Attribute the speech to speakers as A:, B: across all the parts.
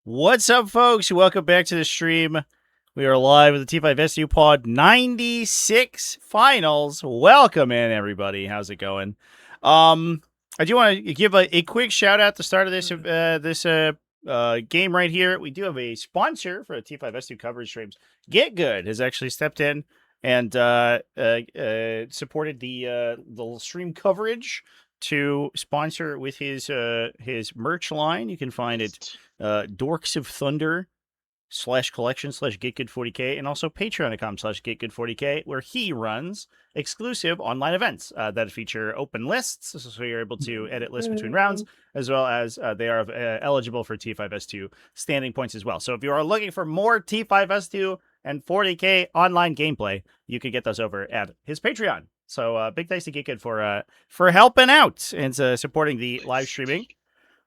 A: What's up, folks? Welcome back to the stream. We are live with the T5S2 Pod 96 finals. Welcome in, everybody. How's it going? I do want to give a quick shout out at the start of this game right here. We do have a sponsor for the T5S2 coverage streams. Get Good has actually stepped in and supported the stream coverage to sponsor with his merch line. You can find it Dorks of Thunder /collection/GetGood40K, and also patreon.com/GetGood40K, where he runs exclusive online events that feature open lists, so you're able to edit lists between rounds, as well as they are eligible for T5S2 standing points as well. So if you are looking for more T5S2 and 40K online gameplay, you can get those over at his Patreon. So big thanks to Get Good for helping out and supporting the live streaming.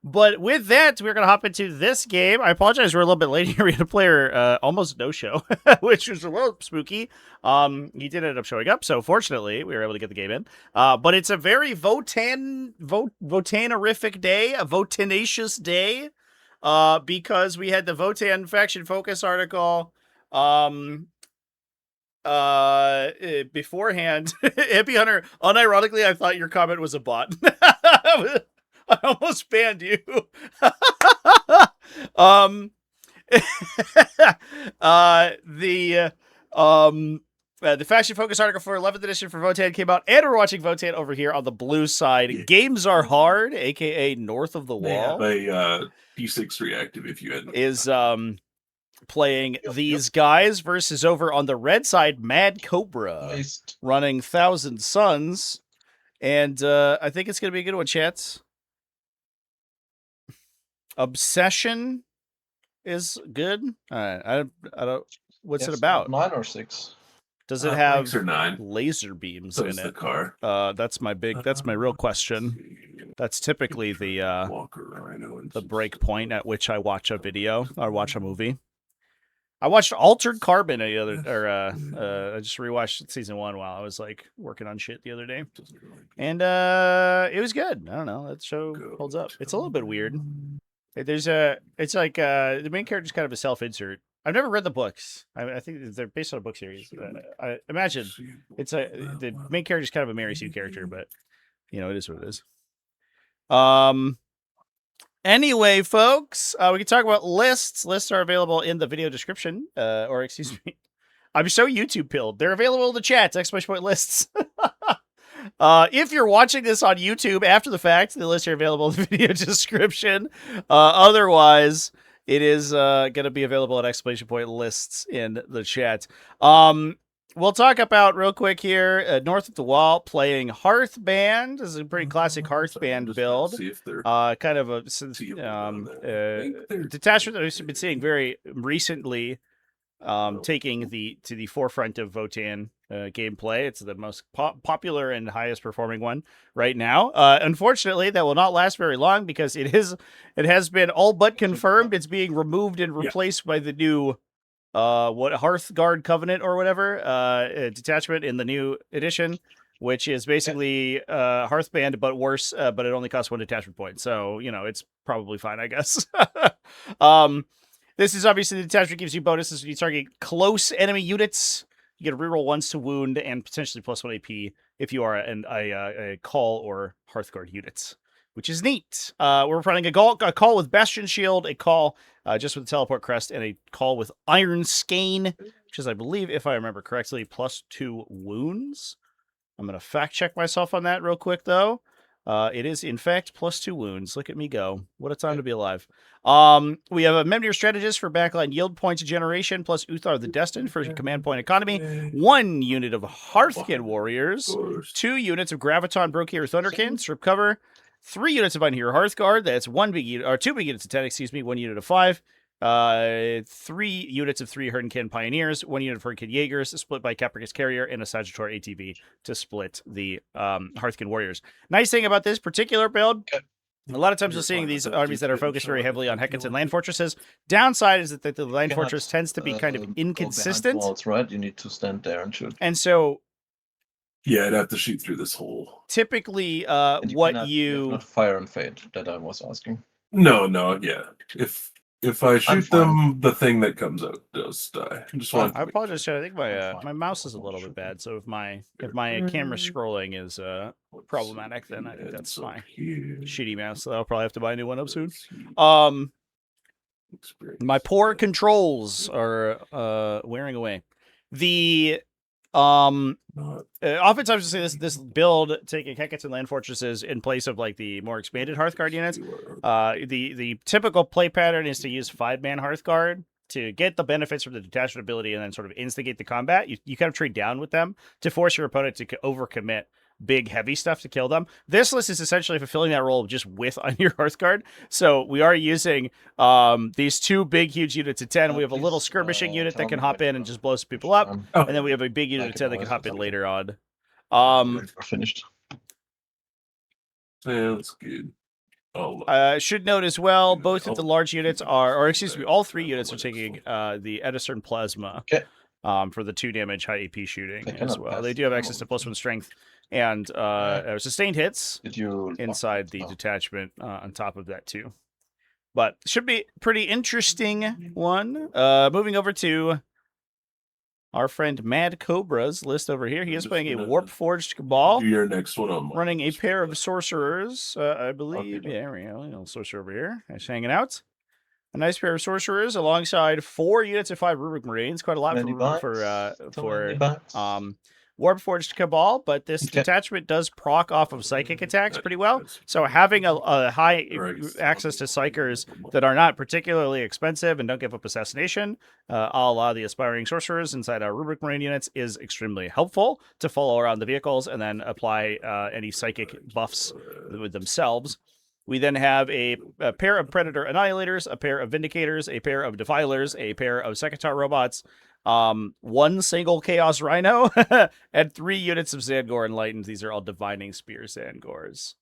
A: But with that, we're going to hop into this game. I apologize, we're a little bit late here. We had a player almost no-show, which was a little spooky. He did end up showing up, so fortunately, we were able to get the game in. But it's a very Votann-orific day, a Votannacious day, because we had the Votann Faction Focus article beforehand. Hippie Hunter, unironically, I thought your comment was a bot. I almost banned you. The faction focus article for 11th edition for Votann came out, and we're watching Votann over here on the blue side. Yeah. Games Are Hard, aka North of the Wall.
B: They have a P6 reactive if you hadn't.
A: Is playing these guys versus over on the red side, Mad Cobra, running Thousand Suns. And I think it's going to be a good one, chats. Obsession is good. I don't. What's it about?
C: 9 or 6.
A: Does it have
B: 6 or 9
A: laser beams in it?
B: The car.
A: That's my real question. That's typically the break point at which I watch a video or watch a movie. I watched Altered Carbon I just rewatched season 1 while I was like working on shit the other day, and it was good. I don't know, that show holds up. It's a little bit weird. It's like the main character is kind of a self-insert. I've never read the books. I think they're based on a book series. I imagine the main character is kind of a Mary Sue character, but you know, it is what it is. Anyway, folks, we can talk about lists. Lists are available in the video description, or excuse me, I'm so YouTube pilled. They're available in the chat. !point lists. If you're watching this on YouTube after the fact, the lists are available in the video description. Otherwise, it is going to be available at ! Point lists in the chat. We'll talk about real quick here. North of the Wall playing Hearth Band. This is a pretty classic Hearth Band build. Kind of a detachment that we've been seeing very recently, taking to the forefront of Votann gameplay. It's the most popular and highest performing one right now. Unfortunately, that will not last very long because it has been all but confirmed it's being removed and replaced by the new Hearthguard Covenant or whatever detachment in the new edition, which is basically Hearthband but worse, but it only costs 1 detachment point, so you know it's probably fine, I guess. This is obviously the detachment gives you bonuses when you target close enemy units. You get a reroll 1s to wound and potentially +1 AP if you are a call or Hearthguard units, which is neat. We're running a call with Bastion Shield, a call just with the Teleport Crest, and a call with Iron Skein, which is, I believe, if I remember correctly, +2 wounds. I'm going to fact check myself on that real quick, though. It is, in fact, +2 wounds. Look at me go. What a time to be alive. We have a Memnir Strategist for backline yield points generation, plus Uthar the Destined for command point economy. 1 unit of Hearthkin Warriors. 2 units of Graviton Brocare Thunderkin, strip cover. 3 units of Unhero Hearthguard. That's 2 big units of 10, 1 unit of 5. 3 units of 3 Herdinkin Pioneers, 1 unit of Herdinkin Jaegers, split by Capricus Carrier, and a Sagittor ATV to split the Hearthkin Warriors. Nice thing about this particular build, a lot of times you're seeing these armies that are focused very heavily on Hecates and land fortresses. Downside is that the land fortress tends to be kind of inconsistent.
C: Walls, right? You need to stand there and shoot.
A: And so...
B: yeah, I'd have to shoot through this hole.
A: Typically,
C: you not fire and fade that I was asking.
B: No, yeah. If If I shoot
C: fine.
B: them, the thing that comes out does die. Just want
A: I apologize, Chad. I think my
C: I'm fine.
A: my mouse is a little bit bad, so if my camera scrolling is problematic, then I think that's my shitty mouse. So I'll probably have to buy a new one up soon. My poor controls are wearing away. The oftentimes you say this build taking Hecates and land fortresses in place of like the more expanded Hearthguard units. The typical play pattern is to use 5-man Hearthguard to get the benefits from the detachment ability and then sort of instigate the combat. You kind of trade down with them to force your opponent to overcommit big heavy stuff to kill them. This list is essentially fulfilling that role just with on your Hearthguard. So we are using these 2 big huge units of 10. We have a little skirmishing unit that can hop in and just blow some people up, and then we have a big unit of 10 that can hop in later on.
C: We're finished.
B: Yeah, that's good.
A: Should note as well, both of the large units are, or excuse me, all 3 units are taking the Edison Plasma for the 2 damage high AP shooting as well. They do have access to +1 strength and sustained hits inside the detachment on top of that too. But should be pretty interesting one. Moving over to our friend Mad Cobra's list over here. He is playing a Warp Forged Cabal.
B: Do your next one on
A: running a pair of sorcerers, I believe. Yeah, there we go. Little sorcerer over here. Just hanging out. A nice pair of sorcerers alongside 4 units of 5 Rubric Marines. Quite a lot for Warp Forged Cabal, but this detachment does proc off of psychic attacks pretty well. So having a high access to psychers that are not particularly expensive and don't give up assassination, a la the aspiring sorcerers inside our Rubric Marine units, is extremely helpful to follow around the vehicles and then apply any psychic buffs with themselves. We then have a pair of Predator Annihilators, a pair of Vindicators, a pair of Defilers, a pair of Sekitar robots, 1 single Chaos Rhino, and 3 units of Zangor Enlightened. These are all Divining Spear Zangors.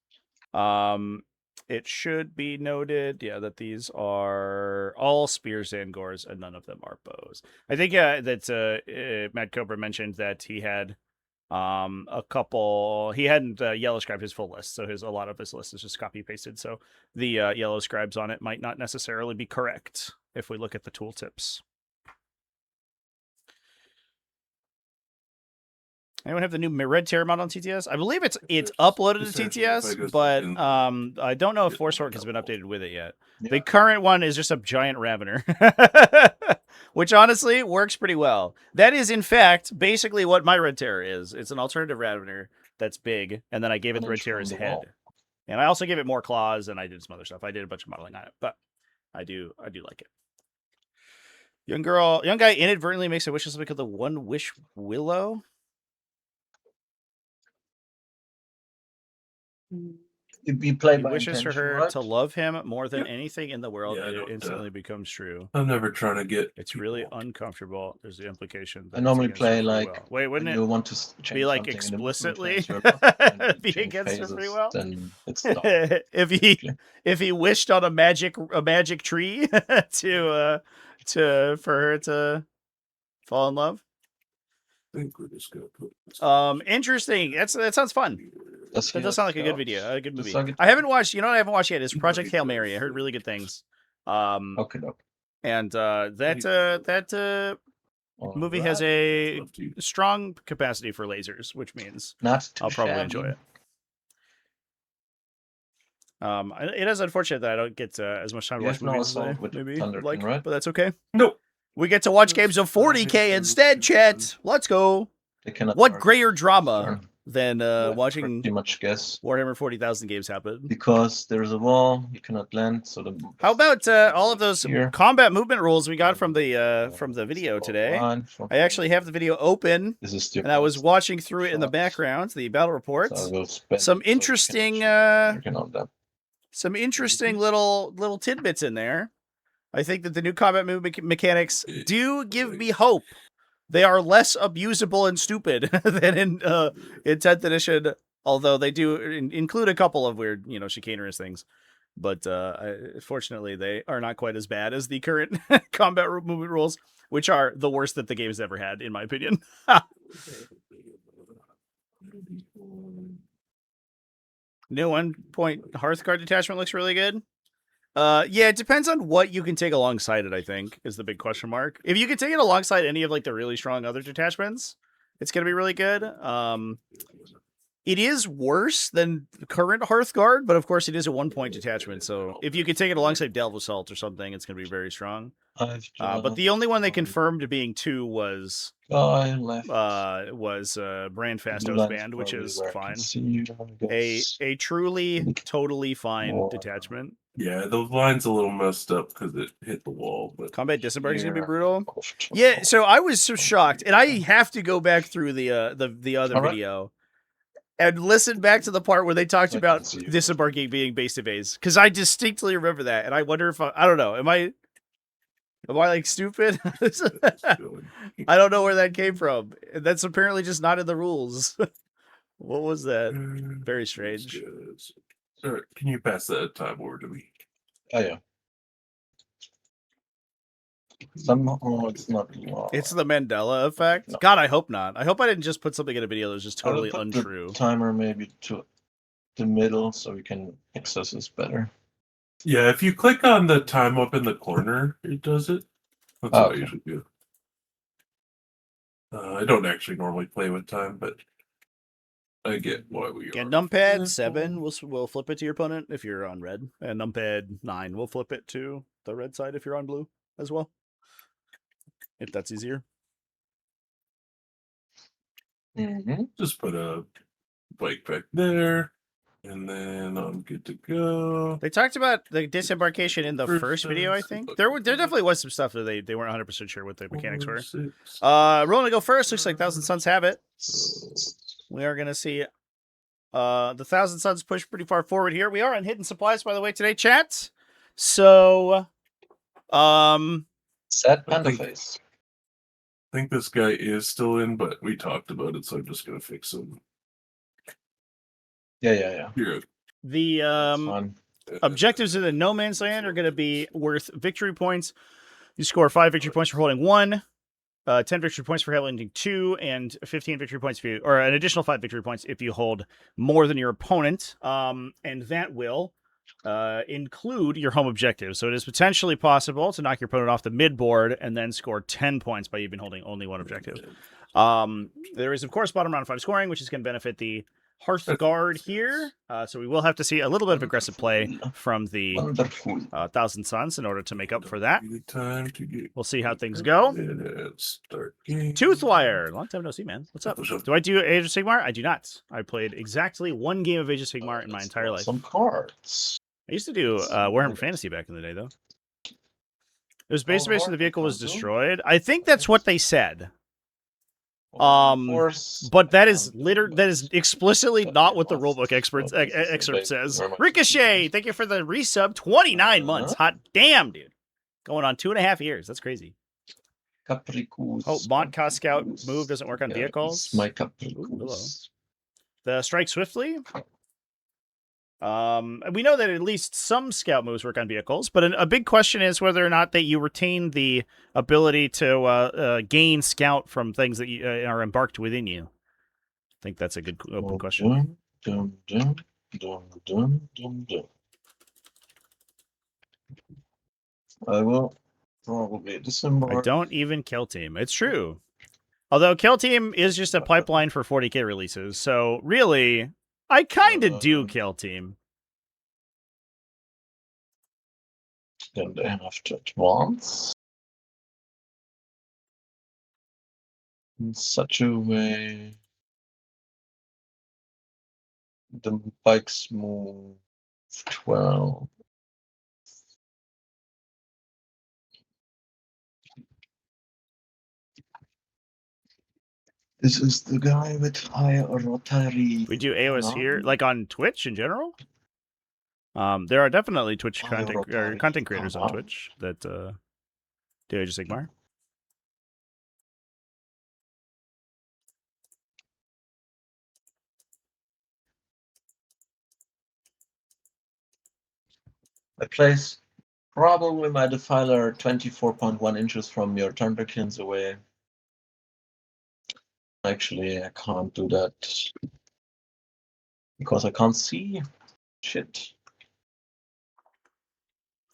A: It should be noted, that these are all Spear Zangors and none of them are bows. I think that Matt Cobra mentioned that he had a couple. He hadn't yellow scribed his full list, so a lot of his list is just copy pasted. So the yellow scribes on it might not necessarily be correct if we look at the tooltips. Anyone have the new Red Terror mod on TTS? I believe it's uploaded to TTS, but I don't know if Forcework has been updated with it yet. Yeah. The current one is just a giant Ravener, which honestly works pretty well. That is, in fact, basically what my Red Terror is. It's an alternative Ravener that's big, and then I gave it the Red Terror's head. And I also gave it more claws, and I did some other stuff. I did a bunch of modeling on it, but I do like it. Young guy inadvertently makes a wish list because of the One Wish Willow.
C: He
A: wishes for her to love him more than anything in the world, and it instantly becomes true.
B: I'm never trying to get.
A: It's really uncomfortable. There's the implication.
C: I normally play like.
A: Wait, wouldn't it?
C: You want to
A: be like explicitly be against her pretty well?
C: Then it's
A: if he wished on a magic tree for her to fall in love.
B: I think we're just gonna put.
A: Interesting. That sounds fun. That does sound like a good video, a good movie. I haven't watched. You know what I haven't watched yet is Project Hail Mary. I heard really good things.
C: Okay.
A: And that movie has a strong capacity for lasers, which means I'll probably enjoy it. It is unfortunate that I don't get as much time to watch movies as I maybe like, but that's okay.
B: Nope.
A: We get to watch games of 40K instead, chat. Let's go. What grayer drama than watching
C: pretty much guess
A: Warhammer 40,000 games happen?
C: Because there's a wall, you cannot land. So
A: how about all of those combat movement rules we got from the video today? I actually have the video open, and I was watching through it in the background. The battle reports. Some interesting little tidbits in there. I think that the new combat movement mechanics do give me hope. They are less abusable and stupid than in 10th edition, although they do include a couple of weird, chicanerous things. But fortunately, they are not quite as bad as the current combat movement rules, which are the worst that the game's ever had, in my opinion. New 1-point Hearthguard detachment looks really good. Yeah, it depends on what you can take alongside it, I think, is the big question mark. If you can take it alongside any of like the really strong other detachments, it's gonna be really good. It is worse than the current Hearthguard, but of course it is a 1-point detachment, so if you could take it alongside Delve Assault or something, it's gonna be very strong. But the only one they confirmed being 2 was Brandfast Band, which is fine. A truly, totally fine detachment.
B: Yeah, the line's a little messed up because it hit the wall. But
A: Combat Disembark is gonna be brutal. Yeah, so I was so shocked, and I have to go back through the other video and listen back to the part where they talked about disembarking being base to base, because I distinctly remember that, and I wonder if I don't know, am I like stupid? I don't know where that came from. That's apparently just not in the rules. What was that? Very strange.
B: Sir, can you pass that time over to me?
C: Oh yeah. Somehow it's not.
A: It's the Mandela effect.
C: No.
A: God, I hope not. I hope I didn't just put something in a video that was just totally
C: put
A: untrue.
C: The timer maybe to the middle so we can access this better.
B: Yeah, if you click on the time up in the corner, it does it. That's what I usually do. I don't actually normally play with time, but I get why we are.
A: And numpad 7 will flip it to your opponent if you're on red, and numpad 9 will flip it to the red side if you're on blue as well. If that's easier.
B: Just put a bike back there, and then I'm good to go.
A: They talked about the disembarkation in the first video, I think. There definitely was some stuff that they weren't 100% sure what the mechanics were. Rolling to go first. Looks like Thousand Suns have it. We are going to see the Thousand Suns push pretty far forward here. We are on hidden supplies, by the way, today, chat. So,
C: Sad panda face.
B: I think this guy is still in, but we talked about it, so I'm just gonna fix him.
C: Yeah.
B: Here.
A: The objectives in the No Man's Land are going to be worth victory points. You score 5 victory points for holding 1, 10 victory points for holding 2, and 15 victory points for you, or an additional 5 victory points if you hold more than your opponent. And that will include your home objective. So it is potentially possible to knock your opponent off the mid board and then score 10 points by even holding only one objective. There is, of course, bottom round 5 scoring, which is going to benefit the Hearthguard here. So we will have to see a little bit of aggressive play from the Thousand Suns in order to make up for that. We'll see how things go. Toothwire. Long time no see, man. What's up? Do I do Age of Sigmar? I do not. I played exactly 1 game of Age of Sigmar in my entire life.
C: Some cards.
A: I used to do Warhammer Fantasy back in the day, though. It was basically the vehicle was destroyed. I think that's what they said. But that is explicitly not what the rulebook excerpt says. Ricochet, thank you for the resub. 29 months. Hot damn, dude. Going on 2.5 years. That's crazy. Oh, Montcalm Scout move doesn't work on vehicles.
C: My
A: hello. The Strike Swiftly. We know that at least some scout moves work on vehicles, but a big question is whether or not that you retain the ability to gain scout from things that are embarked within you. I think that's a good open question.
C: I will probably disembark.
A: I don't even kill team. It's true. Although kill team is just a pipeline for 40k releases, so really, I kind of do kill team.
C: Then they have to advance in such a way the bikes move 12. This is the guy with high rotary.
A: We do AOS here, like on Twitch in general. There are definitely Twitch content creators on Twitch that do Age of Sigmar.
C: I place probably my defiler 24.1 inches from your turnberkins away. Actually, I can't do that because I can't see shit.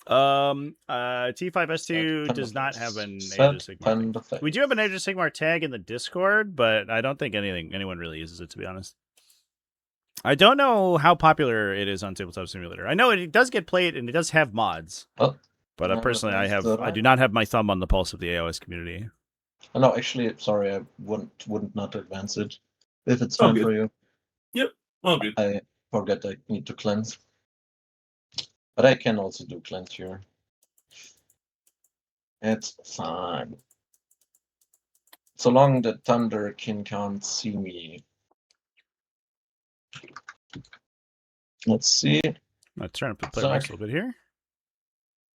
A: T5S2 does not have an Age of Sigmar tag. We do have an Age of Sigmar tag in the Discord, but I don't think anyone really uses it, to be honest. I don't know how popular it is on Tabletop Simulator. I know it does get played and it does have mods.
C: Oh,
A: but personally, I do not have my thumb on the pulse of the AOS community.
C: Oh, no, actually, sorry, I wouldn't not advance it. If it's fine for you.
B: Yep, all good.
C: I forget I need to cleanse. But I can also do cleanse here. It's fine. So long the Thunderkin can't see me. Let's see.
A: I'm trying to play Max a little bit here.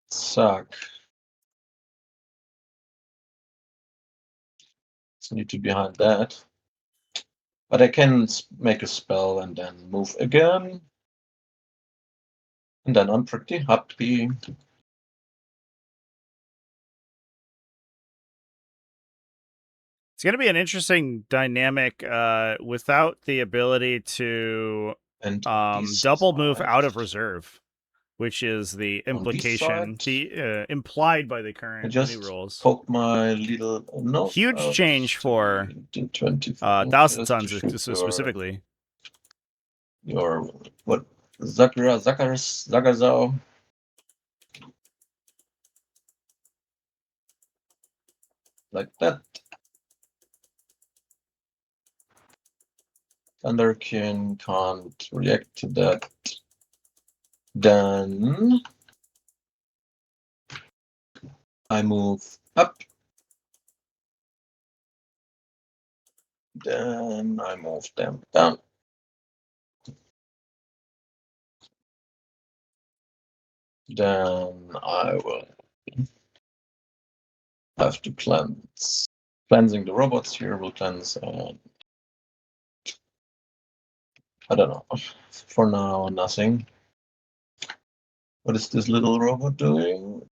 C: Suck. So need to be behind that. But I can make a spell and then move again. And then I'm pretty happy.
A: It's going to be an interesting dynamic without the ability to double move out of reserve, which is the implication, implied by the current new rules.
C: Poke my little
A: huge change for Thousand Suns specifically.
C: Your what? Zagarzao. Like that. Thunderkin can't react to that. Then I move up. Then I move them down. Then I will have to cleanse. Cleansing the robots here will cleanse. I don't know. For now, nothing. What is this little robot doing?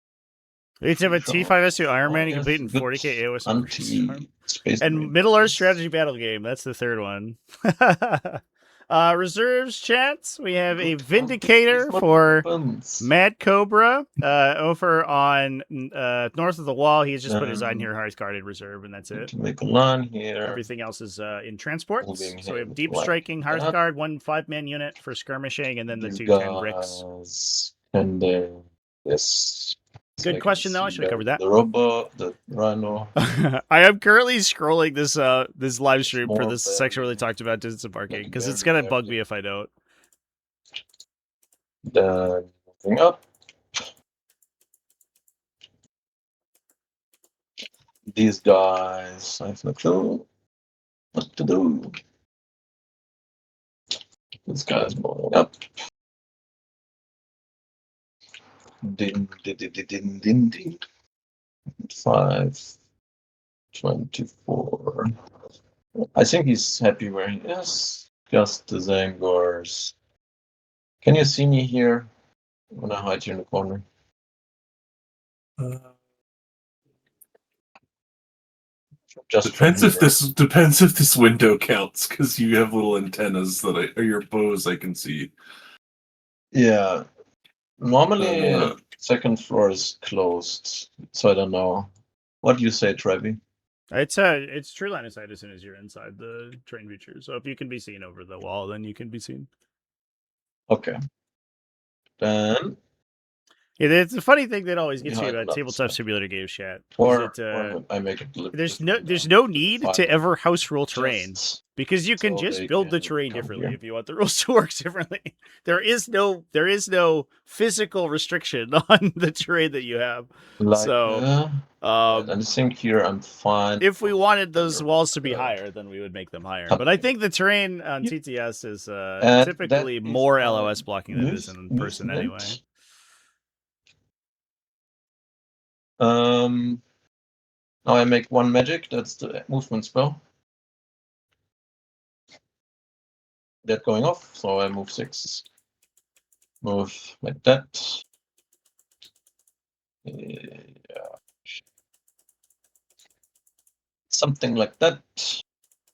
A: It's a T5S2 Iron Man. You complete in 40k AOS. And Middle-earth strategy battle game. That's the third one. Reserves chats. We have a Vindicator for Mad Cobra over on north of the wall. He's just put his eye here, hard guarded reserve, and that's it.
C: Make a line here.
A: Everything else is in transports. So we have deep striking, hard guard, 1 5-man unit for skirmishing, and then the 2 10 bricks.
C: And then this.
A: Good question, though. I should have covered that.
C: The robot, the rhino.
A: I am currently scrolling this this live stream for this section where they talked about disembarking because it's gonna bug me if I don't.
C: Then moving up. These guys, I have no clue what to do. This guy's moving up. Din. 524. I think he's happy where he is. Just the Zangors. Can you see me here? I'm gonna hide you in the corner.
B: Just depends if this window counts, because you have little antennas that or your bows I can see.
C: Yeah. Normally, second floor is closed, so I don't know. What do you say, Trevi?
A: It's true line of sight as soon as you're inside the train feature. So if you can be seen over the wall, then you can be seen.
C: Okay. Then.
A: Yeah, it's a funny thing that always gets me about Tabletop Simulator games chat.
C: Or I make it.
A: There's no need to ever house rule terrain because you can just build the terrain differently if you want the rules to work differently. There is no physical restriction on the terrain that you have. So
C: I think here I'm fine.
A: If we wanted those walls to be higher, then we would make them higher. But I think the terrain on TTS is typically more LOS blocking than it is in person anyway.
C: Now I make 1 magic. That's the movement spell. That going off, so I move 6. Move like that. Yeah. Something like that.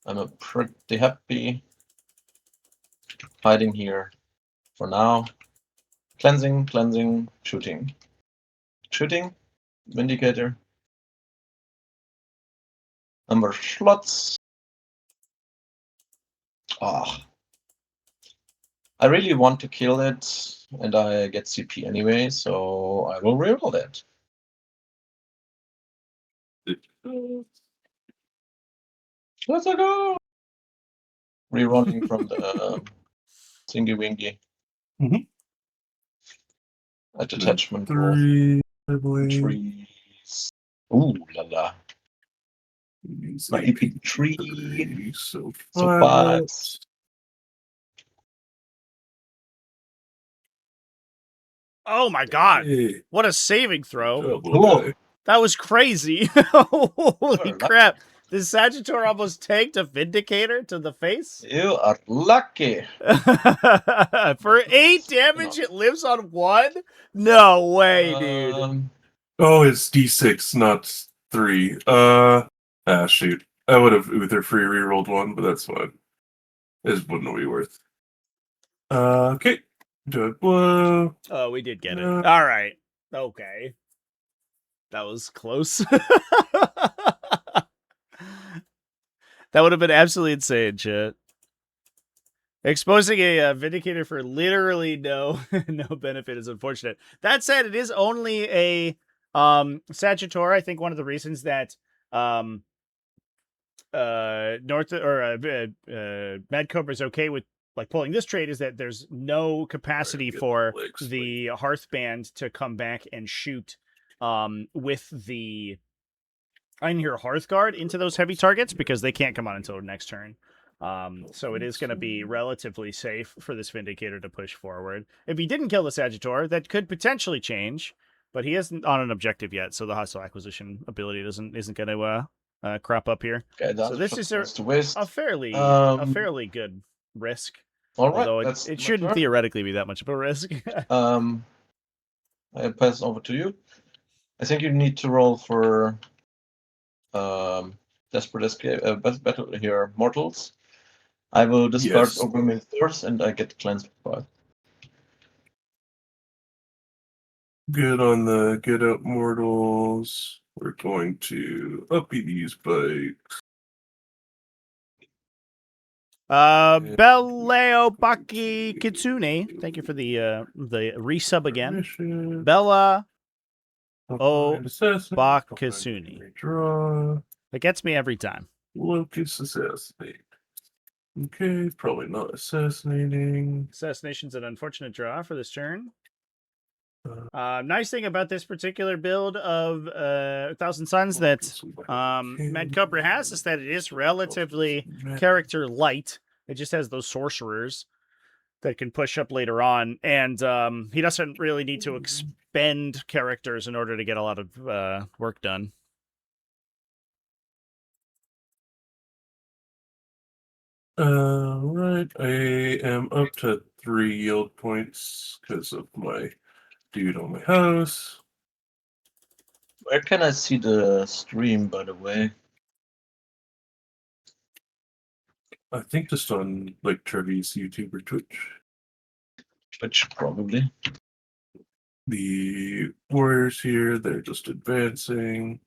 C: I'm pretty happy. Hiding here for now. Cleansing, shooting. shooting. Vindicator. Number of slots. Ah. I really want to kill it, and I get CP anyway, so I will reroll it. Let's go! Rerolling from the Thingy Wingy.
B: Mhm.
C: A detachment roll.
B: 3, I believe.
C: Trees. Ooh la la.
B: Use
C: My
B: AP
C: AP 3.
B: 3, so
C: So
B: 5.
C: 5.
A: Oh my god.
B: Hey,
A: What a saving throw.
B: double
C: Cool.
B: die.
A: That was crazy. Holy
C: You're
A: crap. The Sagittor almost tanked a Vindicator to the face.
C: You are lucky.
A: For 8 damage, it lives on 1? No way, dude.
B: Oh, it's D6, not 3. Shoot. I would have either free rerolled one, but that's fine. It wouldn't be worth. Okay. Do it blow.
A: Oh, we did get it.
B: No.
A: All right. Okay. That was close. That would have been absolutely insane, shit. Exposing a Vindicator for literally no no benefit is unfortunate. That said, it is only a Sagittor. I think one of the reasons that Mad Cobra is okay with like pulling this trade is that there's no capacity
B: Get
A: for
B: the legs,
A: the Hearthband to come back and shoot with the Einhir Hearthguard into those heavy targets because they can't come on until next turn. So it is going to be relatively safe for this Vindicator to push forward. If he didn't kill the Sagittor, that could potentially change, but he isn't on an objective yet, so the hostile acquisition ability isn't going to crop up here.
C: Okay,
A: So this is a fairly good risk.
C: All right,
A: Although
C: that's
A: it
C: my
A: shouldn't
C: turn.
A: theoretically be that much of a risk.
C: I pass over to you. I think you need to roll for Desperate Escape, Battle here, Mortals. I will discard
B: Yes.
C: Overwhelming Force and I get Cleanse 5.
B: Good on the Get Up Mortals. We're going to uppy these bikes.
A: Belleo Baki Kitsune, thank you for the resub again.
B: Mission.
A: Bella
B: Oh,
A: Bak Kitsune.
B: Draw.
A: That gets me every time.
B: Locus assassinate. Okay, probably not assassinating.
A: Assassination's an unfortunate draw for this turn. Nice thing about this particular build of Thousand Suns that Mad Cobra has is that it is relatively character light. It just has those sorcerers that can push up later on, and he doesn't really need to expend characters in order to get a lot of work done.
B: Right, I am up to 3 yield points because of my dude on my house.
C: Where can I see the stream, by the way?
B: I think just on like Trevi's YouTube or Twitch.
C: Twitch, probably.
B: The warriors here, they're just advancing.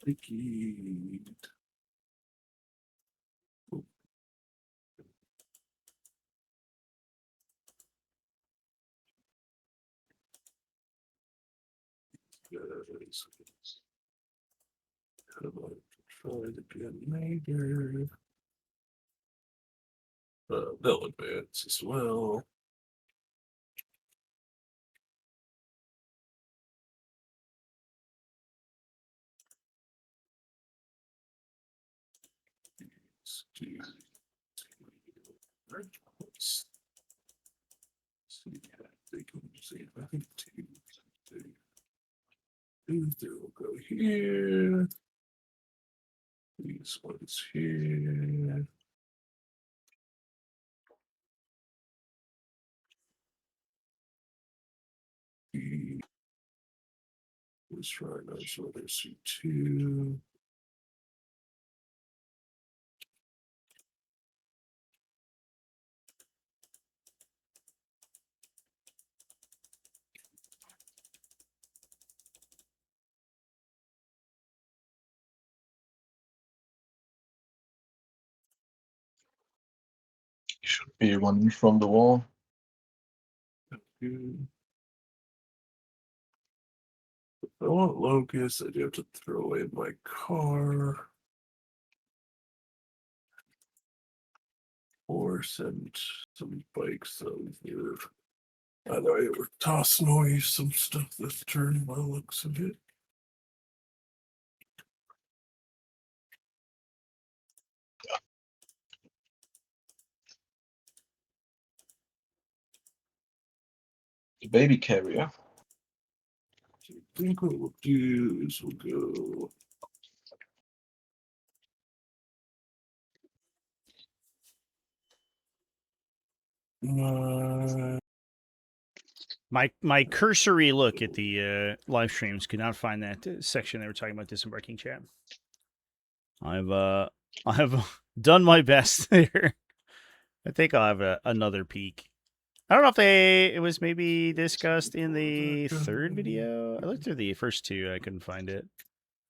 B: Sticky. Try to get later. They'll advance as well. They can see if I think two. They'll go here. These ones here. Let's try those. So there's C2.
C: Should be one from the wall.
B: If I want Locust, I do have to throw away my car. Or send some bikes either. Either way, or toss noise, some stuff this turn by the looks of it.
C: The baby carrier.
B: So I think what we'll do is we'll go.
A: My cursory look at the live streams could not find that section they were talking about disembarking chat. I've done my best there. I think I'll have another peek. I don't know if it was maybe discussed in the third video. I looked through the first two. I couldn't find it.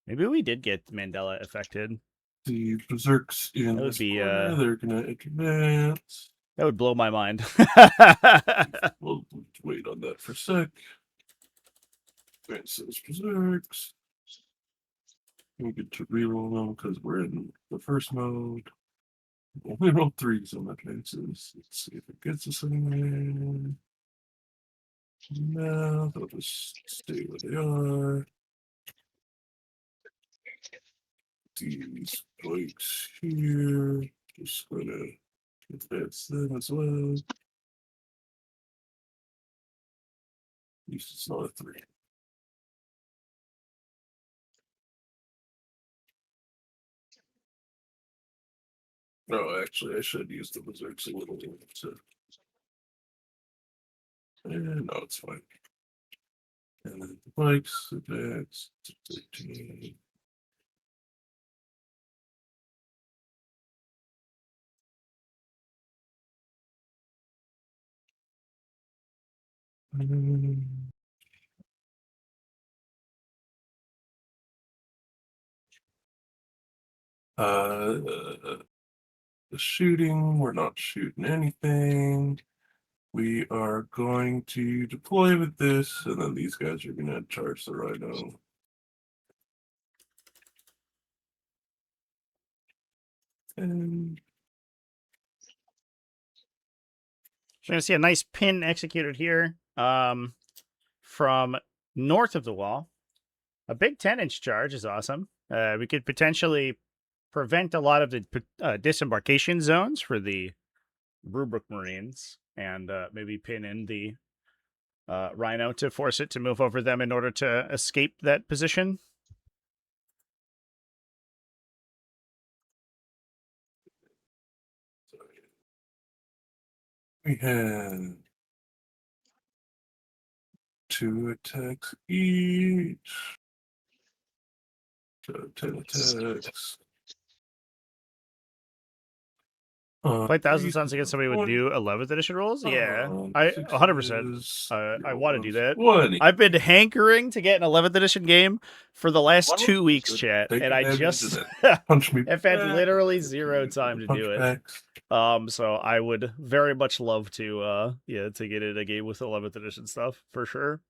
A: Maybe we did get Mandela affected.
B: The berserks in
A: That would
B: this
A: be,
B: corner, they're gonna advance.
A: That would blow my mind.
B: We'll wait on that for a sec. Advance those berserks. We get to reroll them because we're in the first mode. We roll 3s on advances. Let's see if it gets us anywhere. No, they'll just stay where they are. These bikes here. Just gonna advance them as well. At least it's not a 3. No, actually, I should use the berserks a little bit. No, it's fine. And then the bikes advance to 13. The shooting, we're not shooting anything. We are going to deploy with this, and then these guys are going to charge the Rhino. And
A: So you're gonna see a nice pin executed here from north of the wall. A big 10-inch charge is awesome. We could potentially prevent a lot of the disembarkation zones for the Rubric Marines and maybe pin in the Rhino to force it to move over them in order to escape that position.
B: we have 2 attacks each. So 10 attacks.
A: Play Thousand Suns against somebody with new 11th edition rules? Yeah, I 100%. I want to do that.
B: 20.
A: I've been hankering to get an 11th edition game for the last 2 weeks,
B: So
A: chat,
B: take
A: and I
B: advantage
A: just
B: of Punch me.
A: have had
B: back.
A: literally zero time to
B: Punch
A: do it.
B: backs.
A: So I would very much love to to get in a game with 11th edition stuff for sure.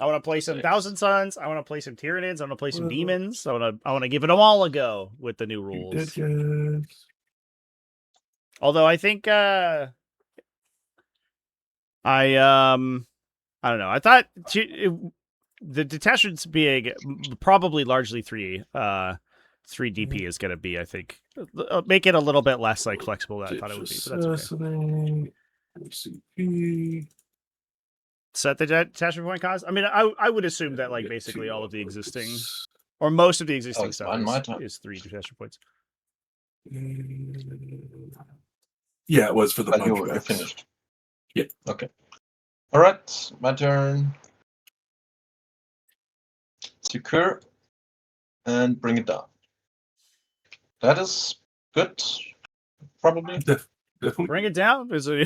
A: I want to play some Thousand Suns. I want to play some Tyranids. I want to play some Demons. I want to give it all a go with the new rules. Although I think I don't know. I thought the detachments being probably largely 3 DP is going to be, I think, make it a little bit less like flexible than I thought it would be. But that's okay.
B: OCP.
A: Set the detachment point cost. I mean, I would assume that like basically all of the existing or most of the existing stuff is 3 detachment points.
B: Yeah, it was for the
C: But
B: punch
C: you're
B: backs.
C: finished.
B: Yeah.
C: Okay. All right, my turn. Secure and bring it down. That is good. Probably.
B: Definitely.
A: Bring it down is a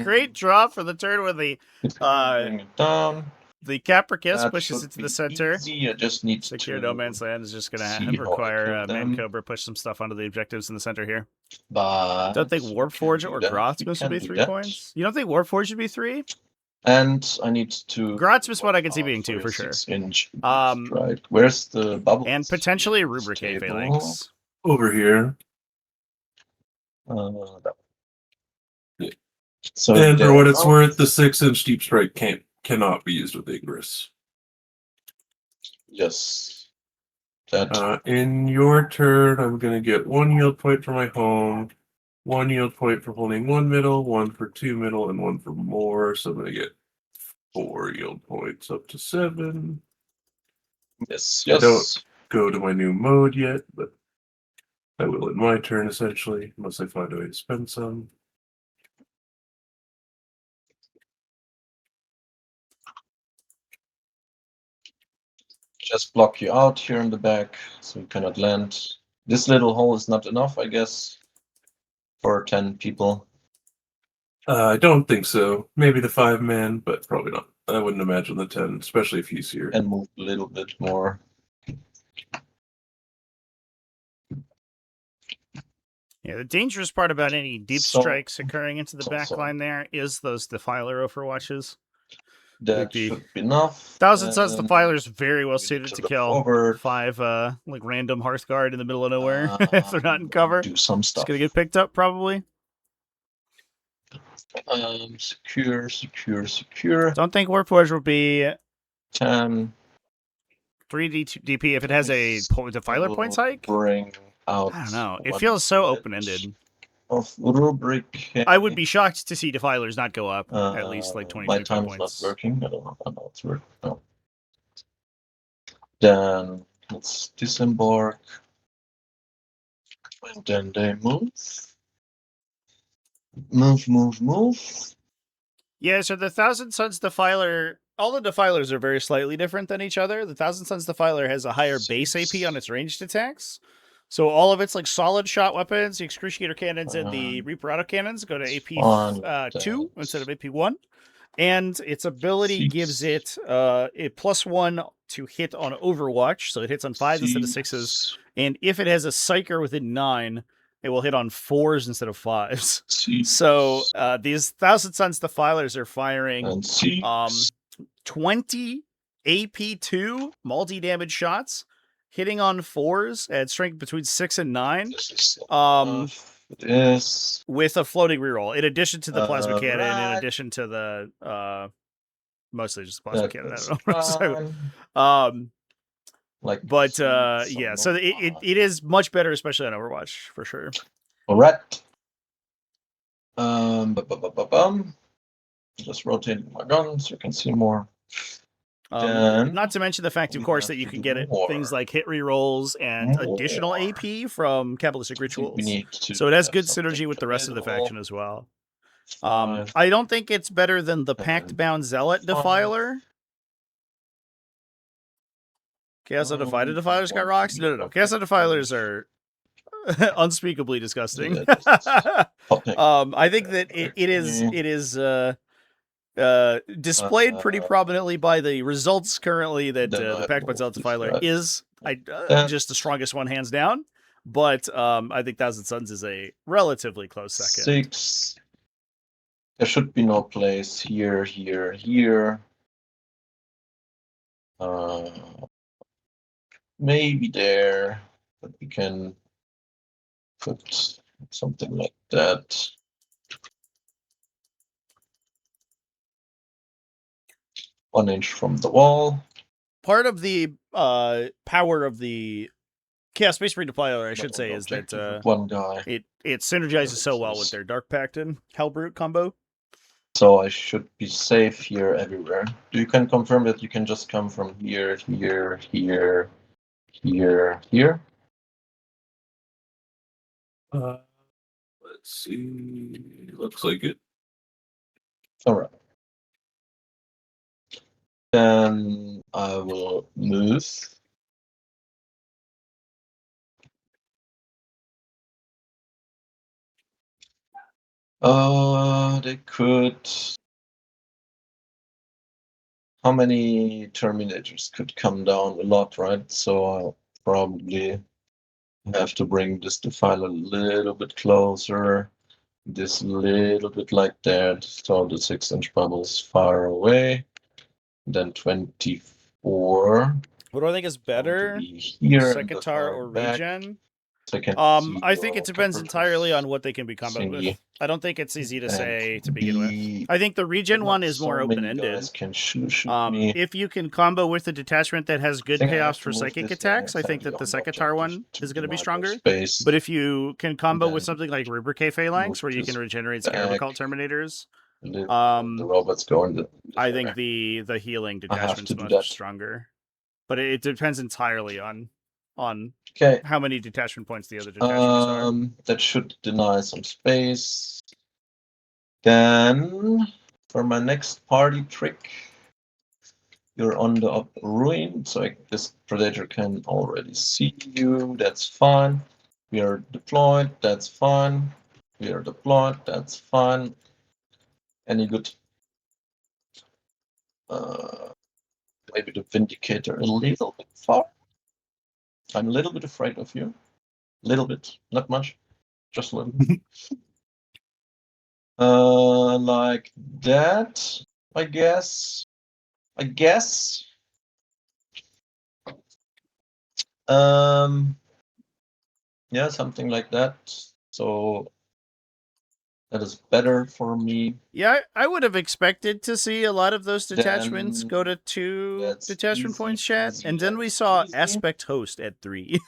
A: great draw for the turn with the
C: bring it down.
A: The Capricus
C: That
A: pushes
C: should
A: it to the
C: be
A: center.
C: easy. I just need
A: Secure
C: to
A: no man's land is just going
C: see
A: to
C: how I
A: require
C: kill
A: Man
C: them.
A: Cobra push some stuff onto the objectives in the center here.
C: But
A: Don't think
C: we
A: Warforge
C: can
A: or
C: do that.
A: Grotsmith should
C: We
A: be
C: can do
A: 3
C: that.
A: points? You don't think Warforge should be 3?
C: And I need to.
A: Grotsmith's what I can see
C: watch
A: being
C: out
A: 2
C: your
A: for sure.
C: 6-inch
A: Um,
C: strike. Where's the bubble?
A: And potentially Rubric A
C: Table.
A: Phalanx.
B: Over here.
C: That. Yeah. So
B: And for what it's
C: now-
B: worth, the 6-inch deep strike cannot be used with Ingress.
C: Yes. That.
B: In your turn, I'm going to get 1 yield point for my home, 1 yield point for holding 1 middle, 1 for 2 middle, and 1 for more. So I'm going to get 4 yield points up to 7.
C: Yes.
B: I don't go to my new mode yet, but I will in my turn essentially, unless I find a way to spend some.
C: Just block you out here in the back, so you cannot land. This little hole is not enough, I guess, for 10 people.
B: I don't think so. Maybe the 5-man, but probably not. I wouldn't imagine the 10, especially if he's here.
C: And move a little bit more.
A: Yeah, the dangerous part about any deep
C: So-
A: strikes occurring into the back line there is those Defiler Overwatches.
C: That
A: the
C: should be enough.
A: Thousand Suns
C: And
A: Defiler's very well
C: we
A: suited
C: need
A: to
C: to look
A: kill
C: forward.
A: 5 like random Hearthguard in the middle of nowhere if they're not in cover.
C: Do some
A: It's
C: stuff.
A: gonna get picked up probably.
C: Secure.
A: Don't think Warforge will be
C: 10.
A: 3 DP if it has a Defiler points hike.
C: Bring out.
A: I don't know. It
C: one
A: feels so
C: bit
A: open-ended.
C: Of rubric.
A: I would be shocked to see Defilers not go up at least like 20,
C: My
A: 25
C: time's
A: points.
C: not working. I don't know how it's working. No. Then let's disembark. And then they move. Move.
A: Yeah, so the Thousand Suns Defiler, all the Defilers are very slightly different than each other. The Thousand Suns Defiler has a higher base AP on its ranged attacks. So all of its like solid shot weapons, the Excruciator cannons and the Reaper Auto cannons go to AP 2 instead of AP 1. And its ability gives it a +1 to hit on Overwatch, so it hits on 5s instead of 6s. And if it has a Psyker within 9, it will hit on 4s instead of 5s. So these Thousand Suns Defilers are firing 20 AP2 multi-damage shots, hitting on 4s at strength between 6 and 9.
C: Yes.
A: With a floating reroll, in addition to the plasma cannon,
C: right.
A: in addition to the mostly just plasma cannon. I don't know.
C: Like,
A: but yeah, so it is much better, especially on Overwatch for sure.
C: All right. Just rotating my gun so you can see more.
A: Not to mention the fact, of
C: we
A: course,
C: have
A: that you
C: to
A: can
C: do
A: get
C: more.
A: things like hit rerolls and additional
C: More.
A: AP from Kabbalistic Rituals.
C: We need to
A: So it has
C: have
A: good
C: something
A: synergy with the rest of the
C: middle.
A: faction as well.
C: Five.
A: I don't think it's better than the Pact Bound Zealot Defiler. Chaos Undivided Defilers got rocks? No. Chaos Defilers are unspeakably disgusting. I think that it is displayed pretty prominently by the results currently that the Pact Bound Zealot Defiler is just the strongest one hands down. But I think Thousand Suns is a relatively close second.
C: 6. There should be no place here. Maybe there, but we can put something like that. One inch from the wall.
A: Part of the power of the Chaos Space Marine Defiler, I should say, is that
C: one guy.
A: It synergizes so well with their Dark Pact and Hellbrute combo.
C: So I should be safe here everywhere. You can confirm that you can just come from here.
B: Let's see. Looks like it.
C: All right. Then I will move. They could how many Terminators could come down? A lot, right? So I'll probably have to bring this defile a little bit closer. This little bit like that. So the 6-inch bubbles far away. Then 24.
A: What do I think is
C: To
A: better?
C: be here and the
A: Sekitar
C: far
A: or
C: back.
A: regen?
C: So I can see
A: I think
C: your
A: it depends
C: coverage
A: entirely
C: was
A: on what they can be comboed
C: thingy.
A: with. I don't think it's easy to
C: And
A: say to begin with.
C: B,
A: I think the regen
C: not
A: one is
C: so
A: more
C: many
A: open-ended.
C: guys can shoot me.
A: If you can combo with a detachment that has good
C: think I have
A: payoffs
C: to
A: for
C: move
A: psychic
C: this guy
A: attacks, I think
C: heavy
A: that the
C: on
A: Sekitar
C: objective
A: one
C: to
A: is going to be
C: deny more
A: stronger.
C: space.
A: But if you can combo with
C: then
A: something like Rubricate Phalanx,
C: move
A: where you can
C: this
A: regenerate
C: back.
A: Scarab Occult Terminators,
C: A little, the robots go in this
A: I
C: area.
A: think the healing
C: I have
A: detachment's
C: to do
A: much
C: that.
A: stronger. But it depends entirely on
C: Okay.
A: how many detachment points the other detachments are.
C: That should deny some space. Then, for my next party trick, you're on the up ruin, so this predator can already see you. That's fine. We are deployed. That's fine. We are deployed. That's fine. Any good? Maybe the Vindicator a little bit far. I'm a little bit afraid of you. A little bit, not much, just a little bit. Like that, I guess. Yeah, something like that. So that is better for me.
A: Yeah, I would have expected to see a lot of those detachments
C: Then
A: go to 2
C: that's
A: detachment
C: easy,
A: points, chat,
C: easy,
A: and then we
C: and
A: saw
C: easy.
A: Aspect Host at 3,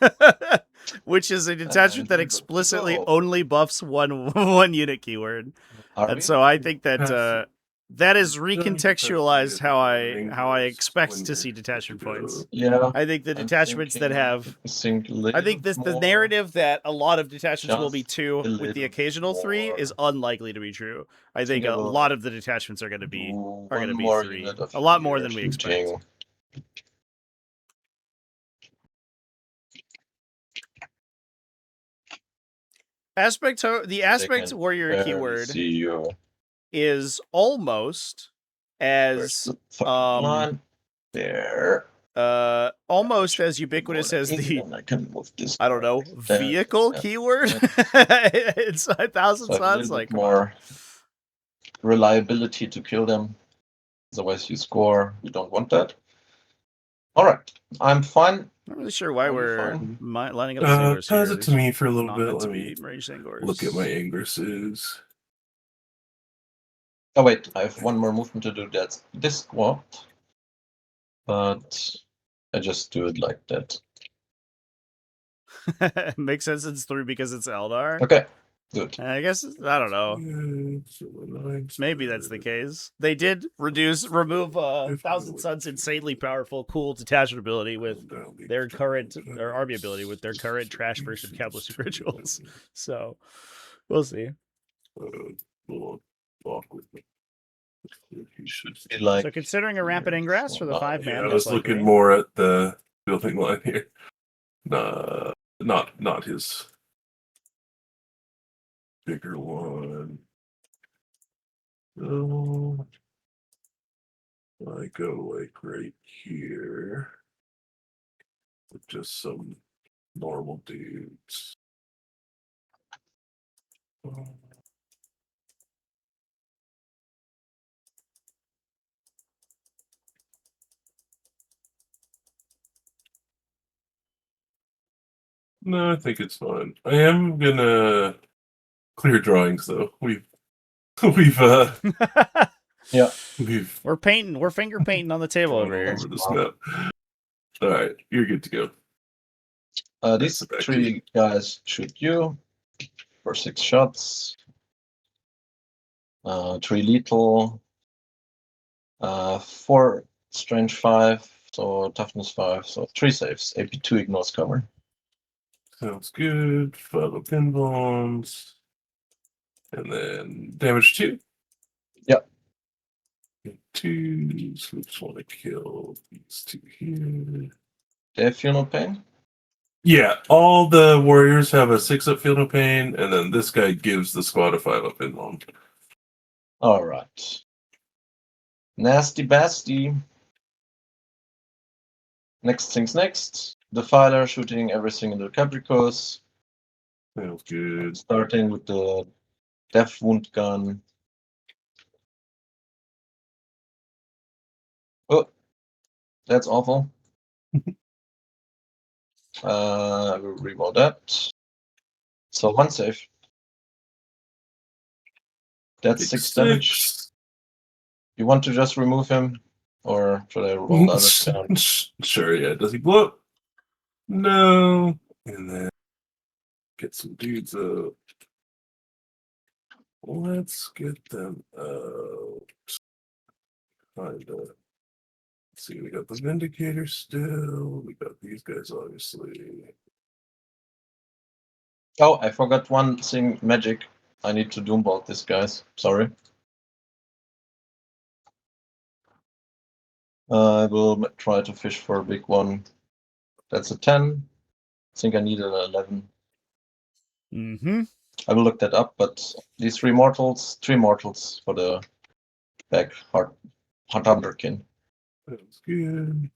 A: which is a detachment that
C: we're good to
A: explicitly
C: go.
A: only buffs one unit keyword.
C: Are
A: And
C: we?
A: so I think that
B: Passive.
A: that is
B: Don't even
A: recontextualized
B: passive
A: how
B: it
A: I
B: is
A: expect
B: when
A: to
B: you're
A: see
B: good to
A: detachment
B: go.
A: points.
C: Yeah.
A: I think the detachments that have I think the
C: more,
A: narrative that a lot of detachments will be
C: just
A: 2
C: a
A: with the
C: little
A: occasional 3
C: more.
A: is unlikely to be true. I think
C: I
A: a
C: will
A: lot of the detachments are going to be
C: do
A: are going to
C: one
A: be
C: more
A: 3.
C: unit of
A: A lot more
C: here
A: than we expect.
C: shooting.
A: The aspect
C: can
A: warrior
C: barely
A: keyword
C: see you.
A: is almost
C: Where's
A: as
C: the fucking line? There.
A: almost as ubiquitous as the
C: And I can move this.
A: I don't know
C: that,
A: vehicle
C: that,
A: keyword.
C: that.
A: It's 1,000
C: So I have a
A: suns.
C: little
A: Like
C: bit
A: come on.
C: more reliability to kill them. Otherwise, you score. We don't want that. All right, I'm fine.
A: Not really sure why
C: Are you
A: we're
C: fine?
A: lining up Zangors
B: Pause
A: here.
B: it to me for a little
A: Not
B: bit.
A: meant to
B: Let
A: be
B: me
A: range Zangors.
B: look at my Ingresses.
C: Oh wait, I have one more movement to do. That's this squad, but I just do it like that.
A: Makes sense. It's 3 because it's Eldar.
C: Okay, good.
A: I guess I don't know. Maybe that's the case. They did remove 1,000 Suns' insanely powerful, cool detachment ability with their current or army ability with their current trash version Cabalistic rituals. So we'll see.
C: Like,
A: So considering a rampant ingress for the 5-man,
B: I was looking more at the building line here. Not his bigger one. So I go like right here with just some normal dudes. No, I think it's fine. I am gonna clear drawings though. We've
C: yeah,
A: we're finger painting on the table over here.
B: Over this map. All right, you're good to go.
C: These 3 guys shoot you for 6 shots. 3 lethal. 4 strength 5, so toughness 5, so 3 saves. AP2 ignores cover.
B: Sounds good. Follow pin bombs. And then damage 2.
C: Yep.
B: 2. So we just want to kill these 2 here.
C: They have feel no pain?
B: Yeah, all the warriors have a 6-up feel no pain, and then this guy gives the squad a 5-up pin bomb.
C: Alright. Nasty Basti. Next things next. The filer shooting everything in the Capricos.
B: Sounds good.
C: Starting with the death wound gun. Oh, that's awful. I will reroll that. So 1 save. That's 6 damage. You want to just remove him? Or should I roll the other down?
B: Sure, yeah. Does he blow up? No. And then get some dudes up. Let's get them out. Kinda. Let's see, we got the Vindicator still. We got these guys, obviously.
C: Oh, I forgot one thing, magic. I need to doombolt this, guys. Sorry. I will try to fish for a big one. That's a 10. I think I need an 11.
A: Mm-hmm.
C: I will look that up, but these 3 mortals for the back Hunterkin.
B: Sounds good.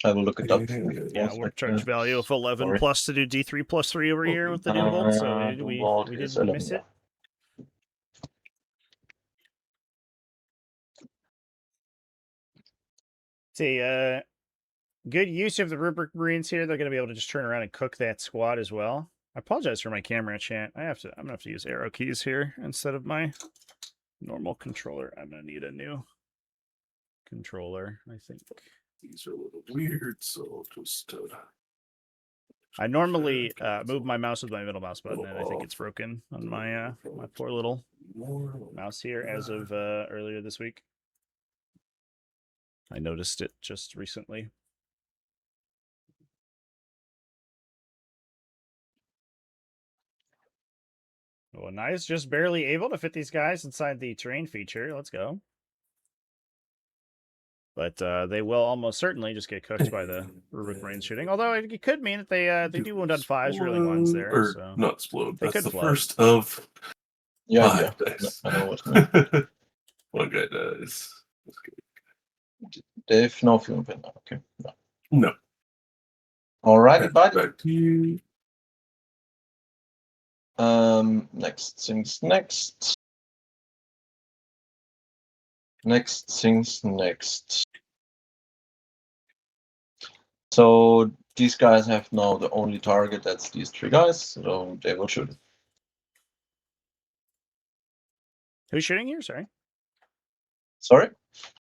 C: I will look it up.
A: Yeah, we're charge value of 11
C: Sorry.
A: plus to do D3 plus 3 over here with the Doombolt, so we
C: is
A: didn't
C: 11,
A: miss it. See, good use of the Rubric Marines here. They're going to be able to just turn around and cook that squad as well. I apologize for my camera chat. I'm gonna have to use arrow keys here instead of my normal controller. I'm gonna need a new controller, I think.
B: These are a little weird, so I'll just
A: I normally move my mouse with my middle mouse button, and I think it's broken on my my poor little mouse here as of earlier this week. I noticed it just recently. Well, nice. Just barely able to fit these guys inside the terrain feature. Let's go. But they will almost certainly just get cooked by the Rubric Marines shooting. Although it could mean that they do wound on 5s, rolling 1s there.
B: Or
A: So.
B: not explode.
A: They
B: That's
A: could
B: the
A: flood.
B: first of
C: Yeah,
B: 5
C: yeah.
B: dice.
C: I know what you mean.
B: One guy dies.
C: Dave, no fuel pin. Okay.
B: No.
C: Alrighty, buddy.
B: Back to you.
C: Next things next. Next things next. So these guys have now the only target, that's these 3 guys, so they will shoot.
A: Who's shooting here? Sorry.
C: Sorry?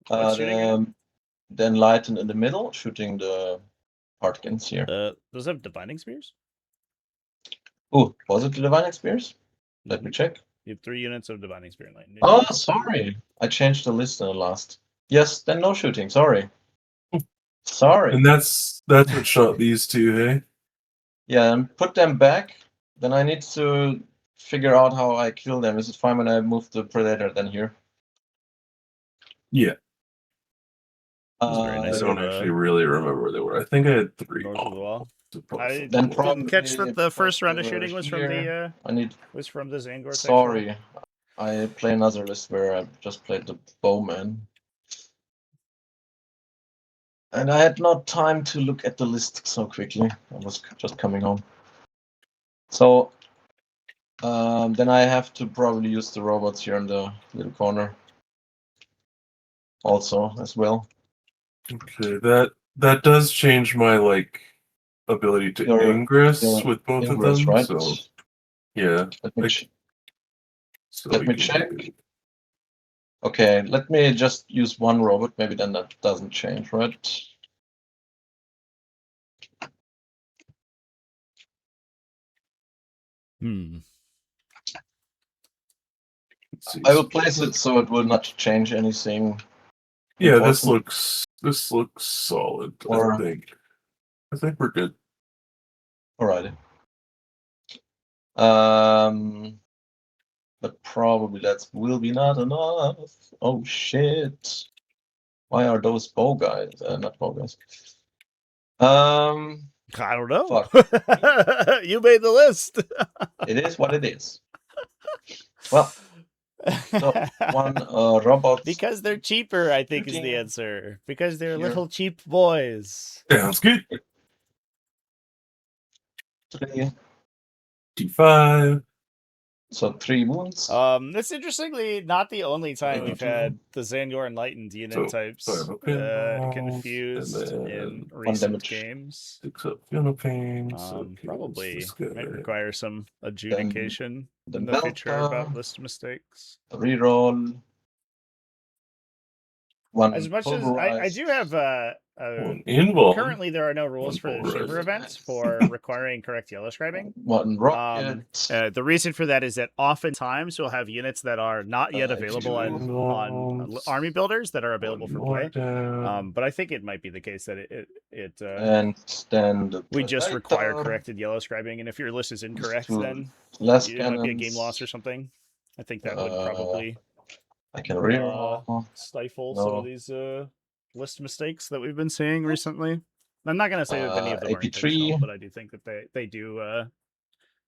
A: What's shooting here?
C: The Enlightened in the middle, shooting the Hartkins here.
A: Those have Divining Spears?
C: Oh, was it the Divining Spears? Let me check.
A: You have 3 units of Divining Spear Enlightened.
C: Oh, sorry. I changed the list in the last. Yes, then no shooting. Sorry. Sorry.
B: And that's what shot these 2, hey?
C: Yeah, and put them back. Then I need to figure out how I kill them. Is it fine when I move the Predator then here?
B: Yeah.
A: Very
B: I
A: nice.
B: don't actually really remember where they were. I think I had 3
A: North of the wall. I
C: Then
A: didn't catch
C: probably
A: that the first round of
C: over
A: shooting was from
C: here.
A: the Zangor section.
C: Sorry, I play another list where I just played the Bowman. And I had not time to look at the list so quickly. I was just coming home. So then I have to probably use the robots here in the little corner. Also, as well.
B: Okay, that does change my ability to ingress with both
C: Ingress,
B: of them.
C: right?
B: So yeah.
C: Let me,
B: So
C: let me check. Okay, let me just use one robot. Maybe then that doesn't change, right? I will place it so it will not change anything.
B: Yeah, this looks solid.
C: Or,
B: I think we're good.
C: Alrighty. But probably that will be not enough. Oh shit! Why are those bow guys? Not bow guys.
A: I don't know.
C: Fuck.
A: You made the list.
C: It is what it is. Well, So one robot.
A: Because they're cheaper, I think is the
C: Shooting
A: answer. Because they're
C: here.
A: little cheap boys.
B: Sounds good.
C: 3.
B: T5.
C: So 3 wounds.
A: That's interestingly not the only time we've had the Xandor Enlightened unit
B: So,
A: types
B: 5 of pinballs,
A: confused
B: and
A: in
B: then
A: recent
C: damage.
A: games.
B: 6 up piano pains.
A: Probably might
B: Then
A: require some adjudication
C: the
A: in the future about
C: Melta.
A: list mistakes.
C: Reroll. One
A: As much as I do have
B: one invuln.
A: currently there are no rules for
B: One
A: super
B: pulverized.
A: events for requiring correct yellow scribing.
C: One rocket.
A: The reason for that is that oftentimes we'll have units that are not yet available on
B: Invulns.
A: army builders that are available
B: One
A: for
B: more
A: play.
B: down.
A: But I think it might be the case that
C: And then the
A: we just require
C: Predator.
A: corrected yellow scribing, and if your list is incorrect,
C: two
A: then
C: less
A: it might be a game
C: cannons.
A: loss or something. I think that would probably
C: I can reroll.
A: stifle some
C: No.
A: of these list mistakes that we've been seeing recently. I'm not going to say that any of them are
C: AP3.
A: intentional, but I do think that they do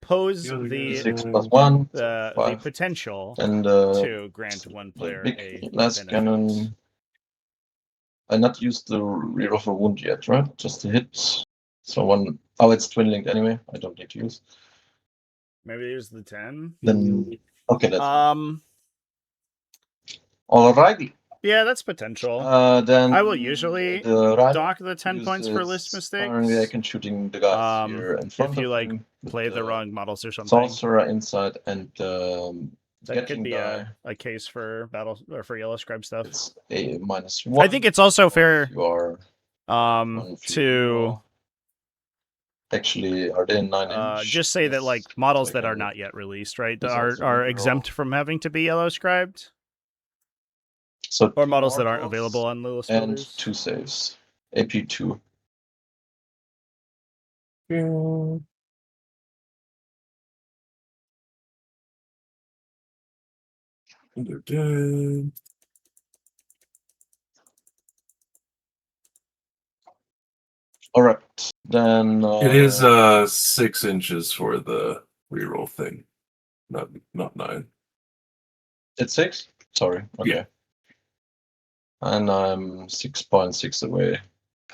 A: pose
B: The other
A: the
C: 6 plus 1.
A: the
C: 5.
A: potential
C: And
A: to grant one
C: the
A: player
C: big
A: a
C: last
A: benefit.
C: cannon. I not used the reroll for wound yet, right? Just a hit. So one. Oh, it's twin linked anyway. I don't need to use.
A: Maybe use the 10.
C: Then okay, that's
A: Um,
C: alrighty.
A: yeah, that's potential.
C: Then
A: I will usually
C: the right
A: dock the 10 points for list mistakes.
C: I can shooting the guys here in front
A: if you
C: of
A: like
C: him with
A: play the wrong models or something.
C: sorcerer inside and
A: That could
C: Gatling
A: be
C: guy.
A: a case for battle or for yellow scribe stuff.
C: It's a -1.
A: I think it's also fair
C: You are
A: to
C: actually are they in 9-inch?
A: just say that like models
C: So I
A: that are
C: can-
A: not yet released, right,
C: It's
A: are
C: also
A: are
C: reroll.
A: exempt from having to be yellow scribed,
C: So
A: or
C: 2
A: models that aren't
C: mortals
A: available on the list
C: and
A: builders.
C: 2 saves. AP2.
B: They're dead.
C: All right, then
B: It is 6 inches for the reroll thing, not 9.
C: It's 6. Sorry. Okay.
B: Yeah.
C: And I'm 6.6 away.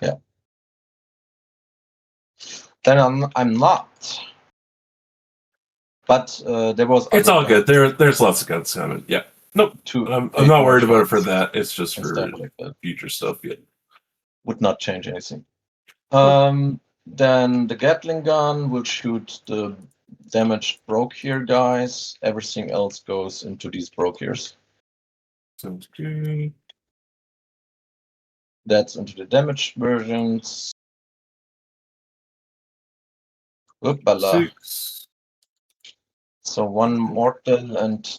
C: Yeah. Then I'm not. But there was.
B: It's
C: other
B: all good. There's lots of guns coming. Yeah. Nope.
C: Two.
B: I'm not worried about it for that. It's just
C: and
B: for
C: stuff like that.
B: future stuff. Yeah.
C: Would not change anything. Then the Gatling gun will shoot the damaged Brokier guys. Everything else goes into these Brokiers.
B: Sounds good.
C: That's into the damaged versions. Oopala.
B: 6.
C: So 1 mortal and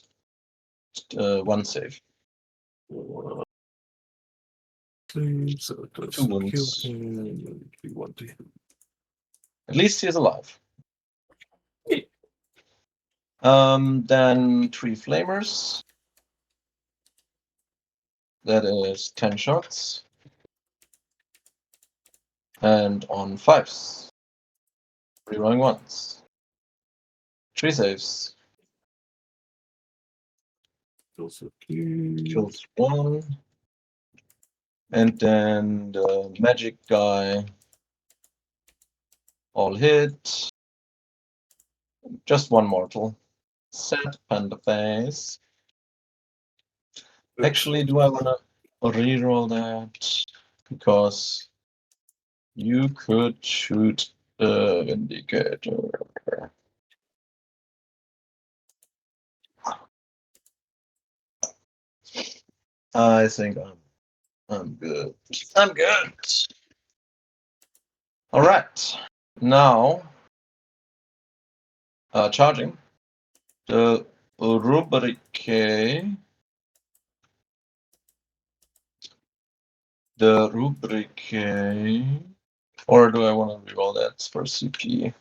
C: 1 save.
B: Save, so it does
C: 2 wounds.
B: kill him, and we want to hit.
C: At least he's alive. Then 3 flamers. That is 10 shots. And on 5s. Rerolling 1s. 3 saves.
B: Kills a few.
C: Kills 1. And then the magic guy. All hit. Just 1 mortal. Set panda face. Actually, do I wanna reroll that? Because you could shoot the Vindicator. I think I'm good. I'm good. All right. Now, charging the rubric. The rubric. Or do I want to reroll that for CP?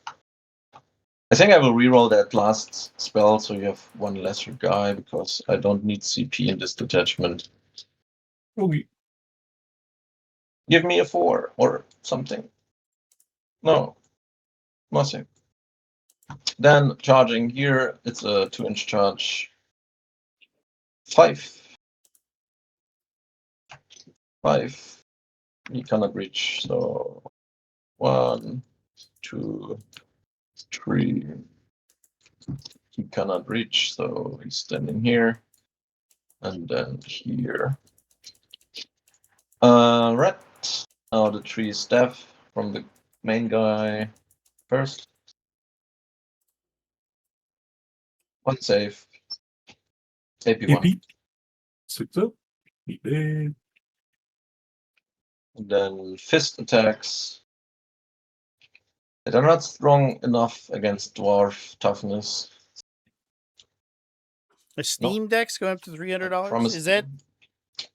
C: I think I will reroll that last spell so you have 1 lesser guy because I don't need CP in this detachment.
B: Okay.
C: Give me a 4 or something. No, nothing. Then charging here, it's a 2-inch charge. 5. 5. He cannot reach, so 1, 2, 3. He cannot reach, so he's standing here. And then here. Red. Now the 3 staff from the main guy first. 1 save. AP1.
B: AP. 6 up. He did.
C: And then fist attacks. They're not strong enough against dwarf toughness.
A: A Steam Deck's going up to $300.
C: Promise
A: Is that?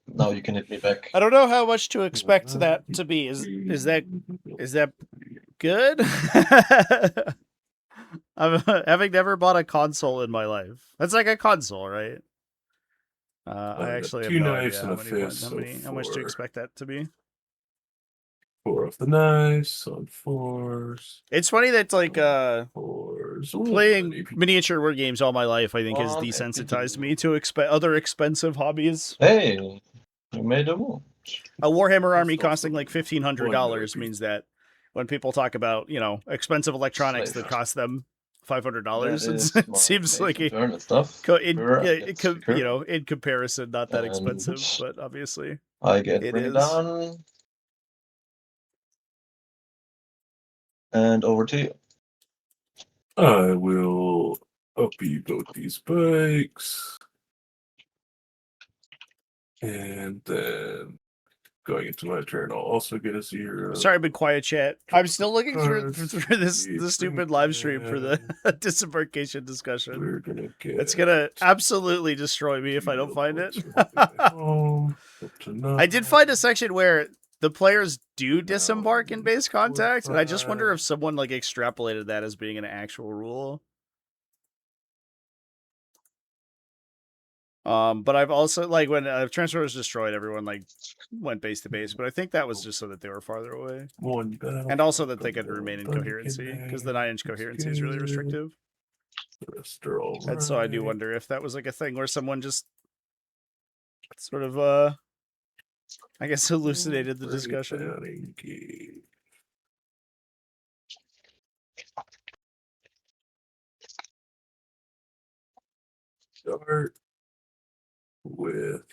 C: Now you can hit me back.
A: I don't know how much to expect that to be. Is that good? Having never bought a console in my life. That's like a console, right? I actually have
B: 2
A: no
B: knives
A: idea
B: and a fist.
A: how much to expect that to be.
B: 4 off the knives on 4s.
A: It's funny that like
B: 4s. Ooh,
A: playing
B: AP.
A: miniature word games all my life, I think, has
C: On
A: desensitized
C: AP2.
A: me to other expensive hobbies.
C: Hey, you made a move.
A: A Warhammer army
B: That's
A: costing like $1,500 means that when people talk about, expensive electronics that
C: Slave.
A: cost them $500,
C: That is
A: it
C: my
A: seems like
C: basic turn and stuff.
A: in
C: Curve.
A: in comparison, not that
C: And
A: expensive, but obviously
C: I get
A: it
C: bring it
A: is.
C: down. And over to you.
B: I will uppy both these bikes. And then going into my turn, I'll also get a 0.
A: Sorry, I've been quiet, chat. I'm still looking through
B: Cards.
A: the stupid live stream for the disembarkation discussion.
B: We're gonna get.
A: It's gonna absolutely destroy me if I don't find it. I did find a section where the players do disembark in base contact, and I just wonder if someone like extrapolated that as being an actual rule. But I've also like when transfer was destroyed, everyone like went base to base, but I think that was just so that they were farther away, and also that they could remain in coherency because the 9-inch coherency is really restrictive. And so I do wonder if that was like a thing where someone just sort of I guess hallucinated the discussion.
B: Start with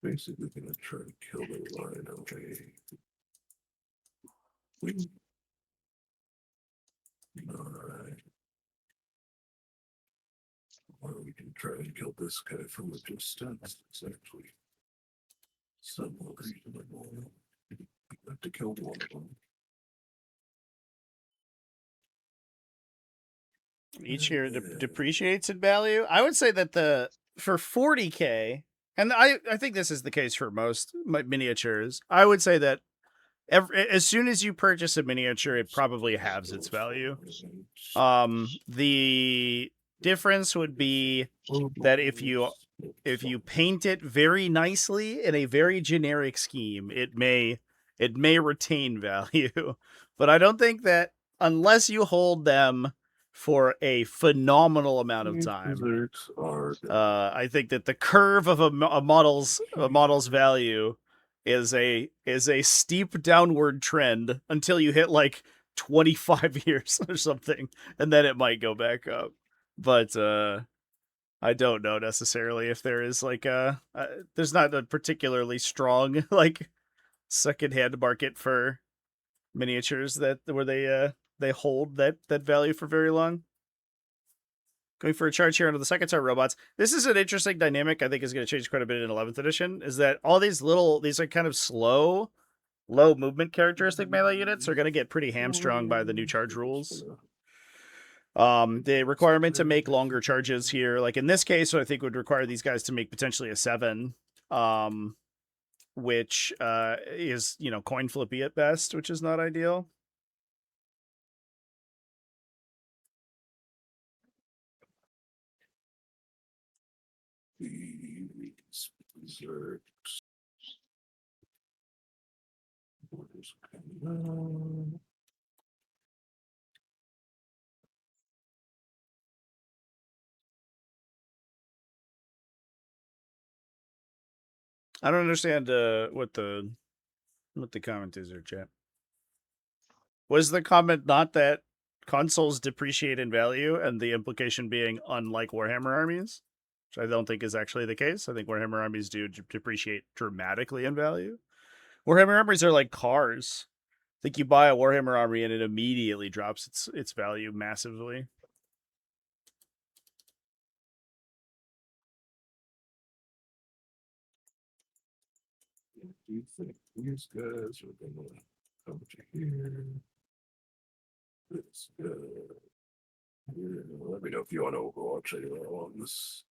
B: basically gonna try to kill the line away. Alright. Or we can try and kill this guy from a distance. It's actually somewhat reasonable. We have to kill one of them.
A: Each year depreciates in value. I would say that for 40K, and I think this is the case for most miniatures, I would say that as soon as you purchase a miniature, it probably halves its value. The difference would be that if you paint it very nicely in a very generic scheme, it may retain value. But I don't think that unless you hold them for a phenomenal amount of time, I think that the curve of a model's value is a steep downward trend until you hit like 25 years or something, and then it might go back up. But I don't know necessarily if there is like there's not a particularly strong like secondhand market for miniatures where they hold that value for very long. Going for a charge here onto the second star robots. This is an interesting dynamic I think is going to change quite a bit in 11th edition, is that all these like kind of slow, low movement characteristic melee units are going to get pretty hamstrung by the new charge rules. The requirement to make longer charges here, like in this case, I think would require these guys to make potentially a 7, which is, coin flippy at best, which is not ideal. I don't understand what the comment is there, chat. Was the comment not that consoles depreciate in value, and the implication being unlike Warhammer armies? Which I don't think is actually the case. I think Warhammer armies do depreciate dramatically in value. Warhammer armies are like cars. I think you buy a Warhammer army and it immediately drops its value massively.
B: Do you think these guys are gonna come to here? This guy here. Let me know if you want to Overwatch anywhere along this.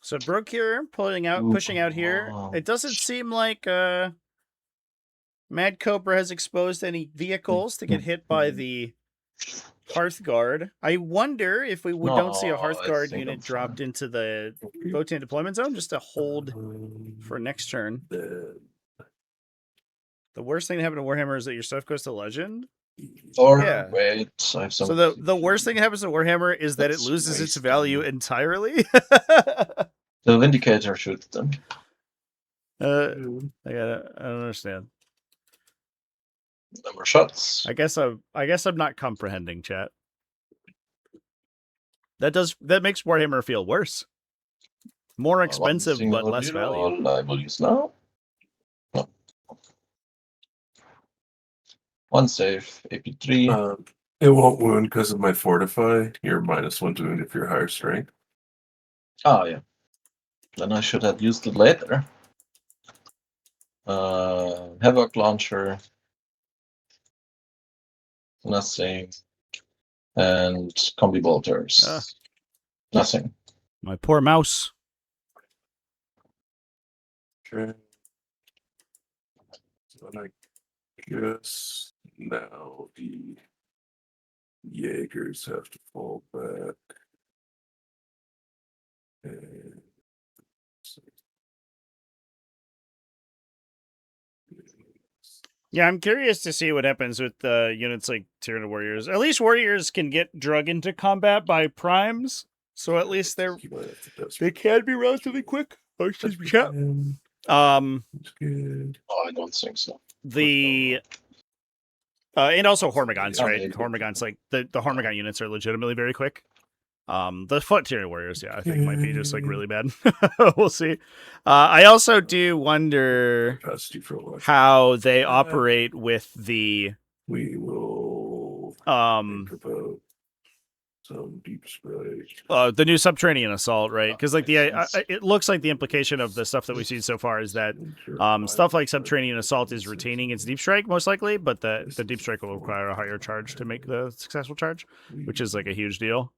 A: So Brook here, pushing out here.
C: Wow.
A: It doesn't seem like Mad Cobra has exposed any vehicles to get hit by the Hearthguard. I wonder if we don't see a
C: No, I
A: Hearthguard
C: think
A: unit
C: I'm
A: dropped
C: fine.
A: into the Votann deployment zone just to hold for next turn.
B: Then
A: The worst thing to happen to Warhammer is that your stuff goes to Legend.
C: Or
A: Yeah.
C: wait, I have some.
A: So the worst thing that happens to Warhammer is that it
C: That's
A: loses its
C: wasted.
A: value entirely.
C: The Vindicator shoots them.
A: I don't understand.
C: Number shots.
A: I guess I'm not comprehending, chat. That makes Warhammer feel worse. More expensive but less value.
C: I will use now. No. One save, AP3.
B: it won't wound because of my fortify. You're -1 to wound if you're higher strength.
C: Oh yeah. Then I should have used it later. Havoc launcher. Nothing. And combi bolters. Nothing.
A: My poor mouse.
B: Okay. So I guess now the Jaegers have to fall back. And
A: Yeah, I'm curious to see what happens with units like Tyranid Warriors. At least Warriors can get drug into combat by primes, so at least they can be relatively quick. Oh, excuse me, chat.
B: It's good.
C: Oh, I don't think so.
A: The and also Hormigons,
C: Yeah,
A: right?
C: maybe.
A: Hormigons, like the Hormigon units are legitimately very quick. The foot Tyranid Warriors, yeah, I think might be just like really bad. We'll see. I also do wonder how they operate with the
B: We will
A: um
B: think about some deep spray.
A: the new subterranean assault, right? Because like it looks like the implication of the stuff that we've seen so far is that stuff like subterranean assault is retaining its deep strike most likely, but the deep strike will require a higher charge to make the successful charge, which is like a huge deal.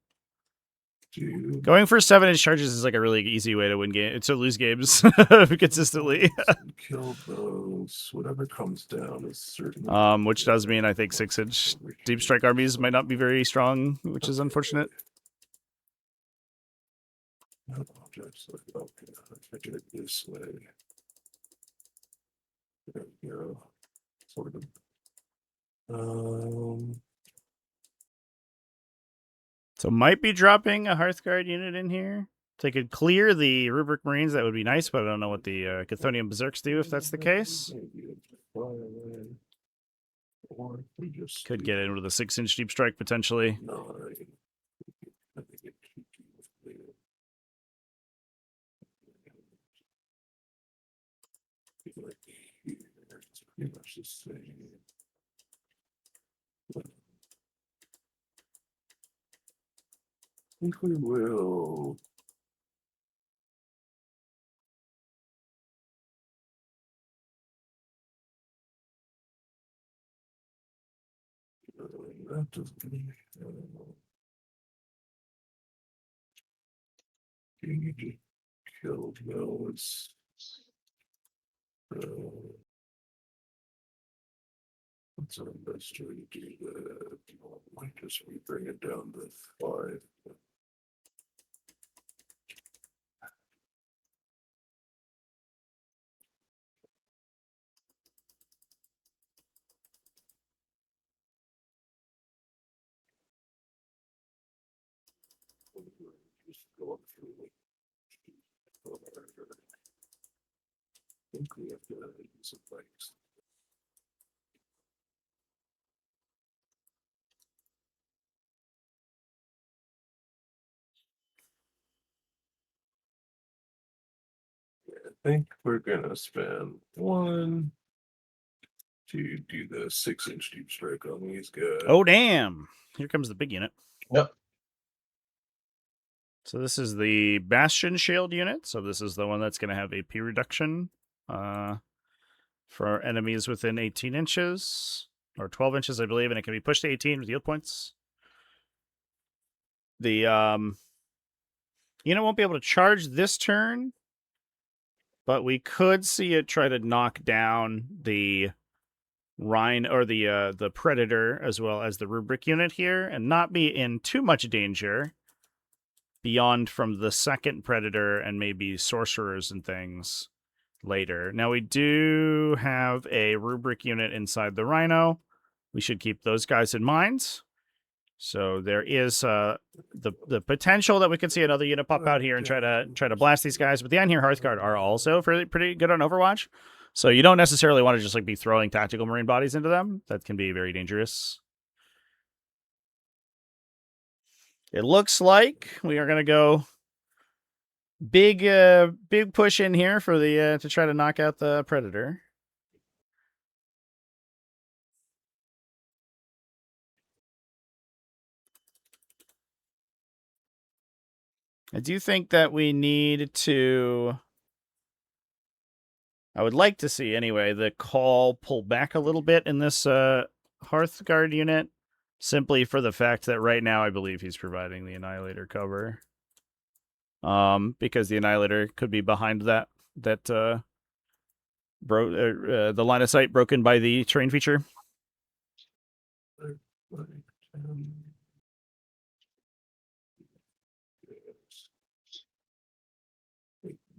A: Going for 7-inch charges is like a really easy way to win to lose games consistently.
B: Kill those. Whatever comes down is certainly.
A: Which does mean I think 6-inch deep strike armies might not be very strong, which is unfortunate.
B: Okay, I did it this way. There we go. Sort of.
A: So might be dropping a Hearthguard unit in here. If they could clear the Rubric Marines, that would be nice, but I don't know what the Chthonian Berserks do if that's the case. Could get in with a 6-inch deep strike potentially.
B: Pretty much the same. I think we will. That doesn't. You need to kill those. What's our best way to do that? Might just bring it down to 5. Just go up through it. think we have to use some bikes. I think we're gonna spend 1 to do the 6-inch deep strike on these guys.
A: Oh, damn. Here comes the big unit.
C: Yep.
A: So this is the Bastion Shield unit. So this is the one that's going to have AP reduction for enemies within 18 inches. Or 12 inches, I believe, and it can be pushed to 18 with yield points. The unit won't be able to charge this turn, but we could see it try to knock down the Rhine or the Predator as well as the Rubric unit here, and not be in too much danger beyond from the second Predator and maybe Sorcerers and things later. Now we do have a Rubric unit inside the Rhino. We should keep those guys in mind. So there is the potential that we could see another unit pop out here and try to blast these guys. But the Einherjar Hearthguard are also pretty good on Overwatch. So you don't necessarily want to just like be throwing tactical marine bodies into them. That can be very dangerous. It looks like we are going to go big push in here for the to try to knock out the Predator. I do think that we need to... I would like to see, anyway, the call pull back a little bit in this Hearthguard unit, simply for the fact that right now I believe he's providing the Annihilator cover. Because the Annihilator could be behind the line of sight broken by the terrain feature.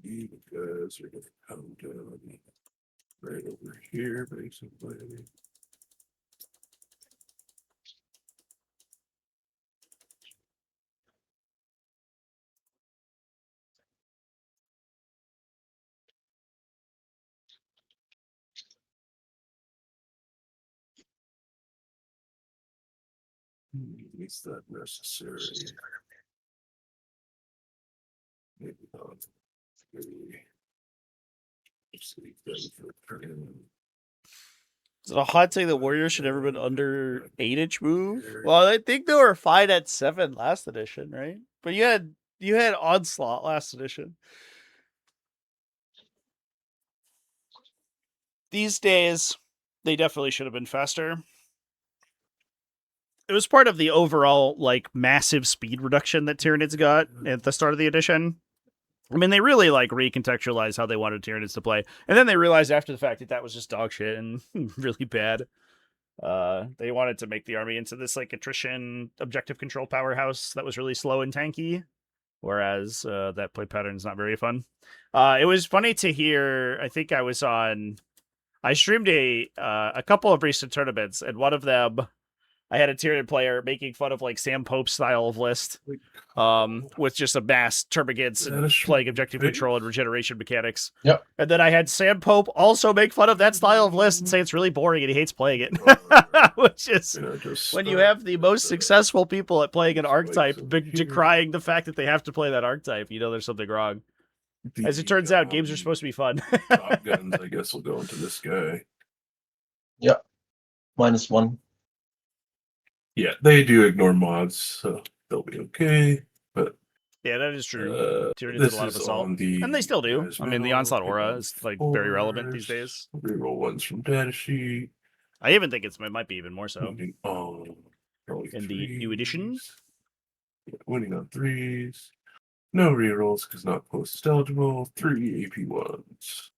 B: You guys are gonna come down right over here, basically. Is that necessary? Maybe not.
A: Is it a hot take that Warriors should never been under 8-inch move? Well, I think they were fine at 7 last edition, right? But you had Onslaught last edition. These days, they definitely should have been faster. It was part of the overall like massive speed reduction that Tyranids got at the start of the edition. I mean, they really like recontextualized how they wanted Tyranids to play, and then they realized after the fact that that was just dog shit and really bad. They wanted to make the army into this like attrition objective control powerhouse that was really slow and tanky, whereas that play pattern is not very fun. It was funny to hear. I think I streamed a couple of recent tournaments, and one of them, I had a Tyranid player making fun of like Sam Pope's style of list, with just a mass termagants and playing objective control and regeneration mechanics.
C: Yep.
A: And then I had Sam Pope also make fun of that style of list and say it's really boring and he hates playing it. Which is when you have the most successful people at playing an archetype decrying the fact that they have to play that archetype, you know there's something wrong. As it turns out, games are supposed to be fun.
B: Top guns, I guess, will go into this guy.
C: Yeah. -1.
B: Yeah, they do ignore mods, so they'll be okay. But
A: yeah, that is true. Tyranid
B: this
A: did a lot of
B: is
A: assault,
B: on the
A: and they still do.
B: guys
A: I mean, the
B: now,
A: onslaught aura
B: pick
A: is
B: on
A: like very relevant these
B: fours,
A: days.
B: Reroll ones from data sheet.
A: I even think it might be even more so
B: In
A: the new edition.
B: Yeah, winning on 3s. No rerolls because not post eligible. 3 AP1s.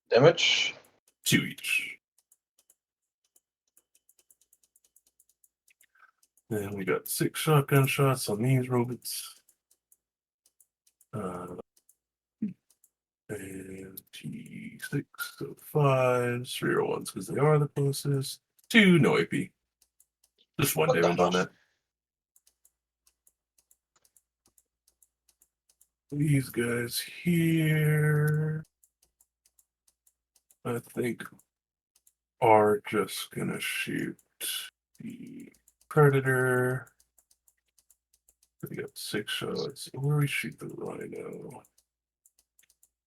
C: Damage.
B: 2 each. Then we got 6 shotgun shots on these robots. And T6, so 5s, 301s because they are the closest. 2, no AP. Just 1 damage on that. These guys here. I think, are just gonna shoot the Predator. We got 6 shots. Where we shoot the Rhino?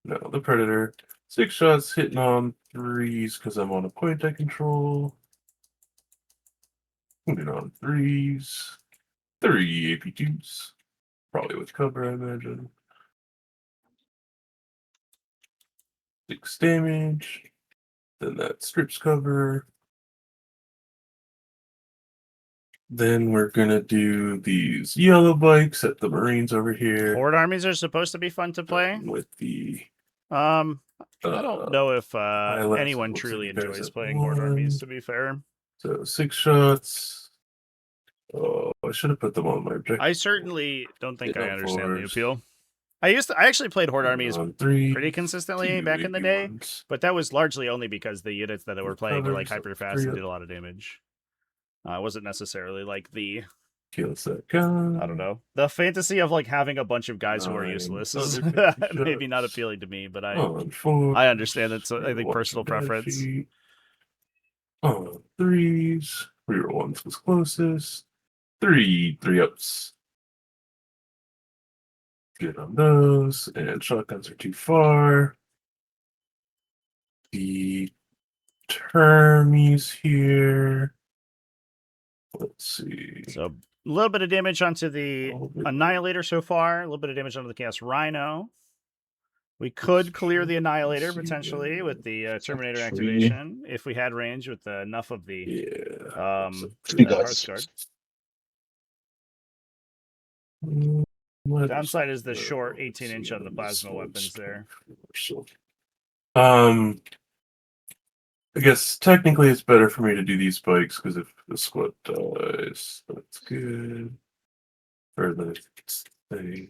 B: No, the Predator. 6 shots hitting on 3s because I'm on a point I control. Hitting on 3s. 3 AP2s. Probably with cover, I imagine. 6 damage. Then that strips cover. Then we're gonna do these yellow bikes at the Marines over here.
A: Horde armies are supposed to be fun to play.
B: With the
A: I don't know if
B: highlights,
A: anyone
B: looks like
A: truly
B: you guys
A: enjoys
B: have
A: playing Horde armies,
B: one.
A: to be fair.
B: So 6 shots. Oh, I should have put them on my objective.
A: I certainly don't think I
B: Hit on
A: understand the
B: 4s.
A: appeal. I actually played Horde armies
B: On 3s,
A: pretty consistently
B: 2
A: back in the day,
B: AP1s.
A: but that was largely only because the units that they were playing were like
B: Covers,
A: hyper fast and did a lot of damage. It wasn't necessarily like the,
B: Kills that guy.
A: I don't know, the fantasy of like having a bunch of guys who are
B: 9
A: useless is
B: other 50
A: maybe not
B: shots.
A: appealing to me, but
B: On 4s.
A: I understand it's I think
B: Watch
A: personal
B: the data
A: preference.
B: sheet. On 3s. Reroll 1s was closest. 3 3-ups. Good on those. And shotguns are too far. The termies here. Let's see.
A: So a little bit of damage onto the
B: A little bit.
A: Annihilator so far, a little bit of damage onto the Chaos Rhino. We could clear the Annihilator
B: see,
A: potentially with the Terminator
C: Tree.
A: activation if we had range with enough of the
B: Yeah.
C: Three guys.
A: Hearthguard.
B: What
A: Downside is the
B: let's
A: short
B: see
A: 18-inch on the
B: this
A: plasma
B: one's
A: weapons there.
B: so- I guess technically it's better for me to do these spikes because if the squad dies, that's good. Or the thing.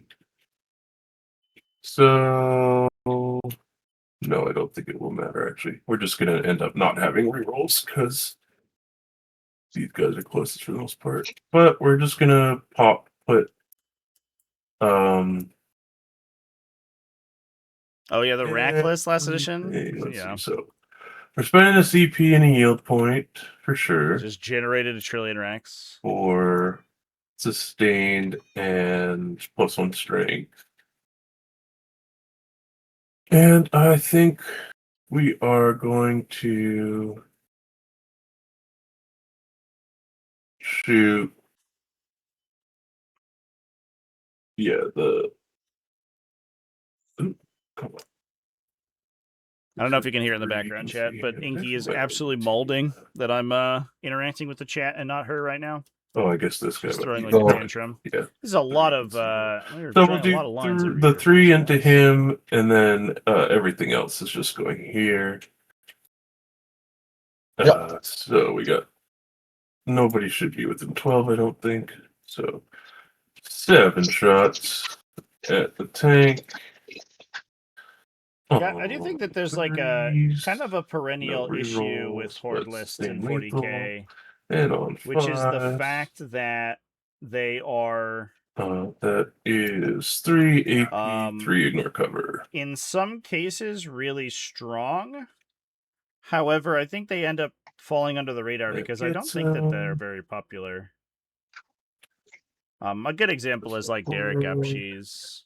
B: So no, I don't think it will matter actually. We're just gonna end up not having rerolls because these guys are closest for the most part. But we're just gonna put
A: Oh yeah, the Rackless last
B: everything.
A: edition.
B: Let's
A: Yeah,
B: see. So we're spending a CP and a yield point for sure.
A: just generated a trillion racks.
B: For sustained and +1 strength. And I think we are going to shoot. Yeah, Ooh, come on.
A: I don't know if you can hear it in the background chat, but Inky is absolutely molding that I'm interacting with the chat and not her right now.
B: Oh, I guess this guy.
A: She's
B: might
A: throwing
B: be
A: like a
B: right.
A: tantrum.
B: Yeah.
A: This is a lot of we're
B: So we'll
A: drawing a
B: do
A: lot of lines over
B: the
A: here.
B: 3 into him, and then everything else is just going here. So we got nobody should be within 12, I don't think. So 7 shots at the tank.
A: Yeah, I do think that there's like a kind of a perennial
B: No
A: issue
B: rerolls,
A: with Horde
B: but
A: lists
B: staying
A: in 40k,
B: and on
A: which is the
B: 5.
A: fact that they are
B: That is 3 AP, 3 ignore cover.
A: in some cases really strong. However, I think they end up falling under the radar because I don't think that they're very popular. A good example is like Derek Epshee's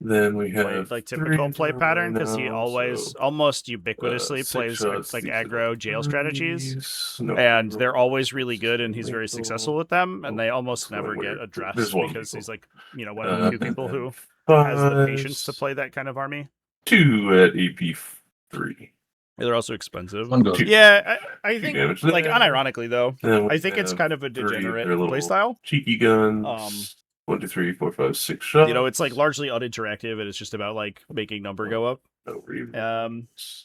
B: Then we have
A: like typical play pattern because he
B: now,
A: always
B: so,
A: almost ubiquitously
B: 6
A: plays
B: shots,
A: like
B: these are
A: aggro jail strategies.
B: threes. No
A: And they're
B: rerolls.
A: always really good, and he's very
B: Lethal.
A: successful with them, and they almost
B: That's going
A: never get
B: weird.
A: addressed
B: There's one
A: because
B: people.
A: he's like, one of the few people who
B: and
A: has the patience to
B: fives.
A: play that kind of army.
B: 2 at AP3.
A: They're also expensive.
C: One goes.
A: Yeah, I think,
B: damage
A: like,
B: there.
A: unironically though,
B: Then we
A: I think it's
B: have
A: kind of a
B: 3 of
A: degenerate
B: their little
A: playstyle.
B: cheeky guns. 1, 2, 3, 4, 5, 6 shots.
A: It's like largely uninteractive, and it's just about like making number go up.
B: No rerolls.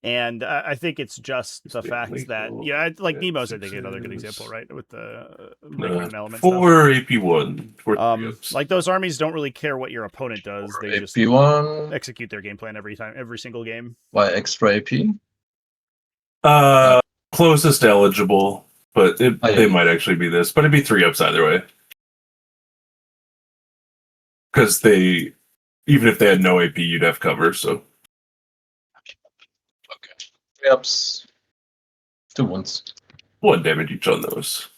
A: And I think it's just the
B: Stay
A: fact that
B: lethal.
A: like
B: Yeah,
A: Nemo's, I think, another good
B: sixes.
A: example, right, with the breaking element
B: 4 AP1. 4
A: stuff. Like those armies don't really care what your opponent does; they just
C: AP1.
A: execute their game plan every single game.
C: Why extra AP?
B: Closest eligible, but they
C: yeah.
B: might actually be this, but it'd be 3-ups either way. Because even if they had no AP, you'd have cover, so.
C: Okay. 3 ups. 2 wounds.
B: 1 damage each on those.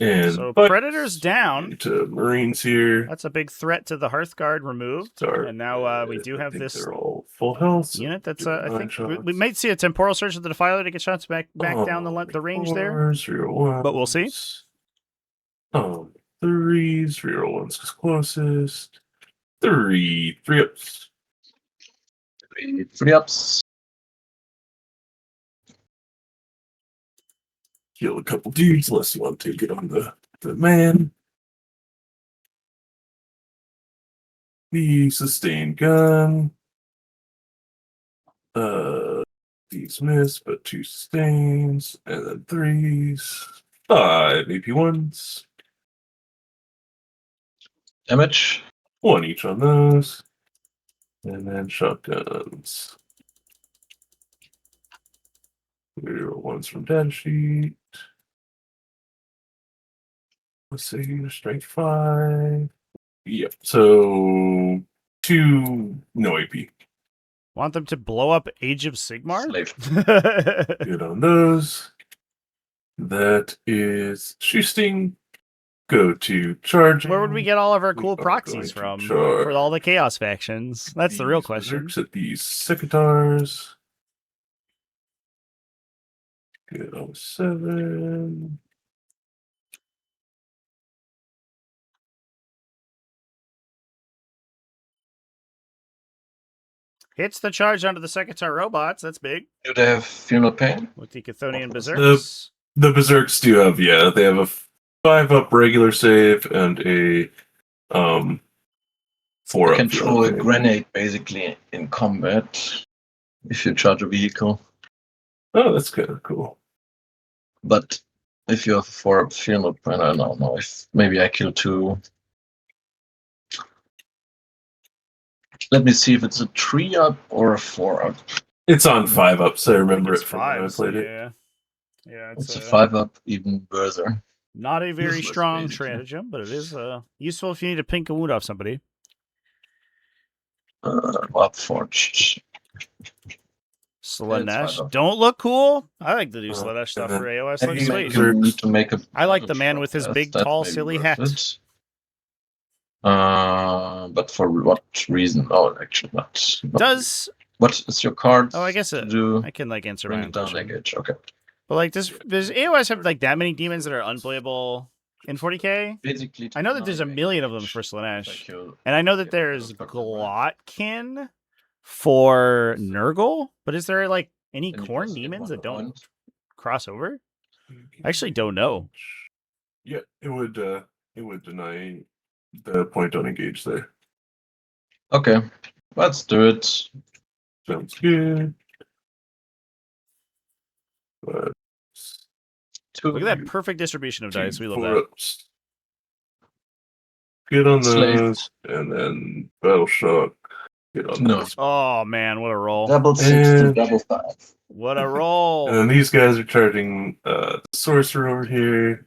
B: And
A: So
B: bites
A: Predator's down.
B: into Marines here.
A: That's a big threat to the Hearthguard removed.
B: Start
A: And now we
B: with-
A: do
B: I
A: have
B: think
A: this
B: they're all full health. So
A: unit that's,
B: do
A: I
B: 9
A: think, we
B: shots.
A: might see a Temporal Surge of the Defiler to get shots back down the range there.
B: 4s, reroll ones.
A: But we'll see.
B: 3s, reroll ones is closest. 3 ups.
C: 3 ups.
B: Kill a couple dudes unless you want to get on the man. The sustained gun. These miss, but 2 sustains, and then 3s. 5 AP1s.
C: Damage.
B: 1 each on those. And then shotguns. Reroll ones from data sheet. Let's see, strength 5. Yep. So 2 no AP.
A: Want them to blow up Age of Sigmar?
C: Slave.
B: Good on those. That is shooting. Go to charging.
A: Where would we get all of our
B: We
A: cool
B: are
A: proxies
B: going to
A: from
B: charge
A: for all the Chaos factions? That's the real
B: these
A: question.
B: berserks at these secateurs. Good on 7.
A: Hits the charge onto the Sekitar robots. That's big.
C: Do they have Funeral Pain?
A: With the Chthonian
C: The-
A: Berserks.
B: The berserks do have, yeah, they have a 5 up regular save and a 4
C: You
B: up.
C: can throw a
B: field.
C: grenade basically in combat if you charge a vehicle.
B: Oh, that's kind of cool.
C: But if you have a 4 up Funeral Pain, I don't know if maybe I kill 2. Let me see if it's a 3 up or a 4 up.
B: It's on 5 ups. I remember
A: It's
B: it from when I
A: 5,
B: played it.
A: yeah. Yeah,
C: It's a 5 up, even further.
A: not a very
C: Useless,
A: strong
C: basically.
A: stratagem, but it is useful if you need to pink a wound off somebody.
C: Upforged.
A: Slanesh.
C: fine, though.
A: Don't look cool. I like the new
B: Uh-huh.
A: Slanesh stuff
B: And
A: for
B: then
A: AOS.
C: Maybe
A: Looks
C: make
A: sweet.
C: a- need to make a.
A: I like the man with his
C: shot
A: big,
C: test,
A: tall,
C: that may be
A: silly
C: worth
A: hat.
C: it. But for what reason? Oh, actually not.
A: Does
C: What is your card?
A: Oh, I guess
C: to
A: it-
C: do?
A: I can like answer
C: Bring
A: my own
C: it down
A: question.
C: engage. Okay.
A: But like, does AOS have like that many demons that are unplayable in 40k?
C: Basically,
A: I know that there's a million of them for Slanesh, and I know that there's Glotkin for Nurgle. But is there like any Khorne demons that don't cross over? I actually don't know.
B: Yeah, it would deny the point on engage there.
C: Okay, let's do it.
B: Sounds good. But
A: Look at that perfect distribution of dice. We love
B: 4
A: that.
B: ups. Get on
C: Slave.
B: those, and then battle shock. Get on
C: No.
B: those.
A: Oh man, what a roll!
C: Double 6 to
B: And-
C: double 5.
A: What a
B: And
A: roll!
B: then these guys are charging the sorcerer over here.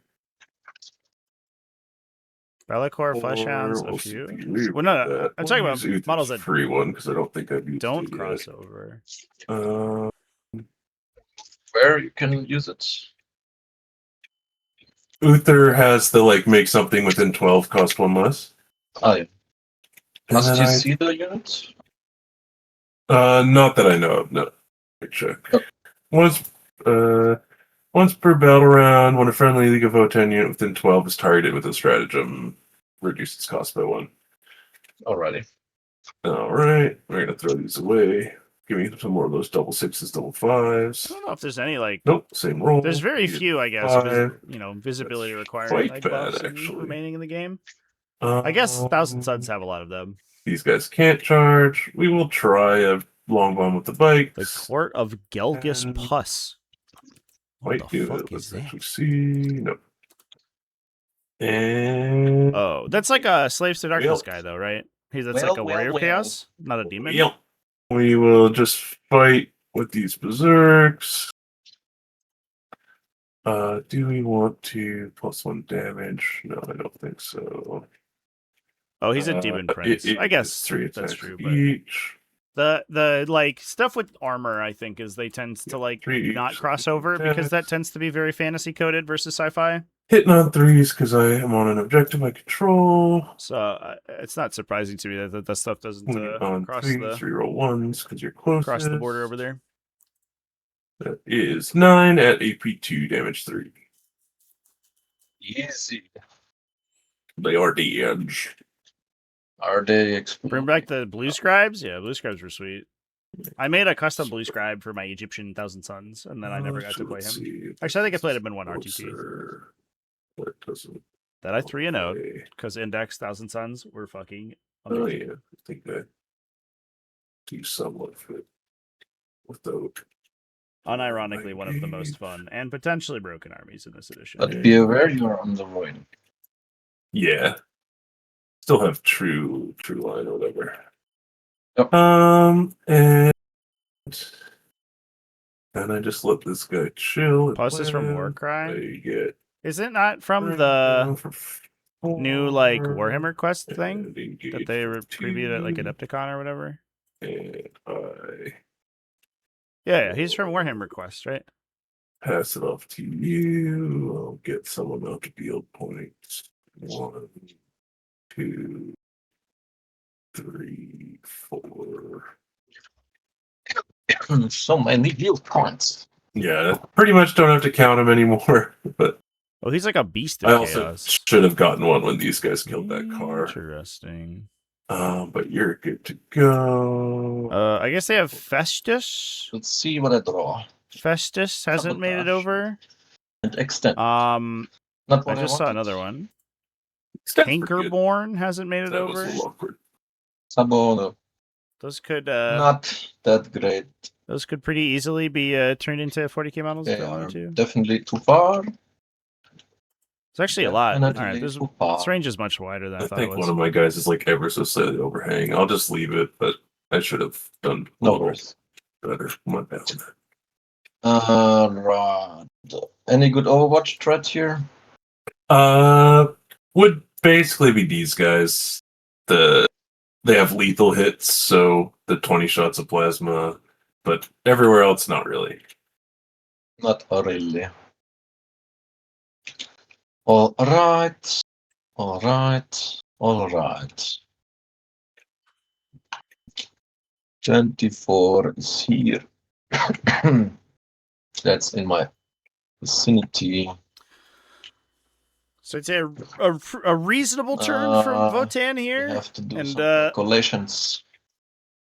A: Bellicor, Fleshhounds, a
B: We'll see
A: few.
B: if you leave
A: Well, no,
B: that.
A: I'm talking
B: We'll
A: about
B: use Uther's
A: models that
B: free one because I don't think I've used
A: don't
B: it yet.
A: cross over.
C: Where you can use it?
B: Uther has the like make something within 12 cost 1 less.
C: Oh, yeah.
B: And
C: Must
B: then
C: you
B: I-
C: see the units?
B: Not that I know of. No, check.
C: Oh.
B: Once per battle round, when a friendly League of Votann unit within 12 is targeted with a stratagem, reduce its cost by 1.
C: Alrighty.
B: All right, we're gonna throw these away. Give me some more of those double 6s, double 5s.
A: I don't know if there's any like.
B: Nope, same roll.
A: There's very
B: Needed
A: few, I guess,
B: 5.
A: visibility
B: That's
A: requiring
B: quite
A: like
B: bad,
A: buffs
B: actually.
A: remaining in the game. I guess Thousand Suns have a lot of them.
B: These guys can't charge. We will try a long bomb with the bikes.
A: The Court of Gelgus
B: And-
A: Pus. What
B: Might
A: the
B: do
A: fuck
B: it.
A: is
B: Let's
A: that?
B: actually see. Nope. And
A: Oh, that's like a Slaves to Darkness
B: Well-
A: guy, though, right? That's
C: Well,
A: like a Warrior of
C: well,
A: Chaos, not a demon.
B: Yep. We will just fight with these berserks. Do we want to +1 damage? No, I don't think so.
A: Oh, he's a demon prince. I guess
B: it's 3
A: that's
B: attacks
A: true, but
B: each.
A: The like stuff with armor, I think, is they tend to like
B: Three,
A: not
B: so
A: cross
B: you
A: over
B: can
A: because that
B: attack.
A: tends to be very fantasy coded versus sci-fi.
B: Hitting on 3s because I am on an objective I control.
A: So it's not surprising to me that stuff doesn't
B: Swinging on
A: cross
B: 3s,
A: the
B: reroll 1s because you're closest.
A: cross the border over there.
B: That is 9 at AP2, damage 3.
C: Easy.
B: They are damage.
C: Are they
A: Bring
C: exploding?
A: back the blue scribes. Yeah, blue scribes were sweet. I made a custom blue scribe for my Egyptian Thousand Suns, and then I never got to play him. Actually, I think I played him in one RTT.
B: That doesn't.
A: That I 3 and 0
B: play.
A: because Index Thousand Suns were fucking
B: Oh
A: amazing.
B: yeah, I think I do somewhat fit without.
A: Unironically, one of the most fun and potentially broken armies in this edition.
C: But be aware you're on the ruin.
B: Yeah. Still have true line or whatever.
C: Yep.
B: And I just let this guy chill. and
A: Plus is from
B: plan.
A: Warcry.
B: I get
A: Is it not from the new like Warhammer quest thing that they previewed at like Adepticon or whatever?
B: And I
A: Yeah, he's from Warhammer quest, right?
B: pass it off to you. I'll get some amount of field points. 1, 2, 3, 4.
C: So many viewpoints.
B: Yeah, pretty much don't have to count them anymore. But
A: Oh, he's like a beast of
B: I also
A: chaos.
B: should have gotten one when these guys killed that car.
A: Interesting.
B: But you're good to go.
A: I guess they have Festus.
C: Let's see what I draw.
A: Festus hasn't made it
C: Sabotage.
A: over.
C: And extend.
A: Not
C: Not
A: I
C: what
A: just saw
C: wanted.
A: another one.
B: Stats were good.
A: Tankerborn hasn't made it
B: That was
A: over.
B: a little awkward.
C: Sabono.
A: Those could
C: Not that great.
A: those could pretty easily be turned into 40k models if
C: They
A: I
C: are
A: wanted to.
C: definitely too far.
A: It's actually a lot. All
C: Definitely
A: right, this
C: too far.
A: range is much wider than I
B: I
A: thought it
B: think
A: was.
B: one of my guys is like ever so slightly overhang. I'll just leave it, but I should have done a
C: No
B: little
C: worries.
B: better. My bad.
C: Right. Any good Overwatch threat here?
B: Would basically be these guys. They have lethal hits, so the 20 shots of plasma, but everywhere else, not really.
C: Not really. All right. All right. All right. 24 is here. That's in my vicinity.
A: So it's a reasonable turn from Votann
C: We
A: here.
C: have to do
A: And,
C: some calculations.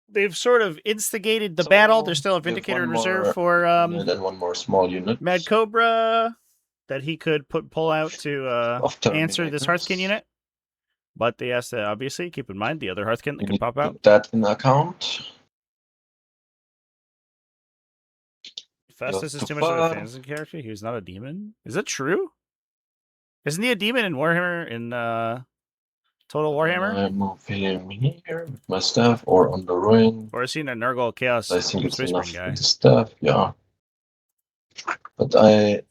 A: They've sort of instigated the
C: So,
A: battle. There's still a
C: we have
A: Vindicator in
C: one
A: reserve
C: more
A: for
C: unit and one more small unit.
A: Mad Cobra that he could pull out to
C: Of
A: answer this
C: Terminators.
A: Hearthkin unit. But they has to obviously keep in mind the other Hearthkin
C: We
A: that can
C: need
A: pop
C: to
A: out.
C: put that in account.
A: Festus is
C: too
A: too much of a
C: far.
A: fantasy character. He's not a demon. Is that true? Isn't he a demon in Warhammer in Total Warhammer?
C: I move him here with my staff or on the ruin.
A: Or is he a Nurgle Chaos
C: I think it's
A: Space
C: enough
A: Marine guy?
C: with the staff, yeah. But I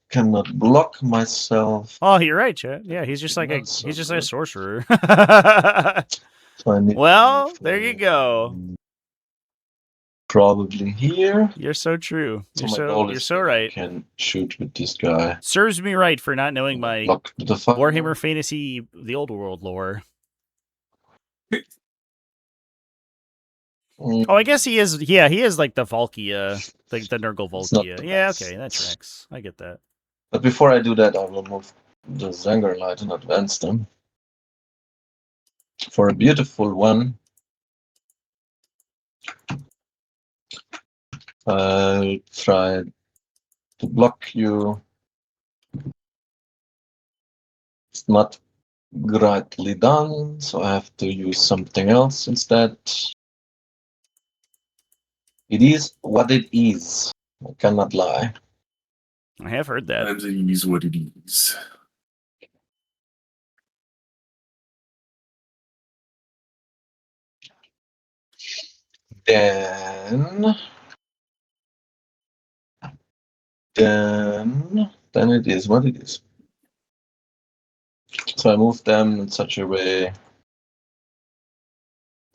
C: cannot block myself.
A: Oh, you're right, Chet. Yeah, he's just like a
C: Not
A: he's just
C: so
A: like a sorcerer.
C: So I need
A: Well,
C: to move
A: there you go.
C: Probably here.
A: You're so true.
C: So my goal
A: You're
C: is
A: so
C: that I
A: right.
C: can shoot with this guy.
A: Serves me right for not knowing my
C: Block the fire.
A: Warhammer Fantasy, the old world lore. Oh, I guess he is. Yeah, he is like the Valkia, like the Nurgle
C: It's not
A: Valkia.
C: the
A: Yeah,
C: best.
A: okay, that tracks. I get that.
C: But before I do that, I will move the Zanger Light and advance them. For a beautiful one, I'll try to block you. It's not greatly done, so I have to use something else instead. It is what it is. I cannot lie.
A: I have heard that.
B: Times it is what it is.
C: Then it is what it is. So I move them in such a way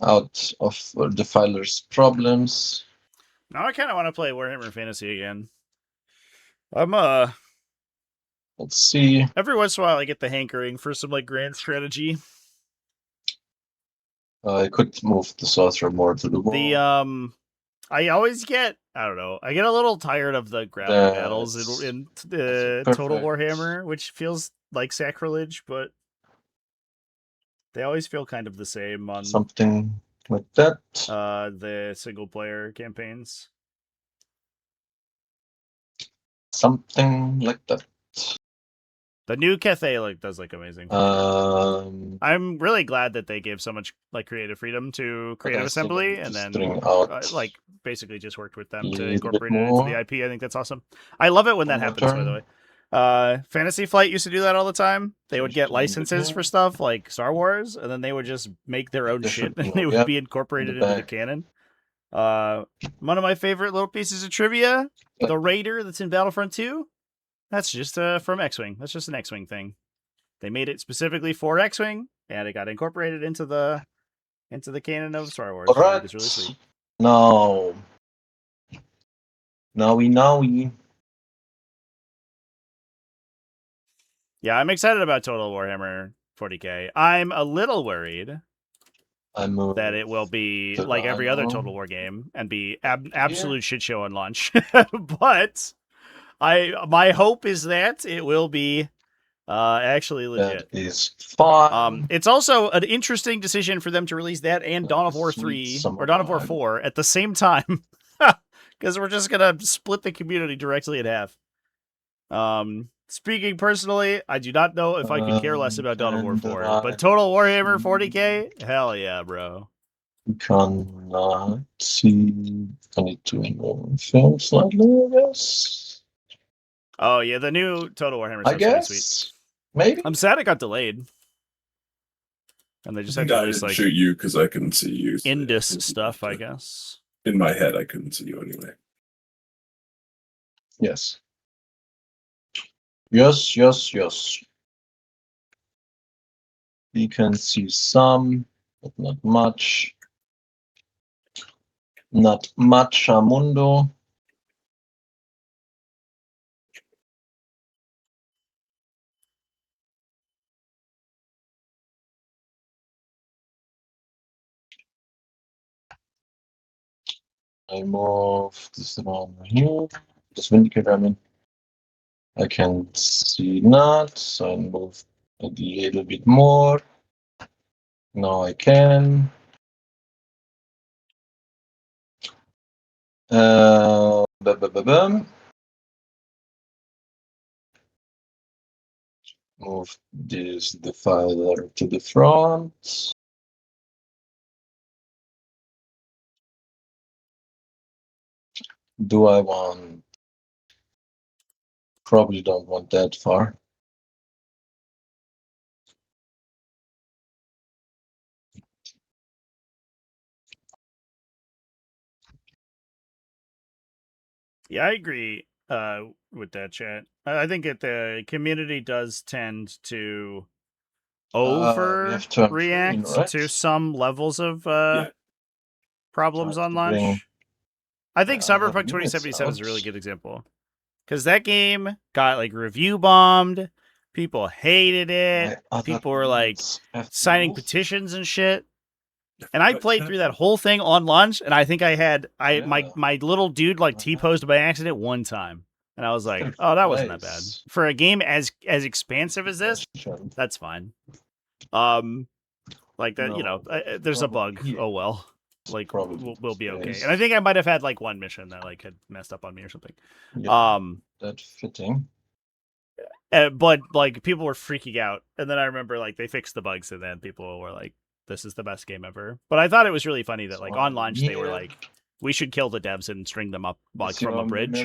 C: out of Defiler's problems.
A: Now I kind of want to play Warhammer Fantasy again. I'm
C: Let's see.
A: every once in a while I get the hankering for some like grand strategy.
C: I could move the sorcerer more to the wall.
A: The I always get, I don't know, I get a little tired of the gravity battles in Total
C: perfect.
A: Warhammer, which feels like sacrilege, but they always feel kind of the same on
C: Something like that.
A: the single player campaigns.
C: Something like that.
A: The new Cathay does amazing. I'm really glad that they gave so much creative freedom to Creative Assembly, and then basically just worked with them to incorporate it into the IP. I think that's awesome. I love it when that happens. By the way, Fantasy Flight used to do that all the time. They would get licenses for stuff like Star Wars, and then they would just make their own shit, and it would be incorporated into the canon. One of my favorite little pieces of trivia: the Raider that's in Battlefront 2. That's just from X-Wing. That's just an X-Wing thing. They made it specifically for X-Wing, and it got incorporated into the canon of Star Wars.
C: All right.
A: It's really sweet.
C: No. Now.
A: Yeah, I'm excited about Total Warhammer 40K. I'm a little worried that it will be like every other Total War game and be absolute shit show on launch. But my hope is that it will be actually legit.
C: That is fun.
A: It's also an interesting decision for them to release that and Dawn of War 3 or Dawn of War 4 at the same time, because we're just gonna split the community directly in half. Speaking personally, I do not know if I could care less about Dawn of War 4, but Total Warhammer 40K, hell yeah, bro.
C: We cannot see. I need to move film slightly, I guess.
A: Oh yeah, the new Total Warhammer stuff's really sweet.
C: Maybe.
A: I'm sad it got delayed. And they just had to release
B: shoot you because I couldn't see you.
A: Indus stuff, I guess.
B: In my head, I couldn't see you anyway.
C: Yes. We can see some, but not much. Not much, Amundo. I move this around here. This Vindicator, I mean. I can see not, so I move a little bit more. Now I can. Move this defiler to the front. Do I want? Probably don't want that far.
A: Yeah, I agree with that, chat. I think the community does tend to overreact
C: right?
A: to some levels of problems on launch. I think Cyberpunk 2077 is a really good example. Because that game got review bombed. People hated it. People were signing petitions and shit. And I played through that whole thing on launch, and I think I had my little dude T-posed by accident one time. And I was like, oh, that wasn't that bad. For a game as expansive as this, that's fine. There's a bug. Oh well. We'll be okay. And I think I might have had one mission that had messed up on me or something.
C: That's fitting.
A: But people were freaking out, and then I remember they fixed the bugs, and then people were like, "This is the best game ever." But I thought it was really funny that on launch they were like, "We should kill the devs and string them up from a bridge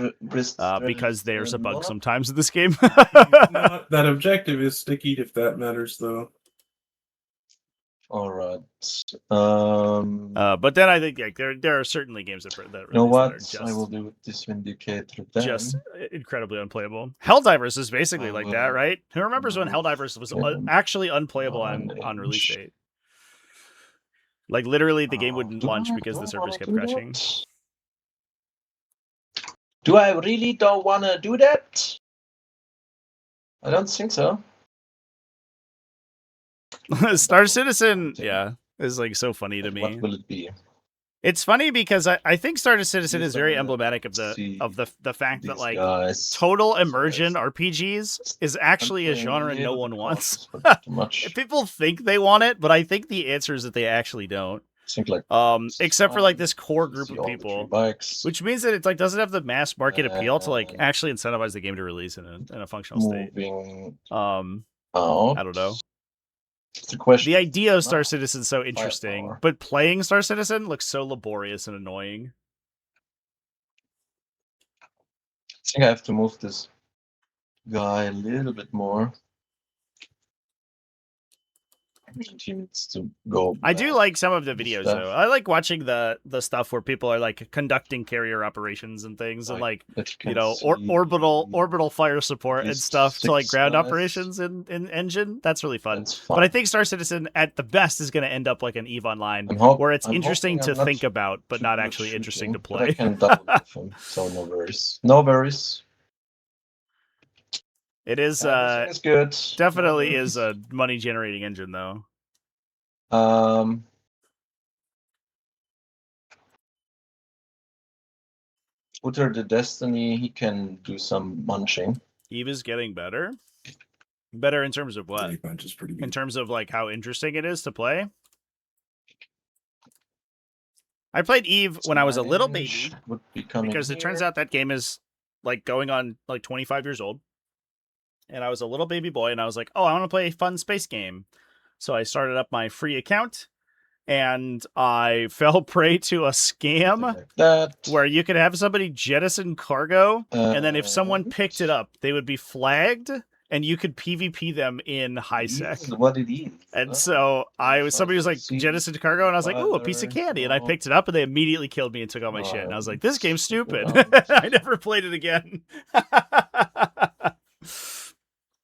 A: because there's a bug sometimes in this game."
B: That objective is sticky if that matters, though.
C: All right.
A: But then I think there are certainly games that
C: you know what I will do with this Vindicator then.
A: Just incredibly unplayable. Helldivers is basically like that, right? Who remembers when Helldivers was actually unplayable on release date? Like literally, the game
C: Oh,
A: wouldn't
C: do
A: launch
C: I
A: because the
C: don't
A: servers
C: wanna
A: kept
C: do
A: crashing.
C: that? Do I really don't want to do that? I don't think so.
A: Star Citizen, yeah, is like so funny to
C: But
A: me.
C: what will it be?
A: It's funny because I think Star Citizen is very
C: These are-
A: emblematic of
C: see
A: the fact that
C: these
A: like
C: guys.
A: total immersion RPGs is actually a
C: I'm playing
A: genre no
C: little
A: one
C: bit
A: wants.
C: cautious, but too much.
A: People think they want it, but I think the answer is that they actually don't.
C: I think like
A: Except for like this core
C: you
A: group
C: see
A: of
C: all the three
A: people,
C: bikes
A: which means that it like doesn't have the mass market appeal to like
C: and
A: actually incentivize the game to release in a functional state.
C: moving
A: Out.
C: out.
A: I don't know.
C: It's the question.
A: The idea of Star
C: now.
A: Citizen is so interesting,
C: Firepower.
A: but playing Star Citizen looks so laborious and annoying.
C: I think I have to move this guy a little bit more. He needs to go.
A: I do
C: back
A: like some of the
C: and
A: videos
C: stuff.
A: though. I like watching the stuff where people are like conducting carrier operations and things, and like
C: that
A: you
C: can
A: know
C: see
A: orbital fire support and
C: these
A: stuff to like
C: 6
A: ground
C: guys.
A: operations in Engine. That's really fun.
C: That's fun.
A: But I think Star Citizen at the best is going to end up like an EVE Online,
C: I'm
A: where it's
C: I'm
A: interesting
C: hoping
A: to
C: I'm not
A: think about, but
C: too
A: not
C: good
A: actually interesting to
C: shooting, but I
A: play.
C: can double with him, so no worries. No worries.
A: It is
C: Everything is good.
A: definitely
C: No
A: is a money generating engine though.
C: worries. Utter the Destiny, he can do some munching.
A: EVE is getting better. Better in terms of what?
B: Bunch is pretty
A: In
B: good.
A: terms of like how interesting it is to play. I played EVE when I was a little baby
C: Would be coming
A: because it turns
C: here.
A: out that game is like going on like 25 years old. And I was a little baby boy and I was like, oh, I want to play a fun space game. So I started up my free account and I fell prey to a scam
C: Like that.
A: where you could have somebody jettison cargo. And then if someone
C: And
A: picked it up, they would be flagged and you could PvP them in high sec.
C: this is what it is.
A: And so somebody was like jettison cargo, and I was like, "Ooh, a piece of candy!" And I picked it up, and they immediately killed me and took all my shit. And I was like, "This game's stupid." I never played it again.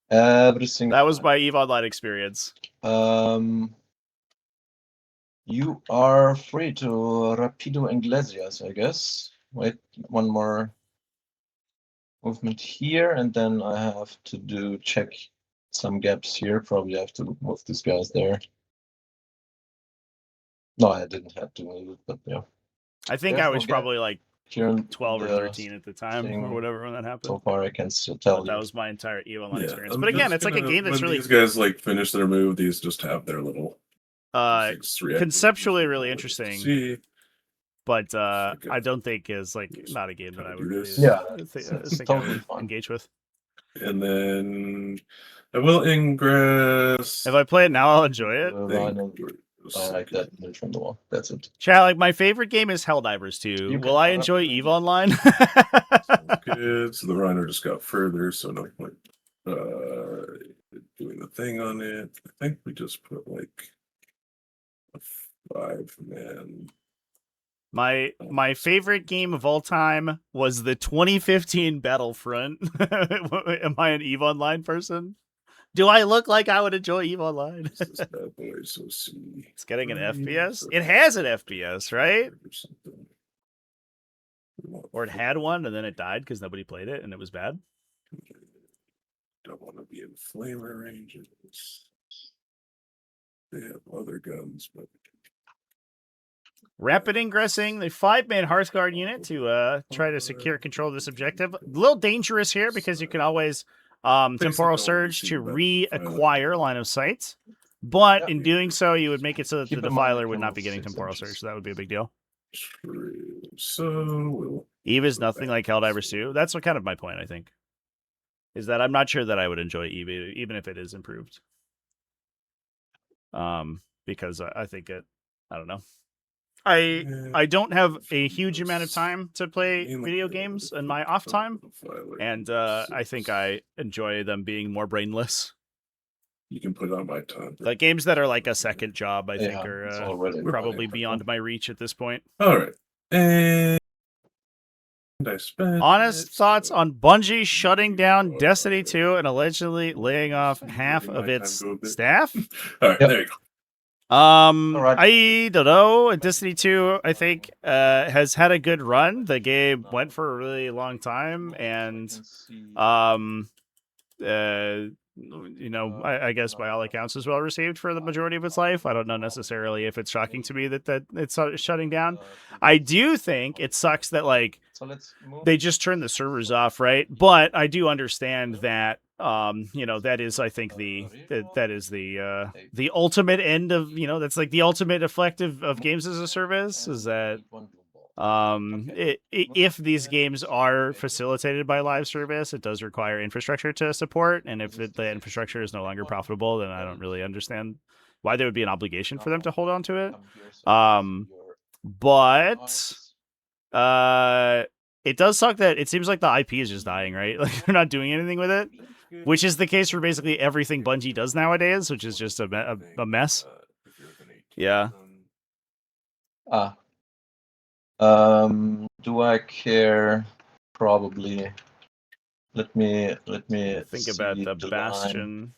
C: Everything.
A: That was my EVE Online experience.
C: You are free to Rapido Iglesias, I guess. Wait, one more movement here, and then I have to check some gaps here. Probably have to move these guys there. No, I didn't have to move it, but yeah.
A: I think
C: There's
A: I
C: no
A: was
C: gap
A: probably like
C: here in
A: 12 or
C: the
A: 13 at the time,
C: thing.
A: or whatever when that happened.
C: So far, I can still tell
A: But that
C: you.
A: was my entire EVE Online
B: Yeah,
A: experience.
B: I'm
A: But again,
B: just
A: it's like a
B: gonna-
A: game that's
B: when
A: really
B: these guys like finish their move, these just have their little
A: conceptually really interesting.
B: See,
A: but
B: like
A: I don't think is like not a game that I would really
C: Yeah,
A: think
C: it's
A: I
C: totally
A: would
C: fun.
A: engage with.
B: and then I will ingress.
A: If I play it now, I'll enjoy it.
C: I like that move from the wall. That's it.
A: Chat, like my favorite game is Helldivers 2.
C: You
A: Will
C: can
A: I
C: put up
A: enjoy
C: the-
A: EVE Online?
B: Good. So the Rhino just got further, so no point doing the thing on it. I think we just put like a 5-man.
A: My favorite game of all time was the 2015 Battlefront. Am I an EVE Online person? Do I look like I would enjoy EVE Online?
B: This bad boy, so see.
A: It's getting an FPS. It has an FPS, right? Or it had one and then it died because nobody played it and it was bad.
B: Don't want to be in flamer ranges. They have other guns, but
A: Rapid ingressing the 5-man Hearthguard unit to try to secure control of this objective. A little dangerous here because you can always temporal surge to reacquire line of sight. But in doing so, you would make it so that the Defiler would not be getting temporal surge. So that would be a big deal.
B: true. So we'll
A: EVE is nothing like Helldivers 2. That's what kind of my point, I think. Is that I'm not sure that I would enjoy EVE, even if it is improved. Because I think it, I don't know. I don't have a huge amount of time to play video games in my off time, and I think I enjoy them being more brainless.
B: You can put it on my time.
A: Like games that are like a second job, I think,
C: it's
A: are
C: already
A: probably beyond my reach at this point.
B: All right. And I spent
A: Honest thoughts on Bungie shutting down Destiny 2 and allegedly laying off half of its staff?
B: All right,
C: Yep.
B: there you go.
C: Alright.
A: I don't know. Destiny 2, I think, has had a good run. The game went for a really long time, and I guess by all accounts was well received for the majority of its life. I don't know necessarily if it's shocking to me that it's shutting down. I do think it sucks that like they just turned the servers off, right? But I do understand that that is I think that is the ultimate end of that's like the ultimate effect of games as a service is that if these games are facilitated by live service, it does require infrastructure to support, and if the infrastructure is no longer profitable, then I don't really understand why there would be an obligation for them to hold on to it. But it does suck that it seems like the IP is just dying, right? Like they're not doing anything with it, which is the case for basically everything Bungie does nowadays, which is just a mess. Yeah.
C: Do I care? Probably. Let me
A: think about the Bastion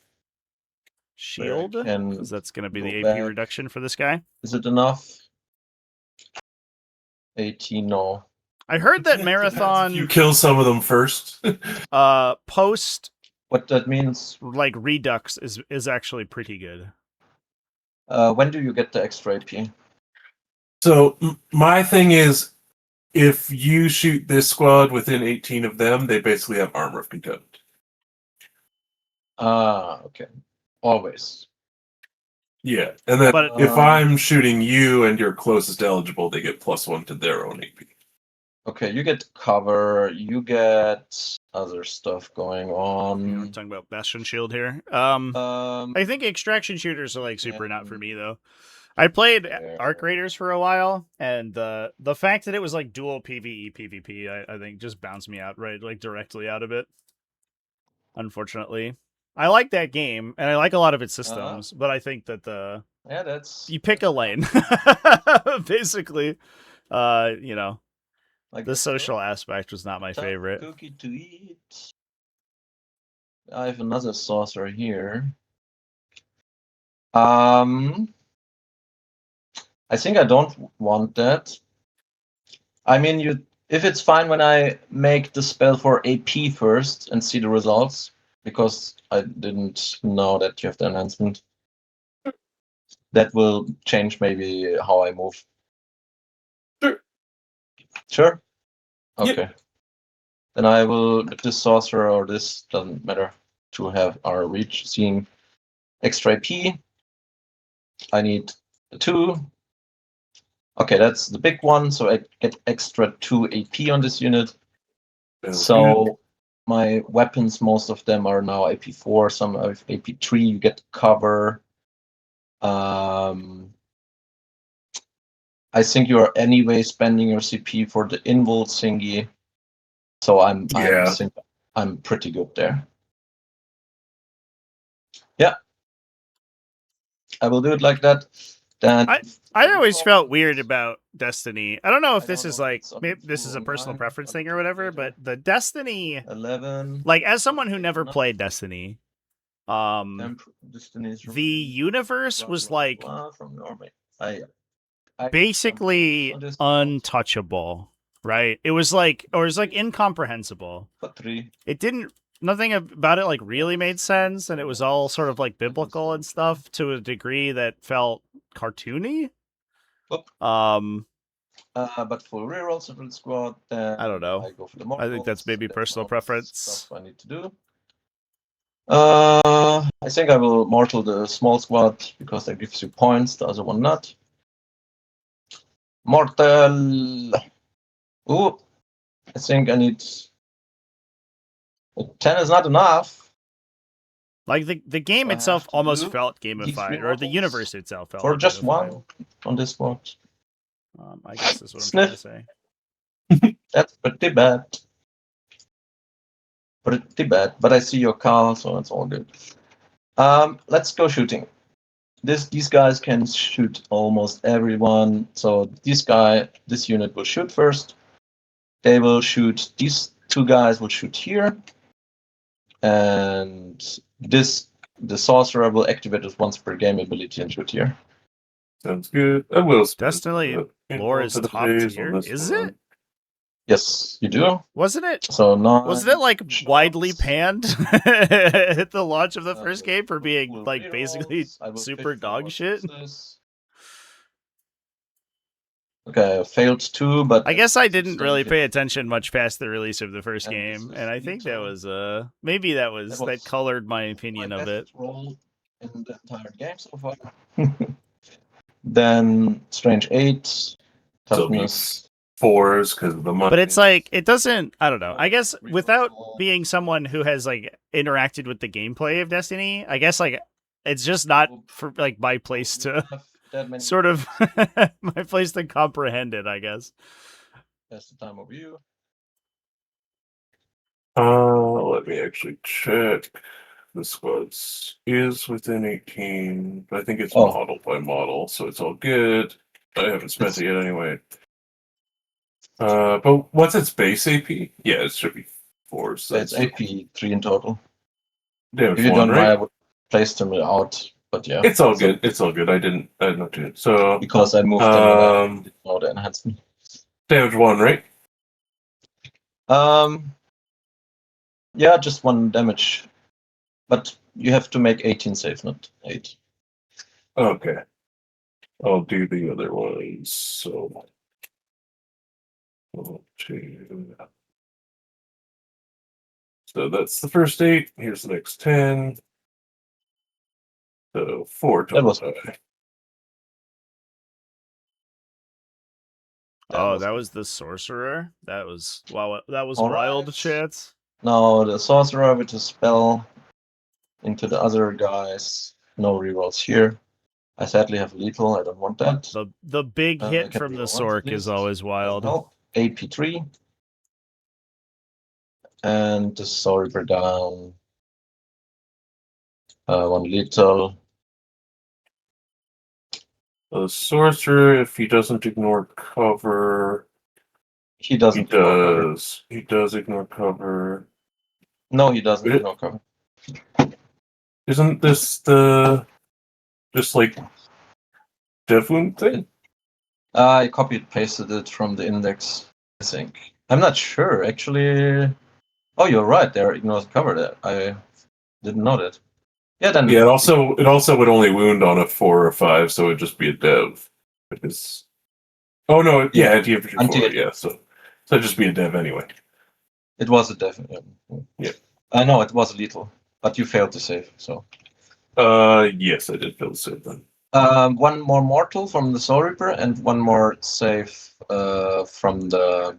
A: shield, because that's going to be the AP reduction for this guy.
C: Is it enough? 18, no.
A: I heard that Marathon.
B: You kill some of them first.
A: Post.
C: What that means?
A: Like Redux is actually pretty good.
C: When do you get the extra AP?
B: So my thing is, if you shoot this squad within 18 of them, they basically have Armor of Contempt.
C: Okay. Always.
B: Yeah, and then if I'm shooting you and you're closest eligible, they get +1 to their own AP.
C: Okay, you get cover, you get other stuff going on.
A: We're talking about Bastion Shield here. I think extraction shooters are like super not for me though. I played Arc Raiders for a while, and the fact that it was like dual PvE PvP, I think just bounced me out directly out of it. Unfortunately, I like that game and I like a lot of its systems, but I think that you pick a lane, basically. Like the social aspect was not my favorite.
C: Cookie to eat. I have another saucer here. I think I don't want that. I mean, if it's fine when I make the spell for AP first and see the results, because I didn't know that you have the enhancement. That will change maybe how I move. Sure? Okay. Yeah. Then I will, with this sorcerer or this, doesn't matter, to have our reach seeing extra AP. I need 2. Okay, that's the big one, so I get extra 2 AP on this unit. So my weapons, most of them are now AP4, some are AP3, you get cover. I think you are anyway spending your CP for the invul thingy, so I think I'm pretty good there. Yeah, I will do it like that. Then
A: I always felt weird about Destiny. I don't know if this is like maybe this is a personal preference thing or whatever, but the Destiny
C: 11.
A: Like as someone who never played Destiny, the universe was like basically untouchable, right? It was like incomprehensible. Nothing about it like really made sense, and it was all sort of like biblical and stuff to a degree that felt cartoony.
C: But for rerolls of the squad, then
A: I don't know.
C: I go for the
A: I think that's maybe personal preference.
C: Stuff I need to do. I think I will mortal the small squad because that gives you points. The other one not. Mortal. Ooh, I think I need. 10 is not enough.
A: Like the game itself almost felt gamified, or the universe itself felt
C: for just
A: gamified.
C: One on this one.
A: I guess that's what I'm trying to say.
C: That's pretty bad. Pretty bad, but I see your car, so it's all good. Let's go shooting. These guys can shoot almost everyone. So this unit will shoot first. They will shoot. These 2 guys will shoot here. And the sorcerer will activate it once per game ability and shoot here.
B: Sounds good. I will spend
A: Destiny
B: info
A: lore is
B: to the
A: top
B: phase on
A: tier.
B: this
A: Is
B: one.
A: it?
C: Yes, you do.
A: Wasn't it?
C: So now
A: Wasn't it like widely
C: shots.
A: panned at the launch of the
C: Uh,
A: first game for being
C: full
A: like basically
C: rerolls. I will
A: super
C: pick
A: dog
C: what
A: shit?
C: this. Okay, I failed 2, but
A: I guess I
C: it's
A: didn't really
C: strange.
A: pay attention much past the release of the first
C: And this
A: game,
C: is
A: and I think that
C: lethal.
A: was maybe that colored my
C: my
A: opinion of
C: best
A: it.
C: roll in the entire game so far. Then Strange 8,
B: So
C: Toughness.
B: 4s because of the money.
A: But it's like it doesn't. I don't know. I guess
C: Reroll.
A: without being someone who has like interacted with the gameplay of Destiny, I guess like it's just not for like my place
C: We
A: to
C: have that many
A: sort of my place to comprehend it. I guess.
C: That's the time of view.
B: Let me actually check. The squad is within 18, but I think it's
C: Oh.
B: model by model, so it's all good. I haven't spent it yet anyway. But what's its base AP? Yeah, it should be 4. So
C: It's AP 3 in total.
B: damage
C: If you
B: 1,
C: don't
B: right?
C: mind, I would place them out, but yeah.
B: It's all good. It's all good. I did not do it. So
C: Because I moved them when I didn't know the enhancement.
B: damage 1, right?
C: Yeah, just 1 damage. But you have to make 18 save, not 8.
B: Okay. I'll do the other ones. So 1, 2. So that's the first 8. Here's the next 10. So 4
C: That was
B: total.
A: Oh, that was the sorcerer. That was wow. That was
C: All
A: wild,
C: right.
A: chat.
C: Now the sorcerer with the spell into the other guys. No rerolls here. I sadly have lethal. I don't want that.
A: The big hit
C: Can
A: from the
C: reroll once at
A: Sork is
C: least.
A: always
C: Doesn't
A: wild.
C: help. AP3. And the sorcerer down. 1 lethal.
B: The sorcerer, if he doesn't ignore cover,
C: He doesn't
B: he
C: ignore cover.
B: does. He does ignore cover.
C: No, he doesn't
B: It-
C: ignore cover.
B: Isn't this the just like dev wound thing?
C: I copied pasted it from the index, I think. I'm not sure, actually. Oh, you're right. There ignores cover there. I didn't know that. Yeah, then.
B: Yeah. It also would only wound on a 4 or 5, so it'd just be a dev. Because oh no, yeah, anti-infantry 4. Yeah, so it'd just be a dev anyway.
C: It was a def.
B: Yeah.
C: I know it was lethal, but you failed to save. So.
B: Yes, I did feel so then.
C: 1 more mortal from the Soul Reaper and 1 more save from the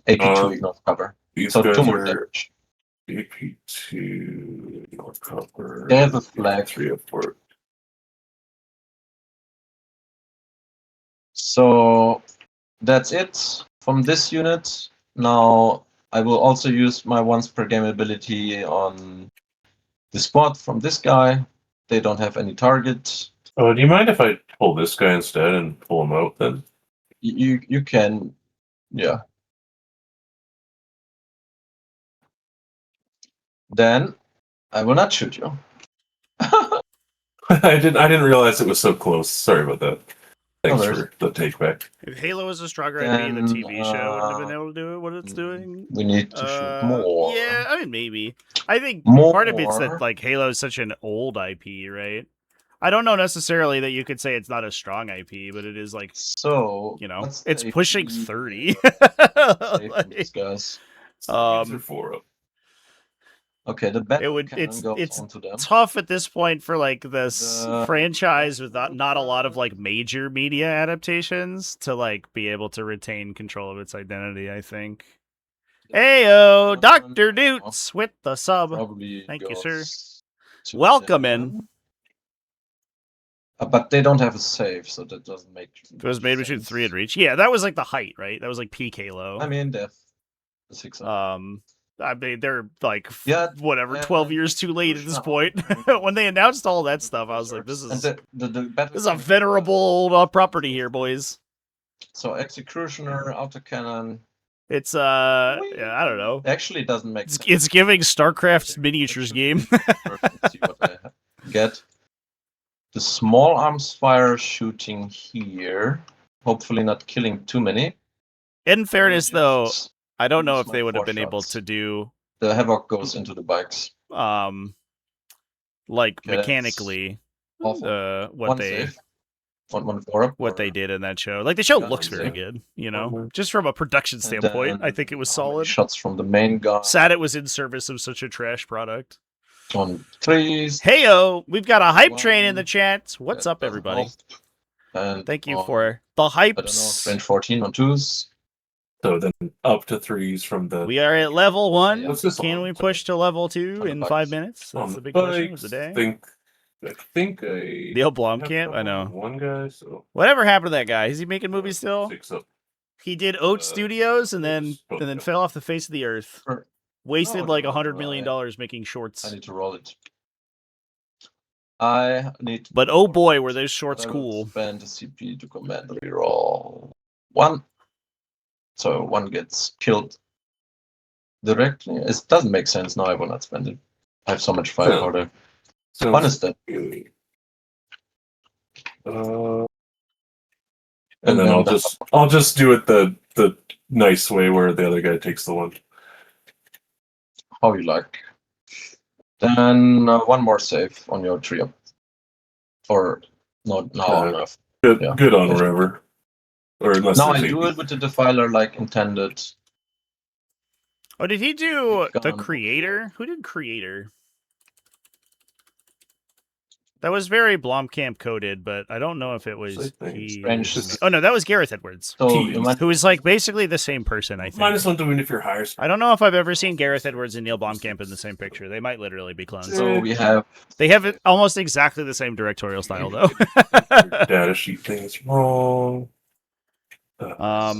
C: AP2 ignore cover.
B: These
C: So
B: guys
C: 2 more
B: are
C: damage.
B: AP2 ignore cover.
C: They have a flag.
B: 3 of 4.
C: So that's it from this unit. Now I will also use my once per game ability on the squad from this guy. They don't have any target.
B: Oh, do you mind if I pull this guy instead and pull him out then?
C: You can, yeah. Then I will not shoot you.
B: I didn't realize it was so close. Sorry about that. Thanks
C: No
B: for the take back.
A: If Halo was a stronger IP, the
C: Then,
A: TV show wouldn't have been able to do what it's doing.
C: We need to shoot more.
A: Yeah, I mean maybe. I think
C: More.
A: part of it's that like Halo is such an old IP, right? I don't know necessarily that you could say it's not a strong IP, but it is like
C: So
A: you know,
C: what's the
A: it's pushing
C: AP
A: 30.
C: save from these guys?
B: These are 4 up.
C: Okay, the battle cannon
A: it's
C: goes onto them.
A: tough at this point for like this
C: The-
A: franchise with not a lot of like major media adaptations to like be able to retain control of its identity, I think. Heyo, Dr. Doots with the sub.
C: Probably
A: Thank you,
C: goes
A: sir.
C: to
A: Welcome
C: them.
A: in.
C: But they don't have a save, so that doesn't make.
A: It was made between
C: sense.
A: 3 and reach. Yeah, that was like the height, right? That was like peak Halo.
C: I mean, the 6.
A: I mean, they're like
C: Yeah,
A: whatever, 12 years too late at this point. When they announced all that stuff, I was like, this
C: And
A: is
C: the battle
A: this is a
C: cannon-
A: venerable old property here, boys.
C: So executioner, autocannon.
A: It's yeah, I don't know.
C: Actually, it doesn't make sense.
A: It's giving StarCraft's miniatures game.
C: Let's see what I get. the small arms fire shooting here. Hopefully not killing too many.
A: In fairness, though,
C: Just
A: I don't know
C: use
A: if they
C: my
A: would have
C: 4
A: been able
C: shots.
A: to do
C: The havoc goes into the bikes.
A: like
C: Okay, that's
A: mechanically
C: awful.
A: what
C: One
A: they
C: save. One 4 up.
A: what they
C: or-
A: did in that show. Like the show
C: Yeah,
A: looks
C: so-
A: very good, you know.
B: One-
A: Just from a production
C: and
A: standpoint, I
C: then
A: think it was
C: how many
A: solid.
C: shots from the main gun.
A: Sad it was in service of such a trash product.
C: On 3s.
A: Heyo, we've got a hype train in the
C: One.
A: chat. What's
C: That
A: up,
C: doesn't
A: everybody?
C: help. And
A: Thank you
C: on,
A: for the
C: I don't know,
A: hypes.
C: range 14 on 2s.
B: So then up to 3s from the.
A: We are at level 1.
C: Yeah.
B: What's this
A: Can
B: on?
A: we push to level 2
C: On the
A: in
C: bikes.
A: 5 minutes?
B: On
A: That's
B: the
A: the big question of
B: bikes,
A: the day.
B: I think I.
A: Neil
B: have
A: Blomkamp, I
B: someone,
A: know.
B: One guy, so.
A: Whatever happened to that guy? Is he making movies still?
B: 6 up.
A: He did Oat Studios and then
B: yeah.
A: fell off the face of the earth.
C: Sure.
A: Wasted
C: No,
A: like
C: no,
A: $100
C: no,
A: million making shorts.
C: I need to roll it. I need.
A: But oh boy, were those
C: But
A: shorts
C: I will
A: cool.
C: Spend the CP to command the reroll 1. So 1 gets killed directly. It doesn't make sense. No, I will not spend it. I have so much firepower.
B: So
C: 1 is dead.
B: And then I'll just do it the nice way where the other guy takes the one.
C: How you like. Then 1 more save on your trio. Or not now enough.
B: Good,
C: Yeah.
B: good on wherever. Or unless
C: Now I
B: there's
C: do
B: AP.
C: it with the defiler like intended.
A: Oh, did he do the
C: Gone.
A: creator? Who did creator? That was very Blomkamp coded, but I don't know if it was he.
C: Strange.
A: Oh no, that was Gareth Edwards,
C: So
B: Teams.
C: you might
A: who is like basically the same person. I think.
B: -1 to win if you're higher.
A: I don't know if I've ever seen Gareth Edwards and Neil Blomkamp in the same picture. They might literally be clones.
C: So we have
A: They have almost exactly the same directorial style, though.
B: Your data sheet thing is wrong. Yeah.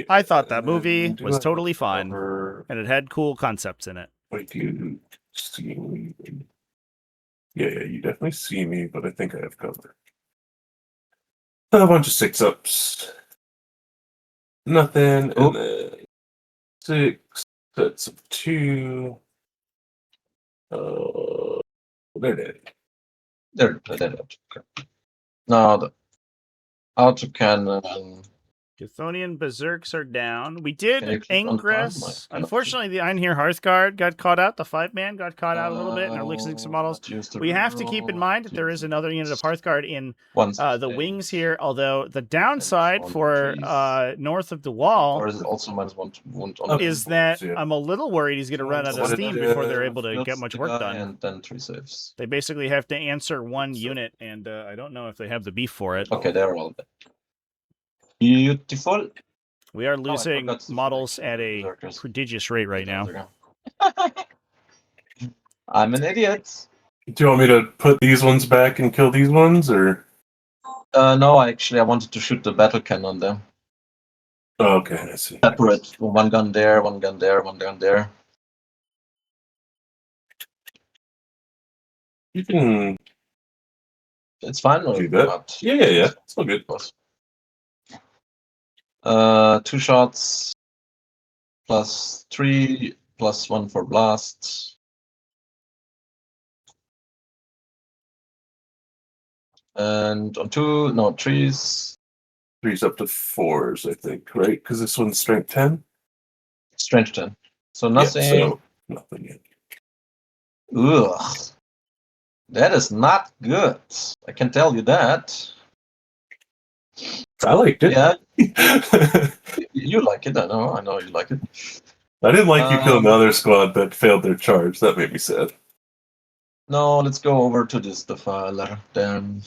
A: I thought that
B: And then
A: movie
B: do
A: was
B: I
A: totally fun,
B: cover-
A: and it had cool concepts in it.
B: Wait, do you see me? Yeah, you definitely see me, but I think I have cover. A bunch of 6-ups. Nothing.
C: Oh.
B: And then 6 sets of 2. They're dead.
C: they're dead. Okay. Now the autocannon.
A: Chthonian Berserks are down. We did
C: Can you keep on time?
A: Ingress.
C: I cannot
A: Unfortunately, the Einhir Hearthguard got caught out. The 5-man got caught out a little bit, and are losing some models. We have to keep in mind that there is another unit of Hearthguard in the wings here, although the downside for north of the wall
C: Or is it also -1 to wound on
A: is that I'm a little worried he's going to run out of
B: What did
A: steam
B: the,
A: before they're able to
C: Fields
A: get much
C: the
A: work
C: guy
A: done.
C: And then 3 saves.
A: They basically have to answer 1 unit, and I don't know if they have the beef for it.
C: Okay, they're all dead. Beautiful.
A: We are
C: I
A: losing
C: forgot to
A: models
C: select
A: at a
C: berserkers.
A: prodigious rate right now.
C: I'm an idiot.
B: Do you want me to put these ones back and kill these ones, or?
C: No, actually, I wanted to shoot the battle cannon there.
B: Oh, okay, I see.
C: Separate. 1 gun there, 1 gun there, 1 gun there.
B: You can.
C: It's fine. Or
B: Do that.
C: not?
B: Yeah. It's all good.
C: 2 shots. +3, +1 for blast. And on 2, no, 3s.
B: 3's up to 4s, I think, right? Because this one's strength 10.
C: Strength 10. So nothing.
B: Yeah, so nothing yet.
C: Ugh. That is not good. I can tell you that.
B: I liked it.
C: Yeah, you like it. I know you like it.
B: I didn't like you killing the other squad that failed their charge. That made me sad.
C: No, let's go over to this defiler then.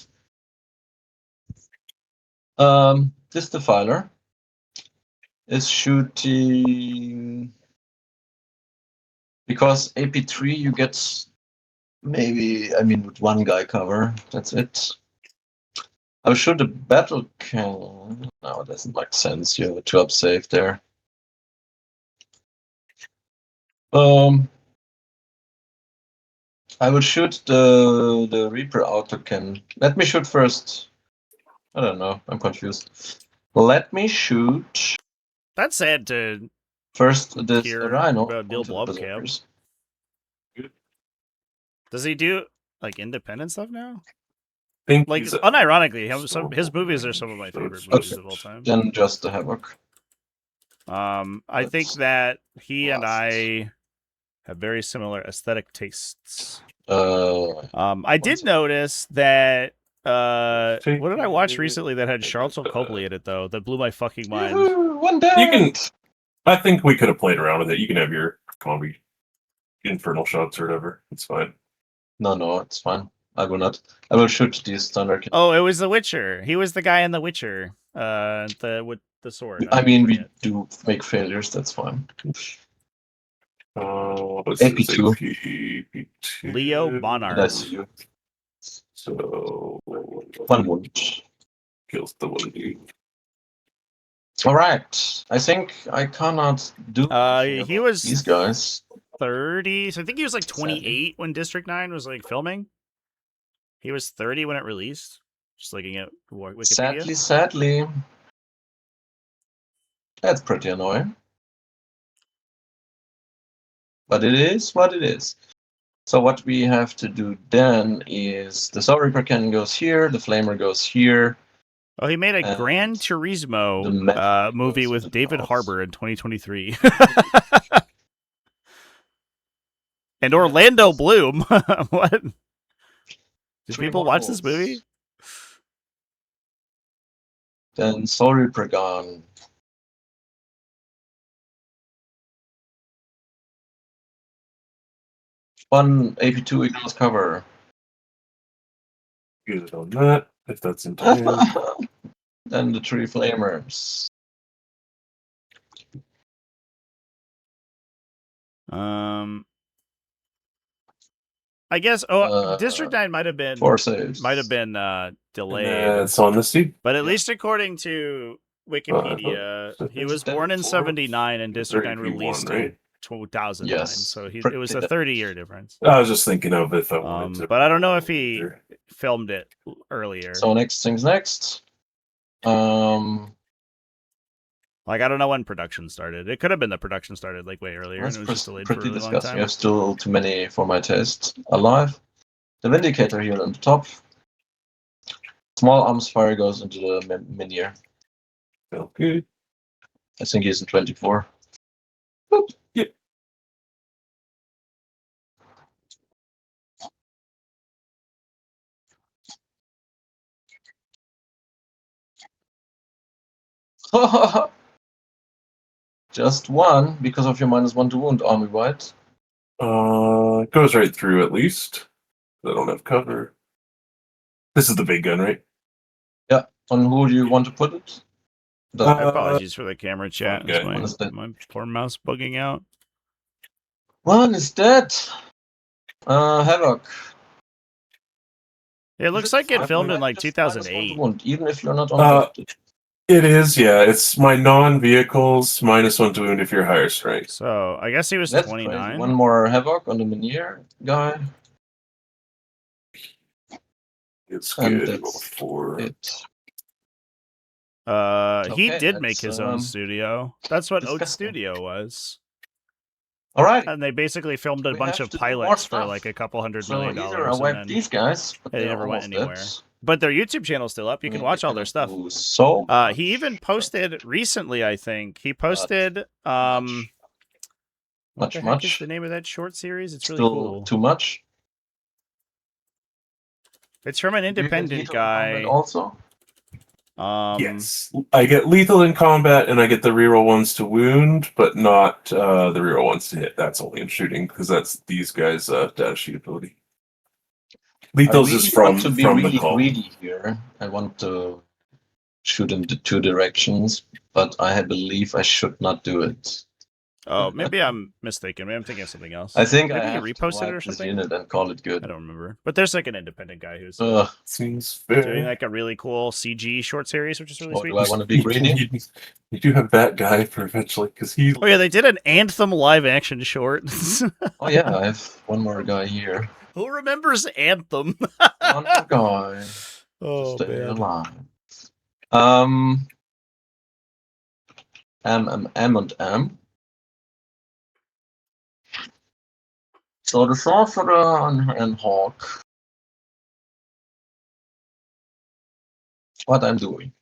C: This defiler is shooting because AP3 you get maybe with 1 guy cover. That's it. I'll shoot a battle cannon. No, it doesn't make sense. You have a 2-up save there. I will shoot the Reaper autocannon. Let me shoot first. I don't know. I'm confused. Let me shoot
A: That's sad to
C: first this
A: hear
C: Rhino.
A: about Neil
C: onto the
A: Blomkamp.
C: berserkers.
A: Does he do like independent stuff now?
B: think
A: Like,
B: he's a-
A: unironically, his movies are some of my favorite movies of all time.
C: Then just the Havoc.
A: I think that he and I have very similar aesthetic tastes. I did notice that. What did I watch recently that had Charlton Copley in it though? That blew my fucking mind.
C: Woohoo, one down.
B: You can. I think we could have played around with it. You can have your combi infernal shots or whatever. It's fine.
C: No, it's fine. I will not. I will shoot these thunder.
A: Oh, it was The Witcher. He was the guy in The Witcher. With the sword.
C: I mean, we do make failures. That's fine.
B: What's
C: AP2.
B: AP2?
A: Leo Bonard.
C: That's you.
B: So
C: One wound.
B: kills the one dude.
C: All right. I think I cannot do.
A: He
C: about
A: was
C: these guys.
A: 30. So I think he was like
C: Sadly.
A: 28 when District 9 was like filming. He was 30 when it released. Just looking at Wikipedia.
C: Sadly. That's pretty annoying. But it is what it is. So what we have to do then is the Soul Reaper cannon goes here, the Flamer goes here.
A: Oh, he made a
C: And
A: Gran
C: the
A: Turismo
C: Magic
A: movie
C: goes
A: with
C: in
A: David
C: house.
A: Harbour in 2023. And Orlando Bloom. What? Did
C: Three
A: people watch this
C: models.
A: movie?
C: Then Soul Reaper gone. One AP2 equals cover.
B: Get it on that if that's in time.
C: Then the three Flamers.
A: I guess. District 9 might have been
C: 4 saves.
A: delayed.
B: It's on the seat.
A: But at least according to Wikipedia, he was born in 79 and District 9 released in 2009.
C: Yes.
A: So it was a 30-year difference.
B: I was just thinking of if I wanted to.
A: But I don't know if he filmed it earlier.
C: So next things next.
A: Like, I don't know when production started. It could have been the production started like way earlier and it was just delayed for a
C: pretty
A: really long
C: disgusting.
A: time.
C: We have still too many for my taste alive. The Vindicator here on the top. Small arms fire goes into the Minier.
B: Okay.
C: I think he's in 24.
B: Yeah.
C: Just one because of your -1 to wound, army wide.
B: It goes right through at least. I don't have cover. This is the big gun, right?
C: Yeah. On who do you want to put it?
A: My apologies for the camera chat.
B: okay.
A: My poor mouse bugging out.
C: One is dead. Havoc.
A: It looks like it
C: I
A: filmed in
C: might
A: like
C: just -1 to
A: 2008.
C: wound, even if you're not on
B: It is, yeah. It's my non-vehicles -1 to wound if you're higher strength.
A: So I guess he was
C: That's
A: 29.
C: crazy. One more Havoc on the Minier guy.
B: It's
C: And
B: good.
C: that's
B: For
C: it.
A: He
C: Okay,
A: did make his own
C: that's,
A: studio. That's what Oat
C: disgusting.
A: Studio was.
C: All right.
A: And they basically filmed a
C: We
A: bunch
C: have
A: of
C: to do more
A: pilots for
C: stuff.
A: like a couple $100
C: So
A: million.
C: either I
A: And
C: wipe
A: then
C: these guys, but
A: they
C: they're
A: never went
C: almost
A: anywhere.
C: dead.
A: But their YouTube channel's still up. You can watch all their stuff.
C: So
A: He even posted recently, I think. He posted what the heck is the name of that short series? It's really
C: Still
A: cool.
C: too much.
A: It's from an independent guy.
C: Also,
B: yes, I get lethal in combat and I get the reroll ones to wound, but not the reroll ones to hit. That's only in shooting because that's these guys' data sheet ability. Lethal's is from
C: want to be
B: from
C: really
B: the call.
C: greedy here. I want to shoot in the two directions, but I believe I should not do it.
A: Oh, maybe I'm mistaken. Maybe I'm thinking of something else.
C: I think
A: maybe
C: I
A: he
C: have
A: reposted
C: to
A: it or
C: wipe this
A: something.
C: unit and call it good.
A: I don't remember. But there's like an independent guy who's
B: Seems fair.
A: doing like a really cool CG short series, which is really sweet.
C: Do I want to be greedy?
B: You do have that guy for eventually because he.
A: Oh yeah, they did an Anthem live action short.
C: Oh yeah, I have one more guy here.
A: Who remembers Anthem?
C: One more guy.
A: Oh
C: Stay
A: man.
C: alive. M and M. So the Sorcerer and Hawk. what I'm doing.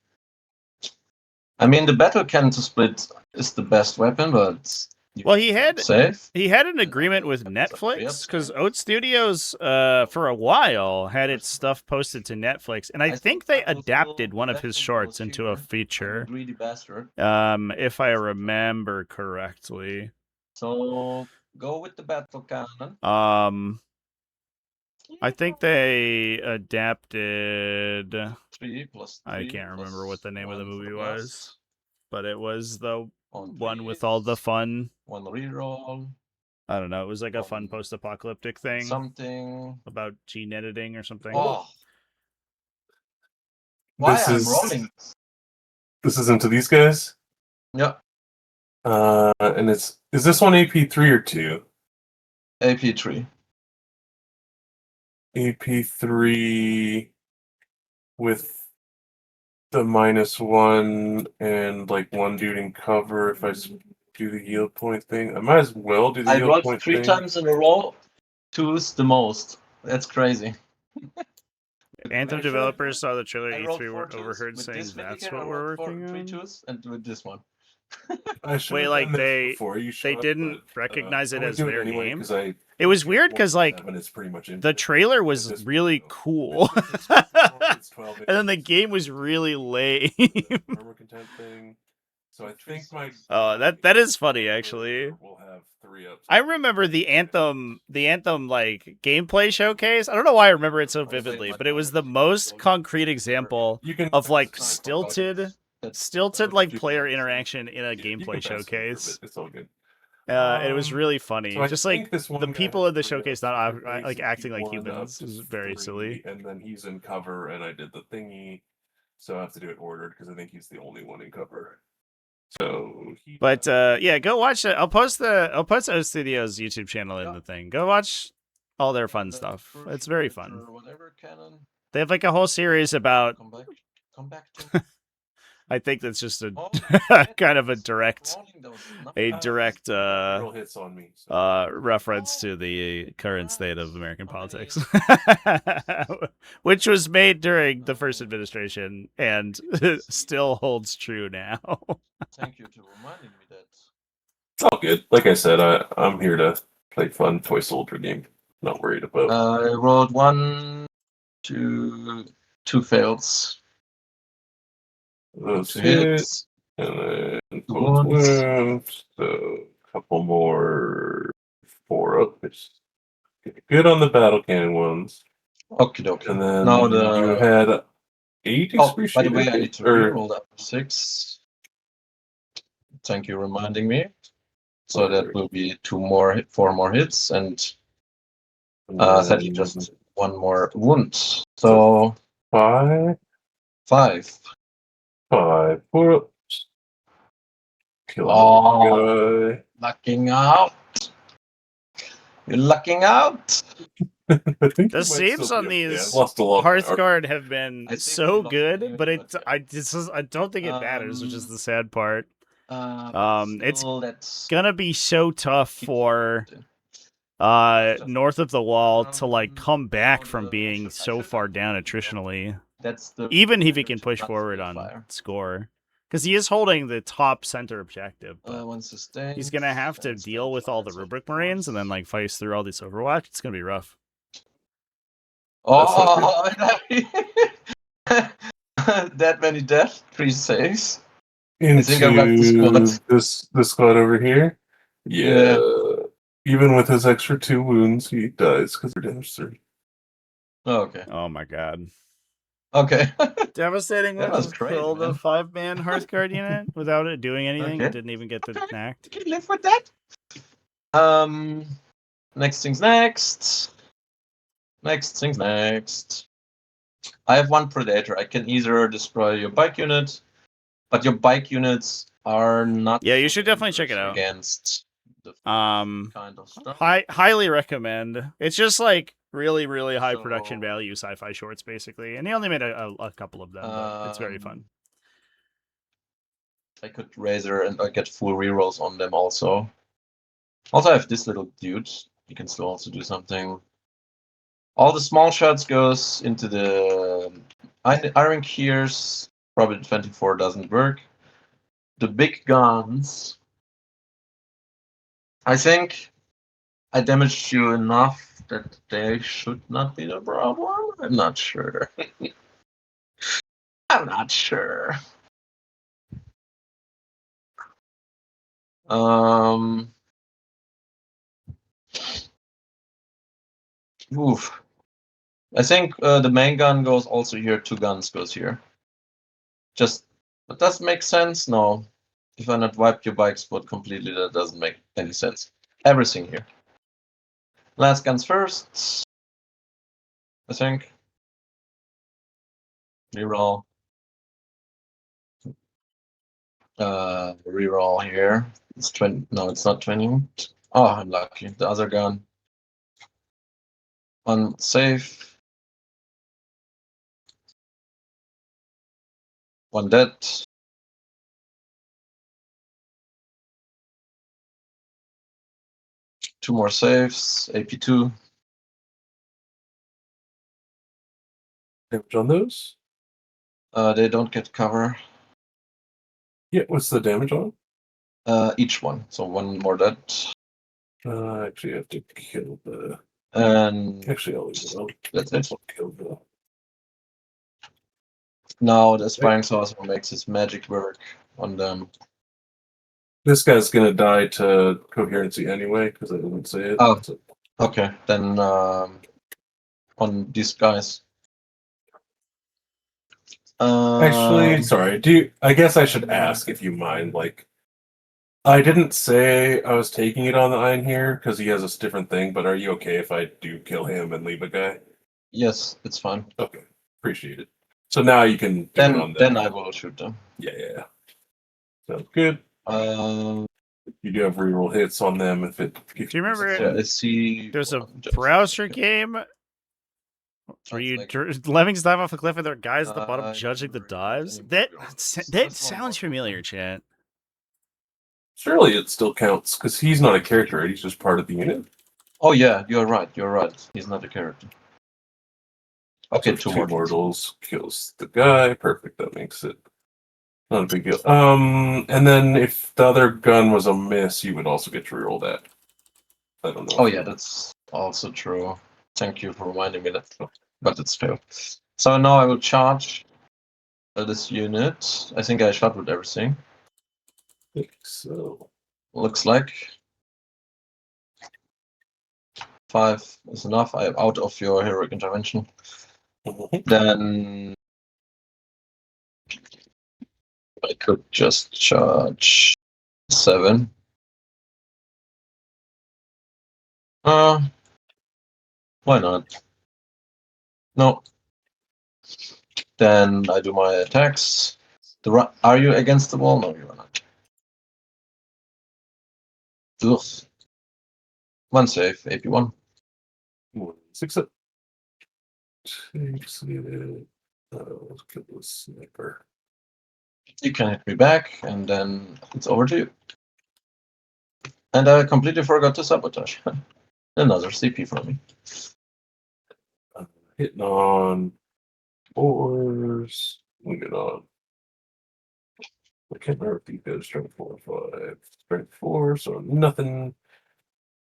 C: I mean, the battle cannon to split is the best weapon, but
A: Well, he had
C: safe.
A: an agreement with Netflix because Oat Studios, for a while, had its stuff posted to Netflix, and I think they adapted one of his shorts into a
C: I'm a
A: feature.
C: greedy bastard.
A: If I remember correctly.
C: So go with the battle cannon.
A: I think they adapted.
C: 3 plus 3.
A: I can't remember what the name of the
C: 1 for
A: movie
C: the
A: was,
C: blast.
A: but it was the
C: On
A: one with
C: 3s,
A: all the fun.
C: 1 reroll.
A: I don't know. It was like a fun post-apocalyptic thing
C: Something
A: about gene editing or something.
C: Oh. Why
B: This
C: I'm
B: is
C: rolling?
B: this is into these guys.
C: Yeah.
B: And is this one AP3 or 2?
C: AP3.
B: AP3 with the -1 and like 1 dude in cover. If I do the yield point thing, I might as well do the
C: I
B: yield
C: rolled
B: point
C: 3
B: thing.
C: times in a row. 2's the most. That's crazy.
A: Anthem developers saw the trailer
C: I rolled
A: E3
C: 4
A: were
C: twos.
A: overheard
C: With
A: saying
C: this
A: that's
C: Vindicator,
A: what
C: I
A: we're
C: rolled
A: working
C: 3
A: on.
C: twos, and with this one.
B: I should
A: Wait,
B: have
A: like
B: done this
A: they
B: before you showed up,
A: didn't
B: but,
A: recognize it
B: I'm gonna
A: as
B: do
A: their
B: anyway,
A: game?
B: 'cause I
A: It was weird because like
B: 7 is pretty much
A: the
B: infinite
A: trailer
B: at
A: was
B: this
A: really
B: point, though.
A: cool,
B: It's 12
A: and then the
B: inches.
A: game was really lame.
B: Armor content thing. So I think my
A: Oh, that is funny actually.
B: We'll have 3 ups.
A: I remember the Anthem like gameplay showcase. I don't know why I remember it so vividly, but it was the most concrete example of like stilted like player interaction in a gameplay showcase.
B: It's all good.
A: It was really funny.
B: So I
A: Just
B: think
A: like
B: this one
A: the
B: guy
A: people
B: has
A: in the
B: 3
A: showcase
B: ups,
A: not
B: it
A: like
B: raises
A: acting like
B: P1
A: humans.
B: up
A: It was
B: to
A: very
B: 3,
A: silly.
B: And then he's in cover, and I did the thingy, so I have to do it ordered because I think he's the only one in cover. So,
A: But yeah, go watch it. I'll post O Studios YouTube channel in the thing. Go watch all their fun stuff. It's very fun.
C: Whatever cannon.
A: They have like a whole series about.
C: Come back to.
A: I think that's just a
C: Oh,
A: kind of a direct
B: roll hits on me.
A: reference to the current state of American politics, which was made during the first administration and still holds true now.
C: Thank you for reminding me that.
B: It's all good. Like I said, I'm here to play fun toy soldier game. Not worried about.
C: I rolled 1, 2 fails.
B: Those
C: 2
B: hit,
C: hits.
B: and then
C: Wounds.
B: wounds. So a couple more 4 up. It's good on the battle cannon ones.
C: Okie dokie.
B: And then
C: Now
B: you had 8
C: by the way, I
B: excruciating,
C: need to
B: or
C: reroll that 6. Thank you reminding me. So that will be 4 more hits, and sadly just 1 more wound. So
B: 5.
C: 5.
B: 5. 4 ups. Kill
C: Oh,
B: guy.
C: lucking out. You're lucking out.
B: I think
A: The
B: you might
A: saves
B: still
A: on
B: be okay.
A: these
B: I've lost a lot of my art.
A: Hearthguard have been
C: I think
A: so
C: we lost
A: good,
C: the
A: but
C: game,
A: it
C: but
A: I don't think it matters, which is the sad part. It's
C: That's
A: gonna be so tough for north of the wall to like come back from being so far down attritionally, even if he can push forward on score, because he is holding the top center objective, but he's gonna have to deal with all the rubric marines and then like fight through all this Overwatch. It's gonna be rough.
C: Oh, that many death, 3 saves.
B: Into
C: I think I wrapped the squad.
B: this squad over here. Yeah. Even with his extra 2 wounds, he dies because they're damage 3.
C: Oh, okay.
A: Oh my god.
C: Okay.
A: Devastating
C: That
A: one
C: was
A: to
C: crazy,
A: kill the
C: man.
A: 5-man Hearthguard unit without it doing anything.
C: Okay.
A: It didn't even get the knacked.
C: You can live with that. Next things next. Next things next. I have 1 Predator. I can either destroy your bike unit, but your bike units are not.
A: Yeah, you should definitely check it out.
C: Against the
A: kind
C: of stuff.
A: Highly recommend. It's just like really, really high production value sci-fi shorts, basically. And he only made a couple of them, but it's very fun.
C: I could Razor and I get full rerolls on them also. Also, I have this little dude. You can still also do something. All the small shots goes into the Iron Gears, probably 24 doesn't work. The big guns, I think I damaged you enough that they should not be the problem. I'm not sure. I'm not sure. Oof. I think the main gun goes also here. 2 guns goes here. But does make sense? No. If I not wipe your bike spot completely, that doesn't make any sense. Everything here. Last guns first. I think. Reroll. Reroll here. It's 20. No, it's not 20. Oh, I'm lucky. The other gun. Unsafe. 1 dead. Two more saves. AP2.
B: Damage on those?
C: They don't get cover.
B: Yeah, what's the damage on?
C: Each one. So 1 more dead.
B: Actually, I have to kill the.
C: And
B: Actually, I'll leave it on.
C: that's it.
B: I'll kill the.
C: Now the Aspiring Sorcerer makes his magic work on them.
B: This guy's gonna die to coherency anyway because I didn't say it.
C: Oh.
B: So,
C: Okay, then on these guys.
B: actually, sorry. I guess I should ask if you mind. Like, I didn't say I was taking it on the Iron here because he has a different thing. But are you okay if I do kill him and leave a guy?
C: Yes, it's fine.
B: Okay, appreciate it. So now you can do it on them.
C: Then I will shoot them.
B: Yeah. Sounds good. You do have reroll hits on them if it.
A: Do you remember?
C: Yeah, I see.
A: There's a browser game where you lemmings dive off a cliff and there are guys at the bottom judging the dives. That sounds familiar, chat.
B: Surely it still counts because he's not a character, right? He's just part of the unit.
C: Oh yeah, you're right. You're right. He's not a character. Okay,
B: So
C: 2
B: mortals kills the guy. Perfect. That makes it not a big deal. And then if the other gun was a miss, you would also get to reroll that. I don't know.
C: Oh yeah, that's also true. Thank you for reminding me that. But it's failed. So now I will charge this unit. I think I shot with everything.
B: I think so.
C: Looks like 5 is enough. I am out of your heroic intervention. Then I could just charge 7. Why not? No. Then I do my attacks. Are you against the wall? No, you are not. Ugh. 1 save, AP1.
B: 6 up. Takes it. Let's kill the sniper.
C: You can hit me back, and then it's over to you. And I completely forgot to sabotage. Another CP for me.
B: Hitting on 4s. We get on. I can't remember if these guys strength 4 or 5. Strength 4, so nothing.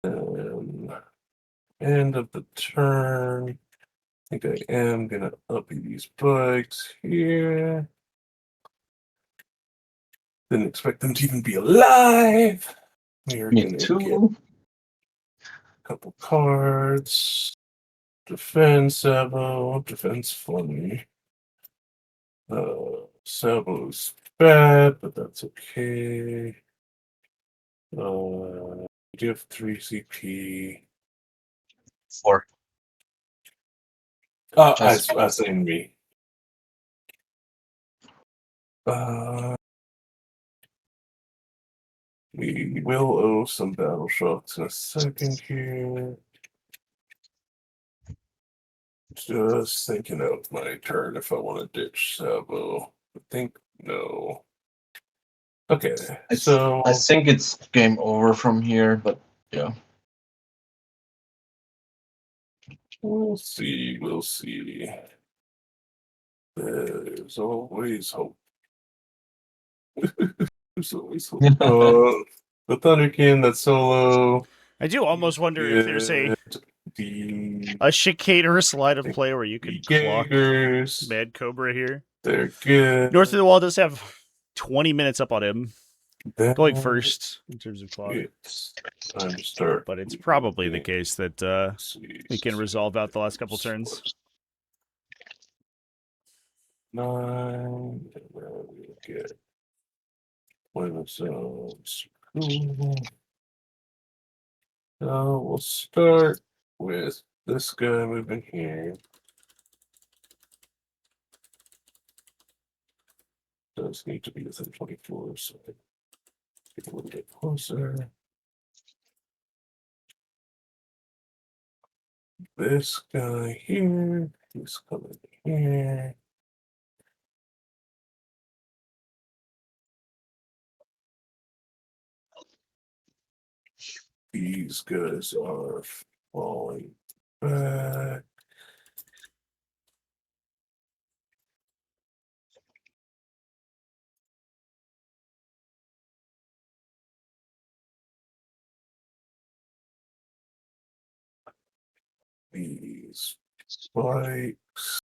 B: End of the turn. I think I am gonna uppy these bikes here. Didn't expect them to even be alive. We're
C: Me
B: gonna
C: too.
B: get a couple cards. Defense Sabo. Defense funny. Sabo's bad, but that's okay. You do have 3 CP.
C: 4.
B: I was saying me. We will owe some battle shocks in a second here. Just thinking out my turn if I want to ditch Sabo. I think no. Okay, so
C: I think it's game over from here, but yeah.
B: we'll see. There's always hope. There's always hope. The Thunder King, that's solo.
A: I do almost wonder if there's a
B: The
A: chicanerous line of play where you could clock
B: Giggers,
A: Mad Cobra here.
B: they're good.
A: North of the Wall does have 20 minutes up on him, going
B: That
A: first in terms of clock.
B: It's time to start.
A: But it's probably the case that
B: See,
A: we can resolve out the last couple turns.
B: 9, and then we get one of zones. Cool. So we'll start with this guy moving here. Does need to be within 24, so get a little bit closer. This guy here, he's coming here. These guys are falling back. These spikes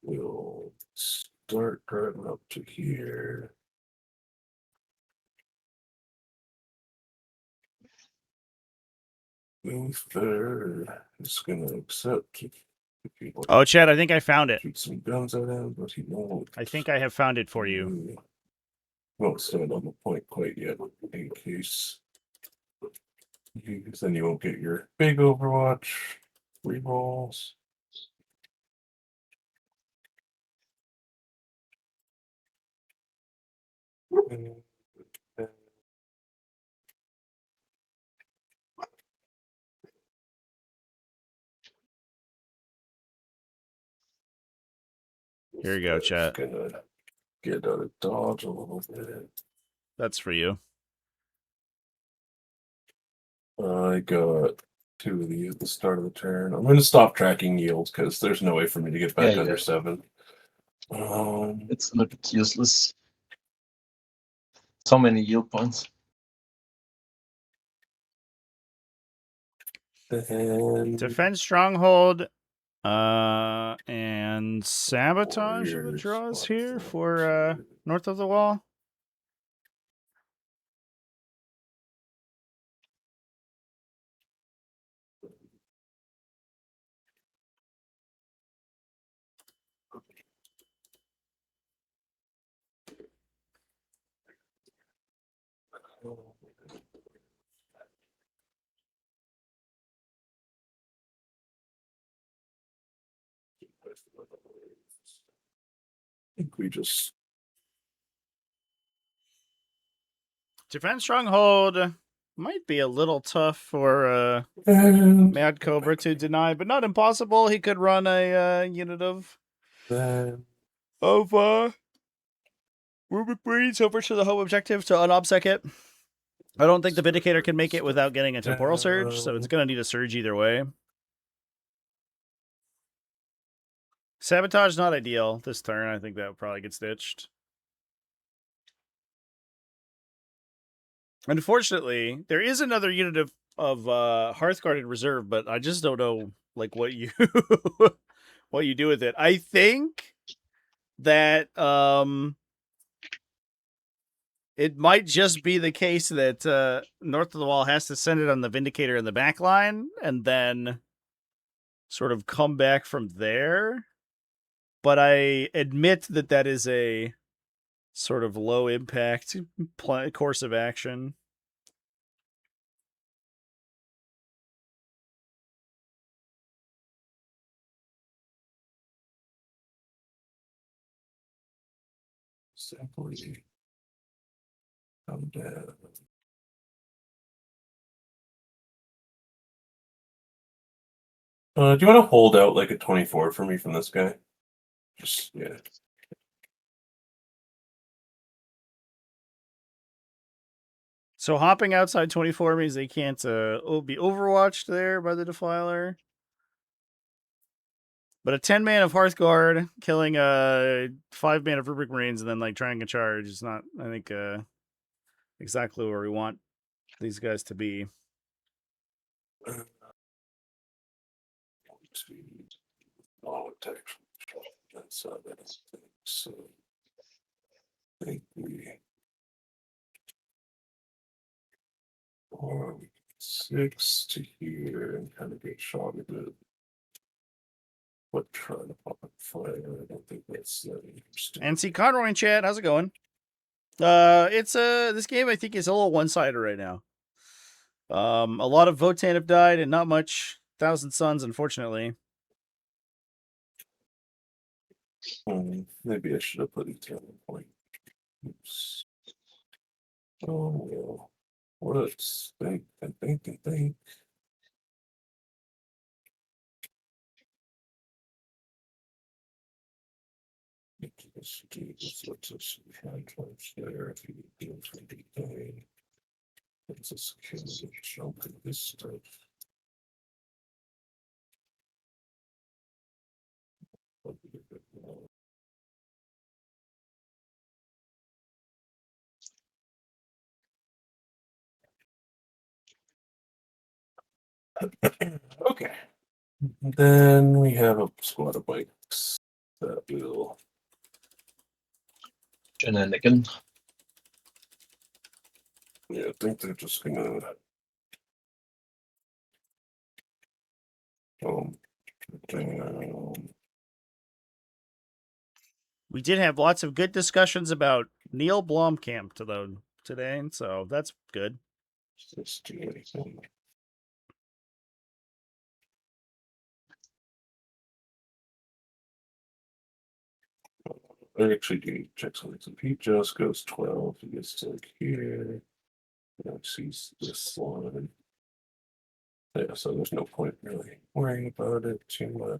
B: will start driving up to here. Luther is going to accept if he wants
A: Oh, Chad, I think I found it.
B: to shoot some guns at him, but he won't.
A: I think I have found it for you.
B: Won't stand on the point quite yet, in case. Because then you won't get your big Overwatch rerolls.
A: Here you go, chat.
B: Gonna get out of dodge a little bit.
A: That's for you.
B: I got 2 of these at the start of the turn. I'm going to stop tracking yields because there's no way for me to get back under 7.
C: It's a little bit useless. So many yield points.
B: Then
A: Defend Stronghold and Sabotage are the draws here for North of the Wall.
B: I think we just
A: Defend Stronghold might be a little tough for
B: and
A: Mad Cobra to deny, but not impossible. He could run a unit of
B: then
A: Rubric Breeds over to the home objective to unobsec it. I don't think the Vindicator can make it without getting a Temporal Surge, so it's going to need a Surge either way. Sabotage not ideal this turn. I think that would probably get stitched. Unfortunately, there is another unit of Hearthguard in reserve, but I just don't know like what you what you do with it. I think that it might just be the case that North of the Wall has to send it on the Vindicator in the back line and then sort of come back from there. But I admit that that is a sort of low impact course of action.
B: simply come down. Do you want to hold out like a 24 for me from this guy? Just, yeah.
A: So hopping outside 24 means they can't be overwatched there by the Defiler. But a 10 man of Hearthguard killing a 5 man of Rubric Marines and then like trying to charge is not, I think, exactly where we want these guys to be.
B: That's so. I think we. Or we get 6 to here and kind of get shot a bit. But trying to pop up fire, I don't think that's that interesting.
A: And see Conroy in chat, how's it going? It's this game I think is a little one-sided right now. A lot of Votann have died and not much Thousand Suns, unfortunately.
B: Maybe I should have put it down point. Oops. Oh well. Let's think. Let's do this. Let's just try twice there. If you do it for the day, let's just kill the jump in this stuff. Okay. Then we have a squad of bikes that will.
C: Shenanigan.
B: Yeah, I think they're just gonna. Down.
A: We did have lots of good discussions about Neil Blomkamp today, so that's good.
B: Just do anything. I actually do check something. So he just goes 12. He gets to like here. Now sees this line. Yeah, so there's no point really worrying about it too much.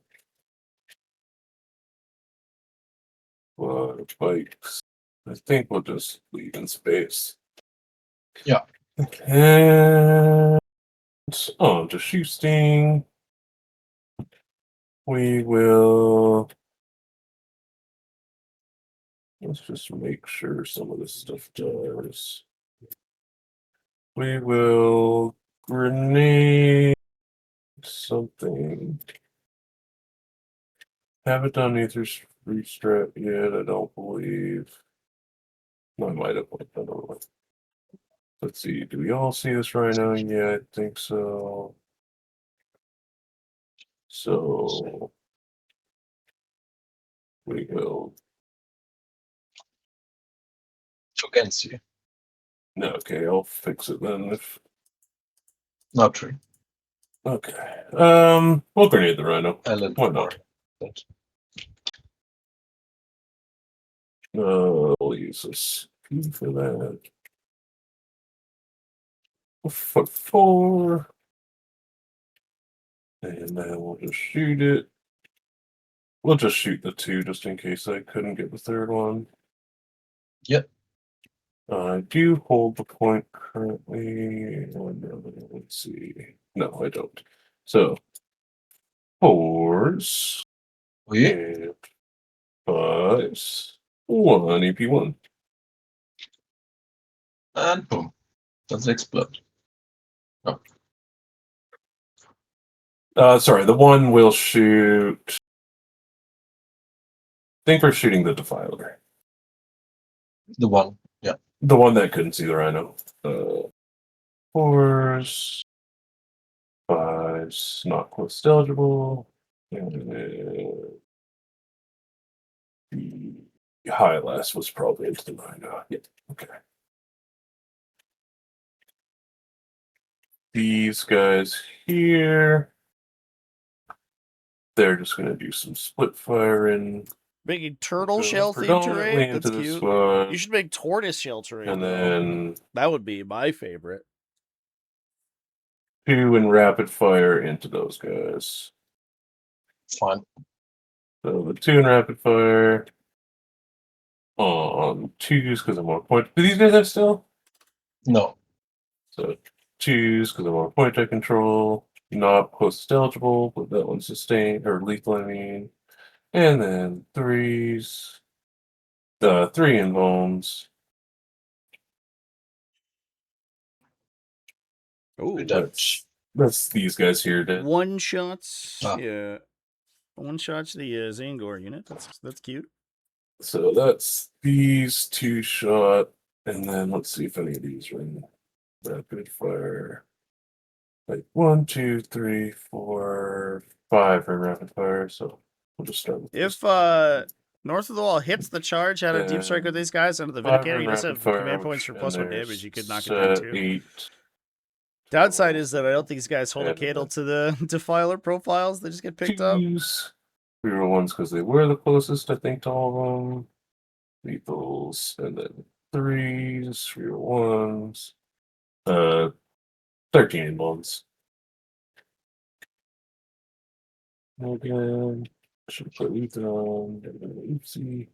B: But bikes, I think we'll just leave in space.
C: Yeah.
B: And on to shooting. We will. Let's just make sure some of this stuff does. We will grenade something. Haven't done either restrat yet, I don't believe. No, I might have, I don't know. Let's see, do we all see this right now? Yeah, I think so. So we will.
C: Against you.
B: No, okay, I'll fix it then. If
C: Not true.
B: okay, we'll grenade the rhino. Why not? We'll use this for that. For 4. And then we'll just shoot it. We'll just shoot the 2 just in case I couldn't get the 3rd one.
C: Yep.
B: I do hold the point currently. Let's see. No, I don't. So 4s.
C: Oui.
B: And 5s. 1 EP1.
C: And boom. Does it explode? No.
B: Sorry, the 1 will shoot. I think we're shooting the Defiler.
C: The one. Yeah.
B: The one that couldn't see the rhino. 4s. 5s, not close eligible. And then the high last was probably into the rhino. Yeah, okay. These guys here, they're just going to do some split firing.
A: Big turtle shell themed terrain. That's cute.
B: Squad.
A: You should make tortoise shell terrain.
B: And then
A: that would be my favorite.
B: 2 in rapid fire into those guys.
C: Fine.
B: So the 2 in rapid fire on 2s because I'm on point. Do these guys have still?
C: No.
B: So 2s because I'm on point I control. not post eligible, but that one's sustained or lethal, I mean. And then 3s. 3 invulns.
A: Oh,
B: That's these guys here.
A: one shots.
C: Ah.
A: Yeah, one shots the Zangor unit. That's cute.
B: So that's these 2-shot, and then let's see if any of these ring rapid fire. Like 1, 2, 3, 4, 5 are rapid fire. So we'll just start with
A: If
B: this.
A: North of the Wall hits the charge out of Deep Strike with these guys under the
B: 5
A: Vindicator,
B: are
A: you just
B: rapid
A: have
B: fire,
A: command points for
B: and
A: +1
B: there's
A: damage. You could knock it down too.
B: 8.
A: Downside is that I don't think these guys hold a
B: And
A: candle to the Defiler profiles. They just get picked up.
B: 2s. 3-1s because they were the closest, I think, to all of them. Lethals, and then 3s, 3-1s. 13 invulns. Again, should put lethal on. Oopsie.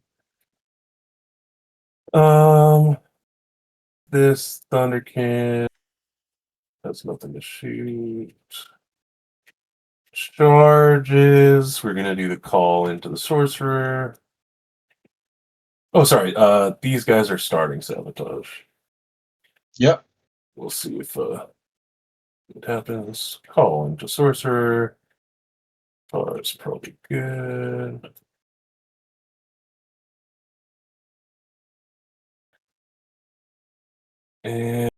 B: This Thundercan has nothing to shoot. Charges. We're gonna do the call into the sorcerer. Oh, sorry. These guys are starting sabotage.
C: Yep.
B: We'll see if it happens. Call into sorcerer. Oh, it's probably good. And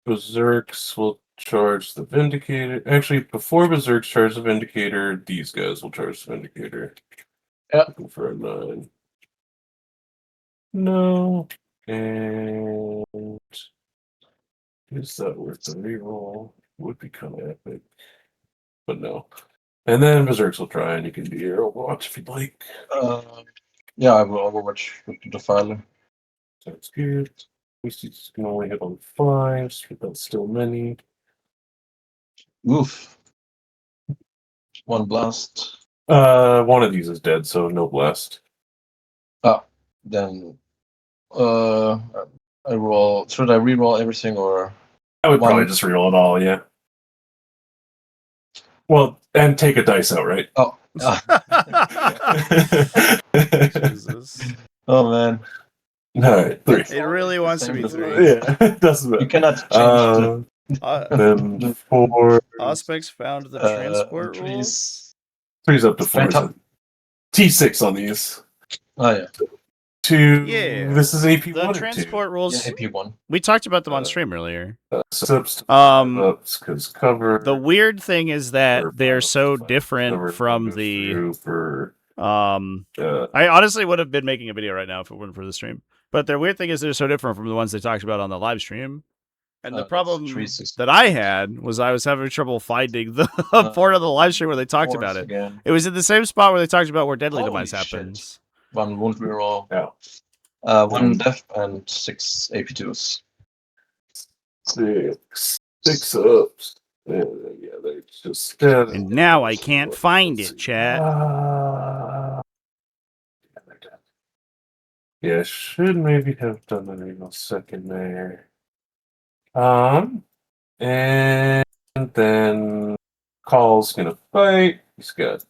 B: Berserks will charge the Vindicator. Actually, before Berserks charge the Vindicator, these guys will charge the Vindicator.
C: Yep.
B: Looking for a 9. No. And is that worth the reroll? Would be kind of epic. But no. And then Berserks will try, and you can do your Overwatch if you'd like.
C: Yeah, I will Overwatch with the Defiler.
B: Sounds good. We can only hit on 5s, but that's still many.
C: Oof. One blast.
B: One of these is dead, so no blast.
C: Then I roll. Should I re-roll everything or?
B: I would
C: One-
B: probably just reroll it all, yeah. Well, and take a dice out, right?
C: Oh.
A: Jesus.
C: Oh man.
B: Alright, 3.
A: It really wants to be 3.
B: Yeah, it doesn't matter.
C: You cannot change
B: Then 4.
A: Auspex found the
C: the
A: transport rules.
B: 3's up to 4.
C: Phantom.
B: T6 on these.
C: Oh yeah.
B: 2.
A: Yeah.
B: This is AP1
A: The
B: or 2?
A: transport rules.
C: Yeah, AP1.
A: We talked about them on stream earlier.
B: Subs because cover.
A: The weird thing is that
B: or
A: they're so
B: cover
A: different from
B: moves
A: the.
B: through for,
A: I honestly would have been making a video right now if it weren't for the stream. But the weird thing is they're so different from the ones they talked about on the live stream. And the
C: That's
A: problem
C: 360.
A: that I had was I was having trouble finding the part of the live stream where they talked about it.
C: Again.
A: It was in the same spot where they talked about where deadly
C: Holy
A: demise
C: shit.
A: happens.
C: One wound reroll.
B: Yeah.
C: One death and 6 AP2s.
B: 6 ups. Yeah, they just dead.
A: And now I can't find it, chat.
B: Yeah, should maybe have done that in a second there. And then Call's gonna fight. He's got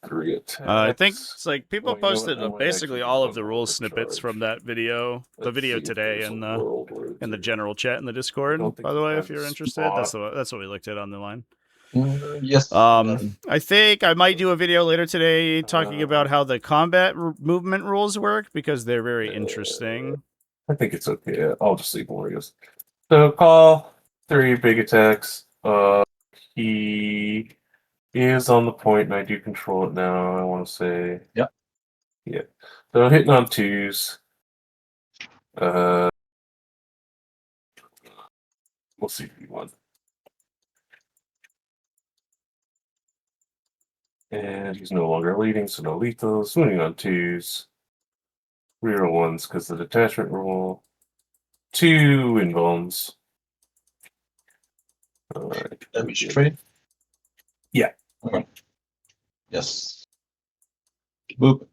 B: 3 attacks.
A: I think it's like people
B: Well, you know what,
A: posted
B: I might
A: basically
B: actually
A: all
B: do
A: of the
B: one
A: rule
B: more
A: snippets
B: charge.
A: from that video, the
B: Let's
A: video
B: see if
A: today
B: there's
A: in
B: a
A: the
B: world where it's
A: general chat in the Discord.
B: don't think
A: By the
B: it
A: way,
B: has
A: if you're
B: a
A: interested, that's what we looked at on the line.
C: Yes.
A: I think I might do a video later today talking about how the combat movement rules work because they're very interesting.
B: I think it's okay. I'll just leave Warriors. So Call 3 big attacks. He is on the point, and I do control it now. I want to say.
C: Yep.
B: Yeah. So hitting on 2s. We'll see if he won. And he's no longer leading, so no lethal. Swinging on 2s. Rear 1s because of the detachment rule. 2 invulns. Alright.
C: Damage trade?
B: Yeah.
C: Okay. Yes. Boop.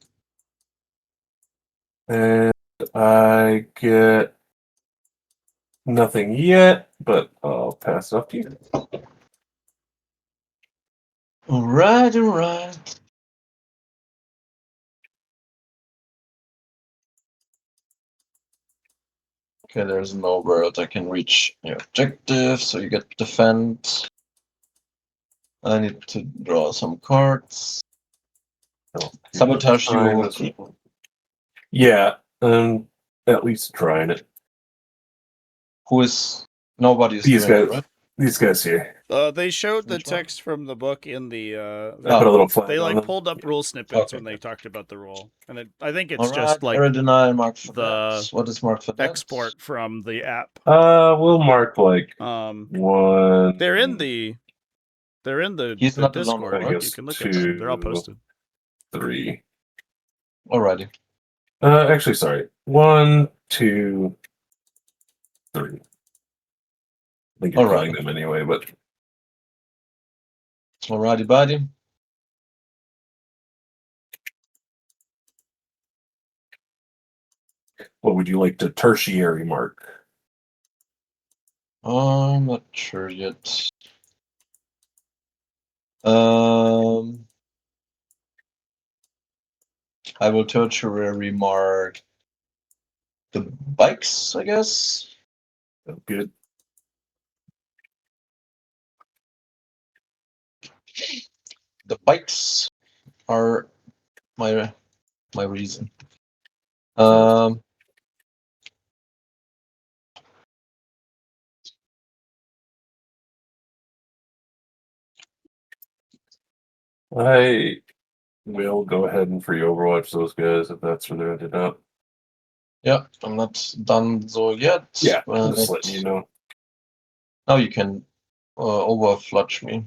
B: And I get Nothing yet, but I'll pass it off to you.
C: Alright, alright. Okay, there's no world I can reach your objective, so you get defend. I need to draw some cards. Sabotage you.
B: Yeah, at least trying it.
C: Who is nobody's
B: These
C: doing it,
B: guys,
C: right?
B: these guys here.
A: They showed the
C: Which one?
A: text from the book in the.
B: I put a little flag
A: They
B: on
A: like
B: them.
A: pulled up rule snippets
C: Okay.
A: when they talked about the rule, and I think it's
C: Alright,
A: just like
C: error denial marked for
A: the
C: that. What is marked for that?
A: export from the app.
B: We'll mark like
A: Um,
B: one.
A: they're in the
C: He's
A: the
C: not the lone
A: Discord.
C: wolf,
B: I
C: right?
A: You
B: guess
A: can look at them. They're all
B: 2,
A: posted.
B: 3.
C: Alrighty.
B: Actually, sorry. 1, 2, 3. I think you're
C: Alright.
B: calling them anyway, but
C: Alrighty, buddy.
B: what would you like to tertiary mark?
C: I'm not sure yet. I will tertiary mark the bikes, I guess.
B: Oh, good.
C: The bikes are my reason. Um,
B: I will go ahead and free Overwatch those guys if that's where they're ended up.
C: yeah, I'm not done so yet.
B: Yeah,
C: but
B: just letting you know.
C: now you can overfludge me.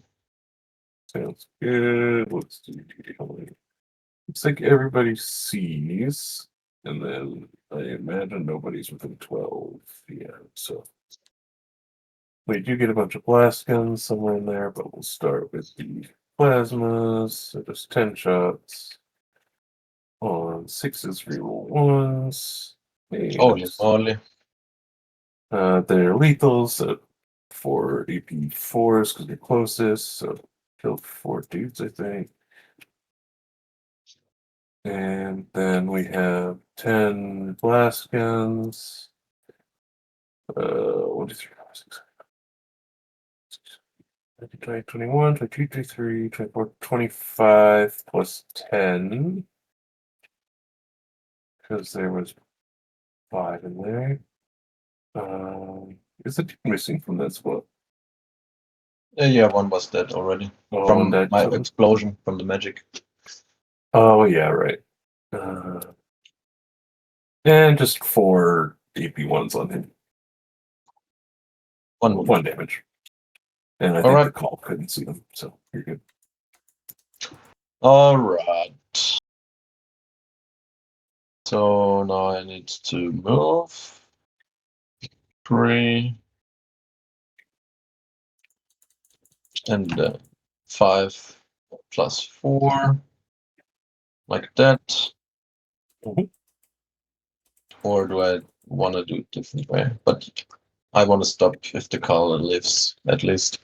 B: Sounds good. Let's do looks like everybody sees, and then I imagine nobody's within 12. Yeah, so we do get a bunch of blast guns somewhere in there, but we'll start with the plasmas. So just 10 shots on 6s, reroll 1s.
C: Holy moly.
B: They're lethals at 4 AP4s because they're closest, so killed 4 dudes, I think. And then we have 10 blast guns. 1, 2, 3, 4, 6, 20, 21, 22, 23, 24, 25 plus 10. Because there was 5 in there. Is it missing from that spot?
C: Yeah, one was dead already.
B: Oh,
C: From
B: that
C: my
B: too.
C: explosion, from the magic.
B: Oh, yeah, right. And just 4 AP1s on him. One damage. And I think
C: Alright.
B: the call couldn't see them, so you're good.
C: Alright. So now I need to move 3 and 5 plus 4, like that.
B: Mhm.
C: Or do I want to do it different way? But I want to stop if the color lives, at least.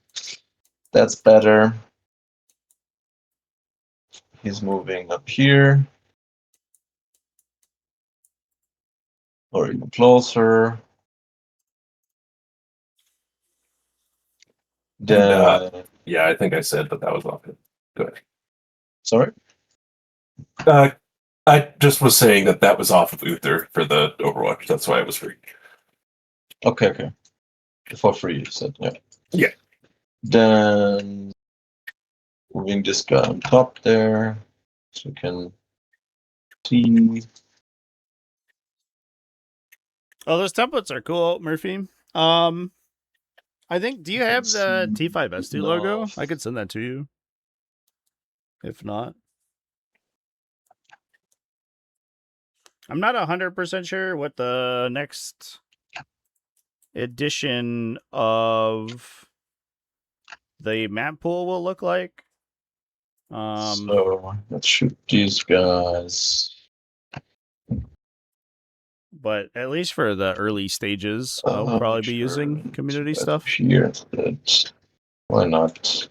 C: That's better. He's moving up here. Or even closer.
B: And, yeah, I think I said that was off it. Go ahead.
C: Sorry?
B: I just was saying that was off of Uther for the Overwatch. That's why it was free.
C: Okay. For free, you said, yeah.
B: Yeah.
C: Then moving this guy on top there, so we can see.
A: Oh, those templates are cool, Murphy. I think. Do you have the T5S2 logo? I could send that to you. If not, I'm not 100% sure what the next edition of the map pool will look like.
C: So let's shoot these guys.
A: but at least for the early stages, I'll probably be using community stuff.
C: Here, why not?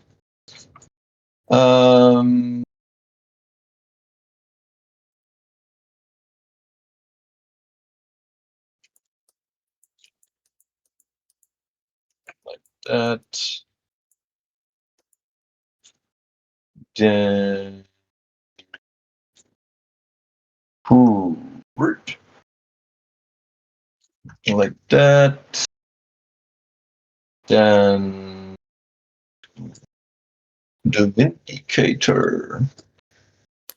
C: Like that. Then. Word. Like that. Then the Vindicator.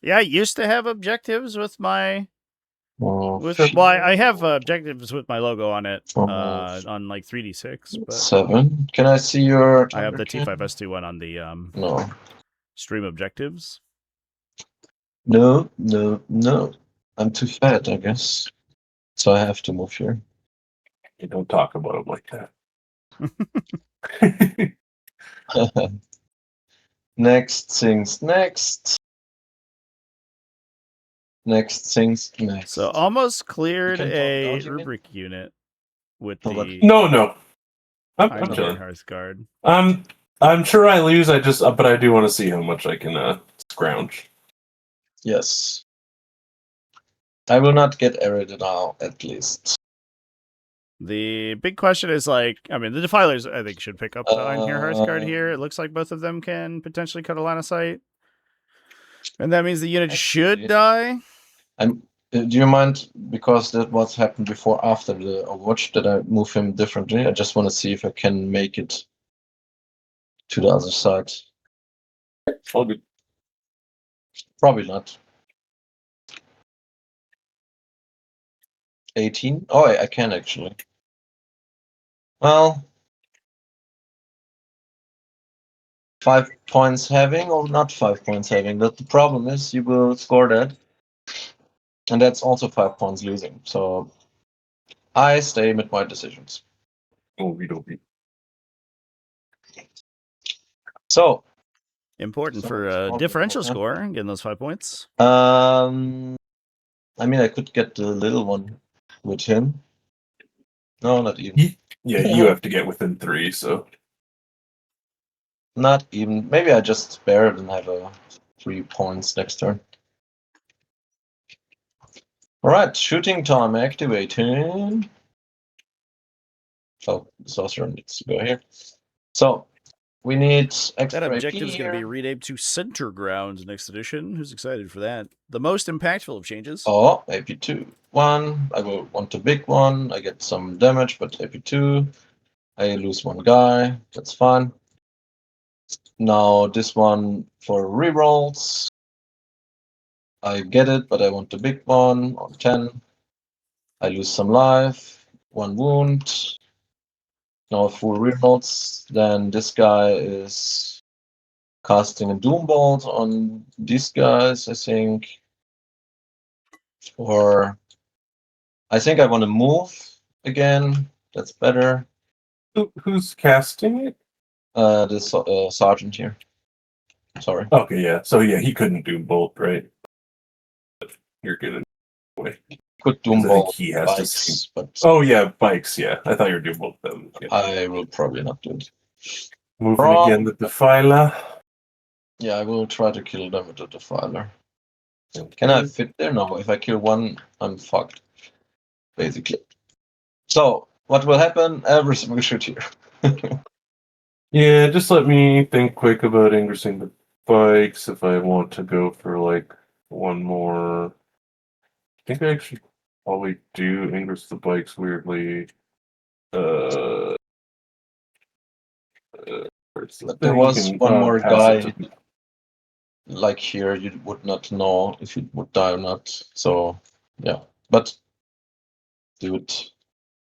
A: Yeah, I used to have objectives with my
C: Oh,
A: I have objectives with my logo on it on like 3d6, but
C: 7. Can I see your?
A: I have the T5S2 one on the
C: No.
A: stream objectives.
C: No. I'm too fat, I guess. So I have to move here.
B: You don't talk about him like that.
C: Next things next. Next things next.
A: So almost cleared
C: You can
A: a
C: talk, don't you,
A: rubric unit with
C: No, but-
A: the
B: No. I'm
A: Iron
B: chilling.
A: Hearthguard.
B: I'm sure I lose. But I do want to see how much I can scrounge.
C: Yes. I will not get Arid now, at least.
A: The big question is like, I mean, the Defilers I think should pick up the Iron Hearthguard here. It looks like both of them can potentially cut a line of sight, and that means the unit should die.
C: Do you mind, because that what happened before after the Overwatch, that I move him differently? I just want to see if I can make it to the other side.
B: All good.
C: Probably not. 18? Oh, I can actually. Well, 5 points having or not 5 points having. But the problem is you will score that. And that's also 5 points losing. So I stay with my decisions.
B: Okie
C: So
A: Important for a differential score, getting those 5 points.
C: I mean, I could get the little one with him. No, not even.
B: Yeah, you have to get within 3, so.
C: Not even. Maybe I just spare it and have a 3 points next turn. Alright, shooting time activating. Oh, the sorcerer needs to go here. So, we need extra
A: That objective is
C: AP
A: going to be
C: here.
A: renamed to Center Grounds next edition. Who's excited for that? The most impactful of changes.
C: Oh, AP2. 1. I will want a big one. I get some damage, but AP2. I lose 1 guy. That's fine. Now, this one for rerolls. I get it, but I want the big one on 10. I lose some life, 1 wound. Now full rerolls. Then this guy is casting a Doom Bolt on these guys, I think. Or I think I want to move again. That's better.
B: Who's casting it?
C: This sergeant here. Sorry.
B: Okay, yeah. So yeah, he couldn't do bolt, right? You're good anyway.
C: Could Doom
B: 'Cause I think
C: Bolt
B: he has
C: bikes,
B: to.
C: but
B: Oh yeah, bikes. Yeah, I thought you were doing both of them. Yeah.
C: I will probably not do it.
B: Moving again, the Defiler.
C: Yeah, I will try to kill them with the Defiler. Can I fit there? No, if I kill one, I'm fucked. Basically. So, what will happen? Everything will shoot here.
B: Yeah, just let me think quick about ingressing the bikes if I want to go for like one more. I think I actually probably do ingress the bikes weirdly. But
C: there was one more guy, like here, you would not know if it would die or not. So, yeah. But, do it.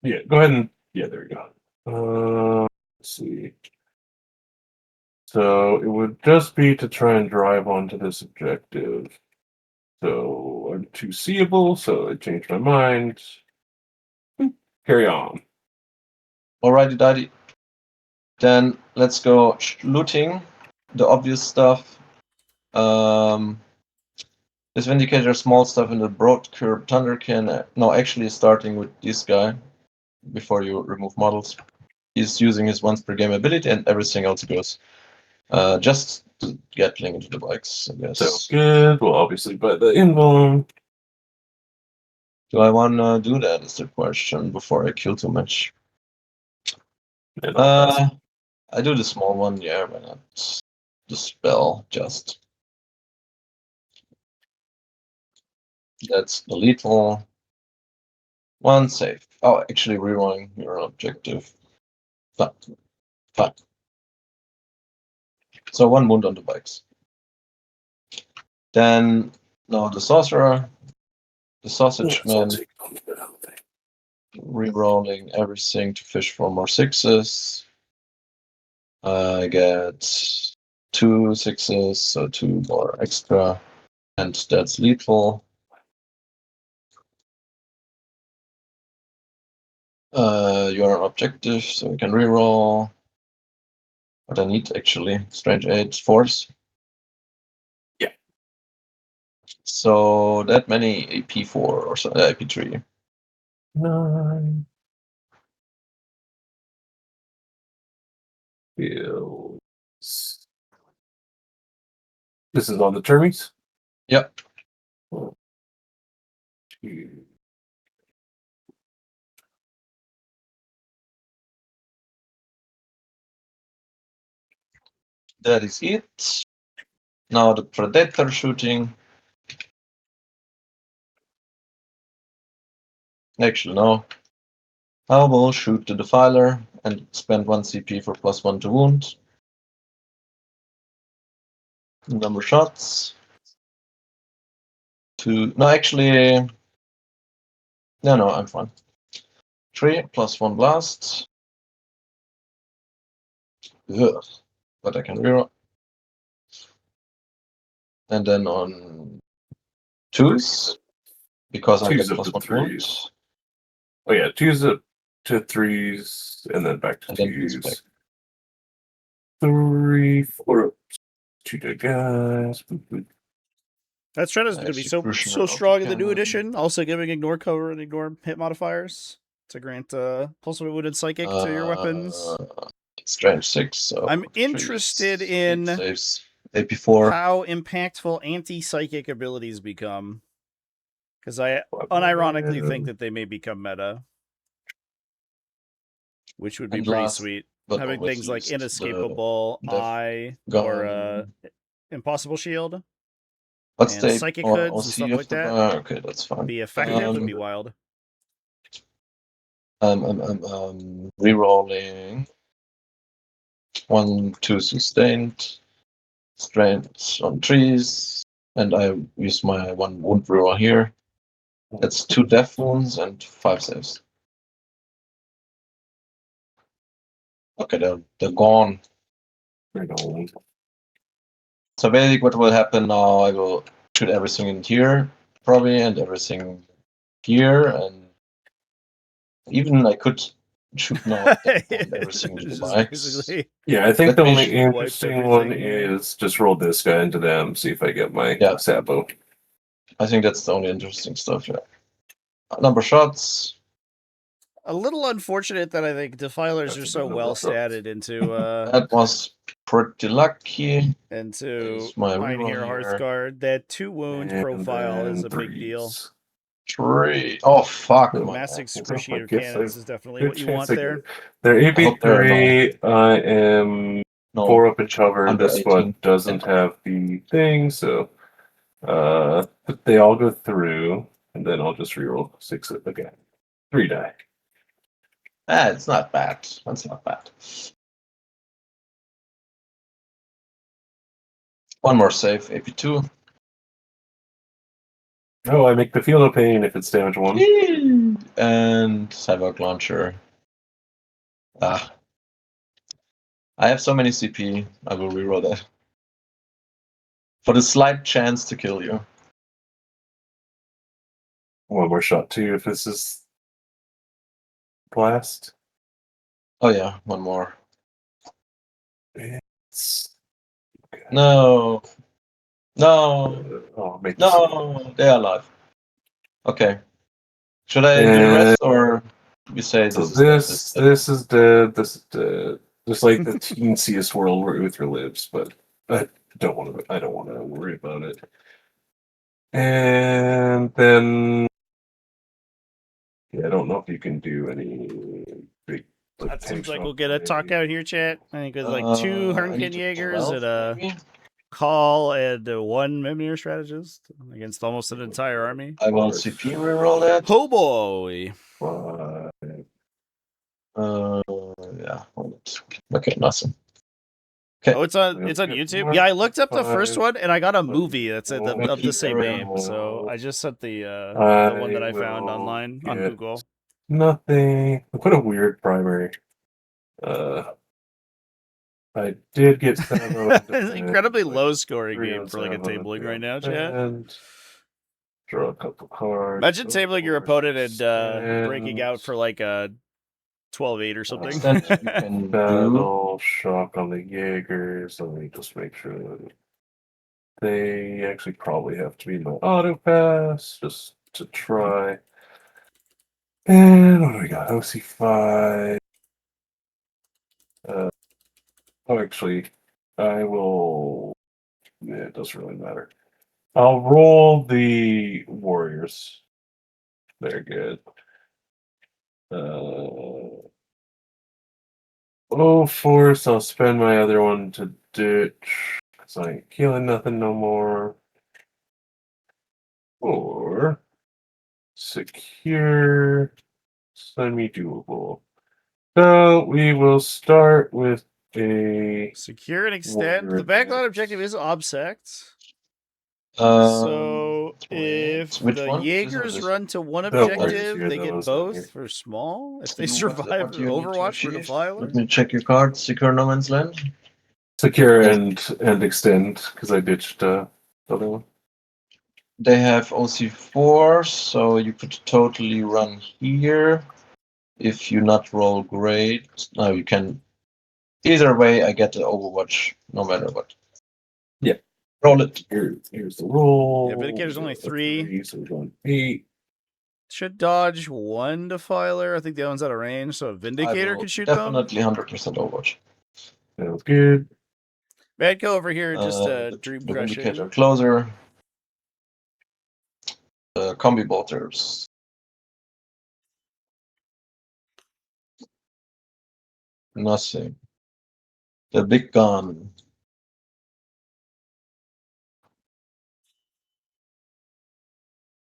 B: Yeah, go ahead and. Yeah, there we go. Let's see. So it would just be to try and drive onto this objective. So I'm too seeable, so I changed my mind. Carry on.
C: Alrighty, daddy. Then let's go looting the obvious stuff. The This Vindicator, small stuff in the broad curve Thunder can. No, actually, starting with this guy before you remove models. He's using his once per game ability, and everything else goes. Just to get linked into the bikes, I guess.
B: So good. Well, obviously, but the invuln.
C: Do I want to do that? Is the question before I kill too much. I do the small one, yeah, why not? The spell, just. That's the lethal. One save. Oh, actually, rerolling your objective. Fun. Fun. So one wound on the bikes. Then, no, the sorcerer. The sausage man. Rerolling everything to fish for more sixes. I get 2 6s, so 2 more extra, and that's lethal. You're an objective, so we can reroll. What I need actually, strange 8 force.
B: Yeah.
C: So that many AP4 or so, AP3.
B: 9. Feels. This is on the termies?
C: Yep.
B: 2.
C: That is it. Now the predator shooting. Actually, no. I will shoot the defiler and spend 1 CP for +1 to wound. Number shots. 2. No, actually. No, I'm fine. 3 +1 blast. Ugh. But I can reroll. And then on 2s, because I
B: Twos
C: get
B: up to
C: +1 wound.
B: 3s. Oh yeah, 2s up to 3s, and then back to
C: And then 2s
B: 2s.
C: back.
B: 3, 4 up, 2 to guys.
A: That strat is going to be so strong in the new edition. Also giving ignore cover and ignore hit modifiers to grant pulse of wounded psychic to your weapons.
C: Strange 6. So
A: I'm interested in
C: saves. AP4.
A: how impactful anti-psychic abilities become. Because I unironically think that they may become meta. Which would be
C: And
A: pretty
C: last,
A: sweet.
C: but
A: Having
C: always
A: things like
C: least,
A: inescapable
C: the
A: eye
C: gun.
A: or impossible shield
C: What's
A: and
C: the
A: psychic hoods and
C: OC
A: stuff
C: of
A: like
C: the
A: that.
C: Okay, that's fine.
A: Be effective would be wild.
C: Rerolling 1, 2 sustained, strength on 3s, and I use my 1 wound reroll here. That's 2 death wounds and 5 saves. Okay, they're gone.
B: Right on.
C: So basically, what will happen now? I will shoot everything in here, probably, and everything here, and even I could shoot now everything to the bikes.
B: Yeah, I think
C: Let
B: the
C: me
B: only
C: sh-
B: interesting one is just roll this guy into them, see if I get my
C: Yeah.
B: Sapo.
C: I think that's the only interesting stuff. Yeah. Number shots.
A: A little unfortunate that I think defilers
B: That's
A: are
B: a
A: so
B: good
A: well
B: number of shots.
A: statted into
C: That was pretty lucky.
A: into
C: Is my
A: Pioneer
C: reroll here.
A: Hearthguard. That 2 wound
B: And
A: profile is a
B: then
A: big deal.
B: 3s.
C: 3. Oh fuck!
B: Oh,
C: My
A: Mass
C: man.
A: Excruciator
B: I guess
A: Cannons is definitely what you want there.
B: They're
C: I hope they're
B: AP3. I am
C: No,
B: 4 up in cover.
C: under
B: This
C: 18.
B: one doesn't have the thing, so they all go through, and then I'll just reroll 6 again. 3 die.
C: It's not bad. That's not bad. One more save, AP2.
B: Oh, I make the feel no pain if it's damage 1.
C: And Cyborg Launcher. I have so many CP, I will reroll that. For the slight chance to kill you.
B: One more shot too if this is blast.
C: Oh yeah, one more.
B: It's...
C: No. No,
B: I'll make this
C: no, they are alive. Okay. Should I do the rest, or we say
B: So
C: this is dead,
B: this is dead. This is dead. Just like the teensiest world where Uther lives, but I don't want to. I don't want to worry about it. And then, yeah, I don't know if you can do any big. Like,
A: That seems
B: tank
A: like
B: shot
A: we'll get a talk
B: play.
A: out here, chat. I think with like 2
C: I need
A: Hernken
C: to
A: Jaegers
C: 12,
A: and a
C: maybe?
A: call and 1 Mimir strategist against almost an entire army.
C: I will CP reroll that.
A: Oh boy.
C: Yeah. Okay, nothing.
A: Oh, it's on YouTube. Yeah, I looked up the first one and I got a movie that's of the same name. So I just sent the one that I found online on Google.
B: Nothing. What a weird primary. I did get 7
A: It's an incredibly low scoring game for like a tabling right now, chat.
B: And draw a couple cards.
A: Imagine tabling your opponent and breaking out for like a 12-8 or something.
C: Extent you can do.
B: Battle shock on the Jaegers. Let me just make sure that they actually probably have to be my auto pass just to try. And what do we got? OC5. Actually, I will. Yeah, it doesn't really matter. I'll roll the Warriors. They're good. Force. I'll spend my other one to ditch because I ain't killing nothing no more. Or secure, semi-doable. So we will start with a
A: Secure and extend. The backline objective is Obsect.
C: So
A: So if
C: which
A: the
C: one?
A: Jaegers run to one
B: That works
A: objective,
B: here,
A: they
B: that
A: get
B: was on here.
A: both for small. If they
C: What
A: survive
C: do you need to
A: Overwatch for
C: achieve?
A: Defiler.
C: Let me check your card. Secure No Man's Land.
B: secure
C: Yes.
B: and extend because I ditched the other one.
C: They have OC4, so you could totally run here. If you not roll great, no, you can. Either way, I get the Overwatch no matter what.
B: Yeah.
C: Roll it.
B: Here's the roll.
A: Yeah, Vindicator's only 3.
B: So we're going 8.
A: Should dodge 1 Defiler. I think the other one's out of range, so a Vindicator can shoot them.
C: Definitely 100% Overwatch.
B: Sounds good.
A: Badco over here, just dream
C: The Vindicator
A: crushing.
C: closer. Combi bolters. Nothing. The big gun.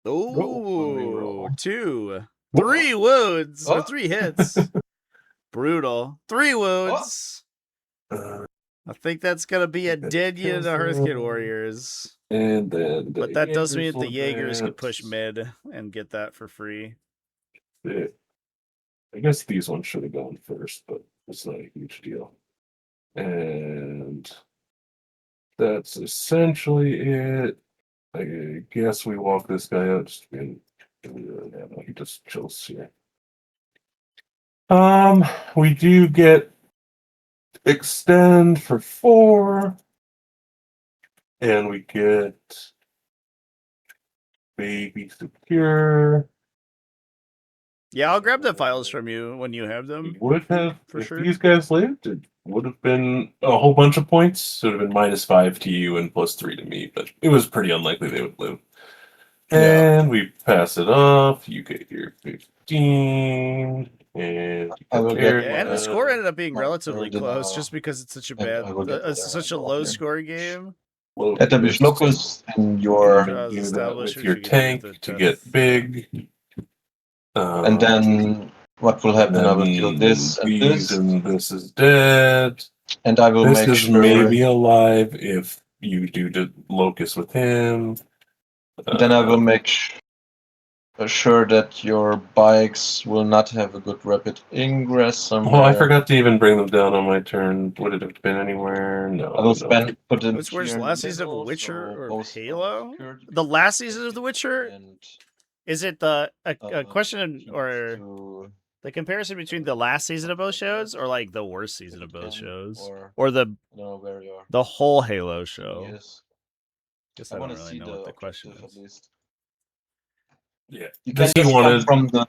A: Oh, 2. 3 wounds. Or 3 hits. Brutal. 3 wounds. I think that's going to be a dead unit of Hearthkit Warriors.
B: And then
A: But that does mean that the
B: will
A: Jaegers could
B: advance.
A: push mid and get that for free.
B: I guess these ones should have gone first, but it's not a huge deal. And that's essentially it. I guess we walk this guy out. Just being, he just chills here. We do get extend for 4, and we get baby secure.
A: Yeah, I'll grab the files from you when you have them.
B: Would have,
A: For
B: if
A: sure.
B: these guys lived, it would have been a whole bunch of points. It would have been -5 to you and +3 to me, but it was pretty unlikely they would live. And we pass it off. You get your 15, and
C: I will get
A: Yeah, and the score ended up being
C: my
A: relatively
C: third in
A: close
C: a-
A: just because it's such a
C: and
A: bad,
C: I will get
A: such a
C: the
A: low
C: here.
A: scoring game.
C: Let there be focus in your,
A: Sure.
B: do that
A: established,
B: with
A: which
B: your
A: you can do
B: tank
A: with the
B: to
A: death.
B: get big.
C: and then what will happen? I will kill this and
B: these
C: this,
B: and this is dead.
C: and I will
B: This
C: make
B: is
C: sure.
B: maybe alive if you do the locus with him.
C: Then I will make sure that your bikes will not have a good rapid ingress somewhere.
B: Oh, I forgot to even bring them down on my turn. Would it have been anywhere? No.
C: I will put them.
A: Which was
C: here in
A: last
C: the
A: season of
C: middle,
A: Witcher
C: so
A: or
C: both
A: Halo?
C: secured.
A: The last season of The Witcher?
C: And,
A: Is it a question
C: he
A: or
C: needs to-
A: the comparison between the last season of both shows or like the worst season of both
C: Ken,
A: shows?
C: or
A: Or
C: I don't know where you are.
A: the whole Halo
C: He
A: show?
C: is.
A: Guess
C: I
A: I don't
C: want to
A: really
C: see
A: know
C: the
A: what the question
C: objective
A: is.
C: at least.
B: Yeah.
C: You
B: Does
C: can
B: he
C: just come
B: wanted?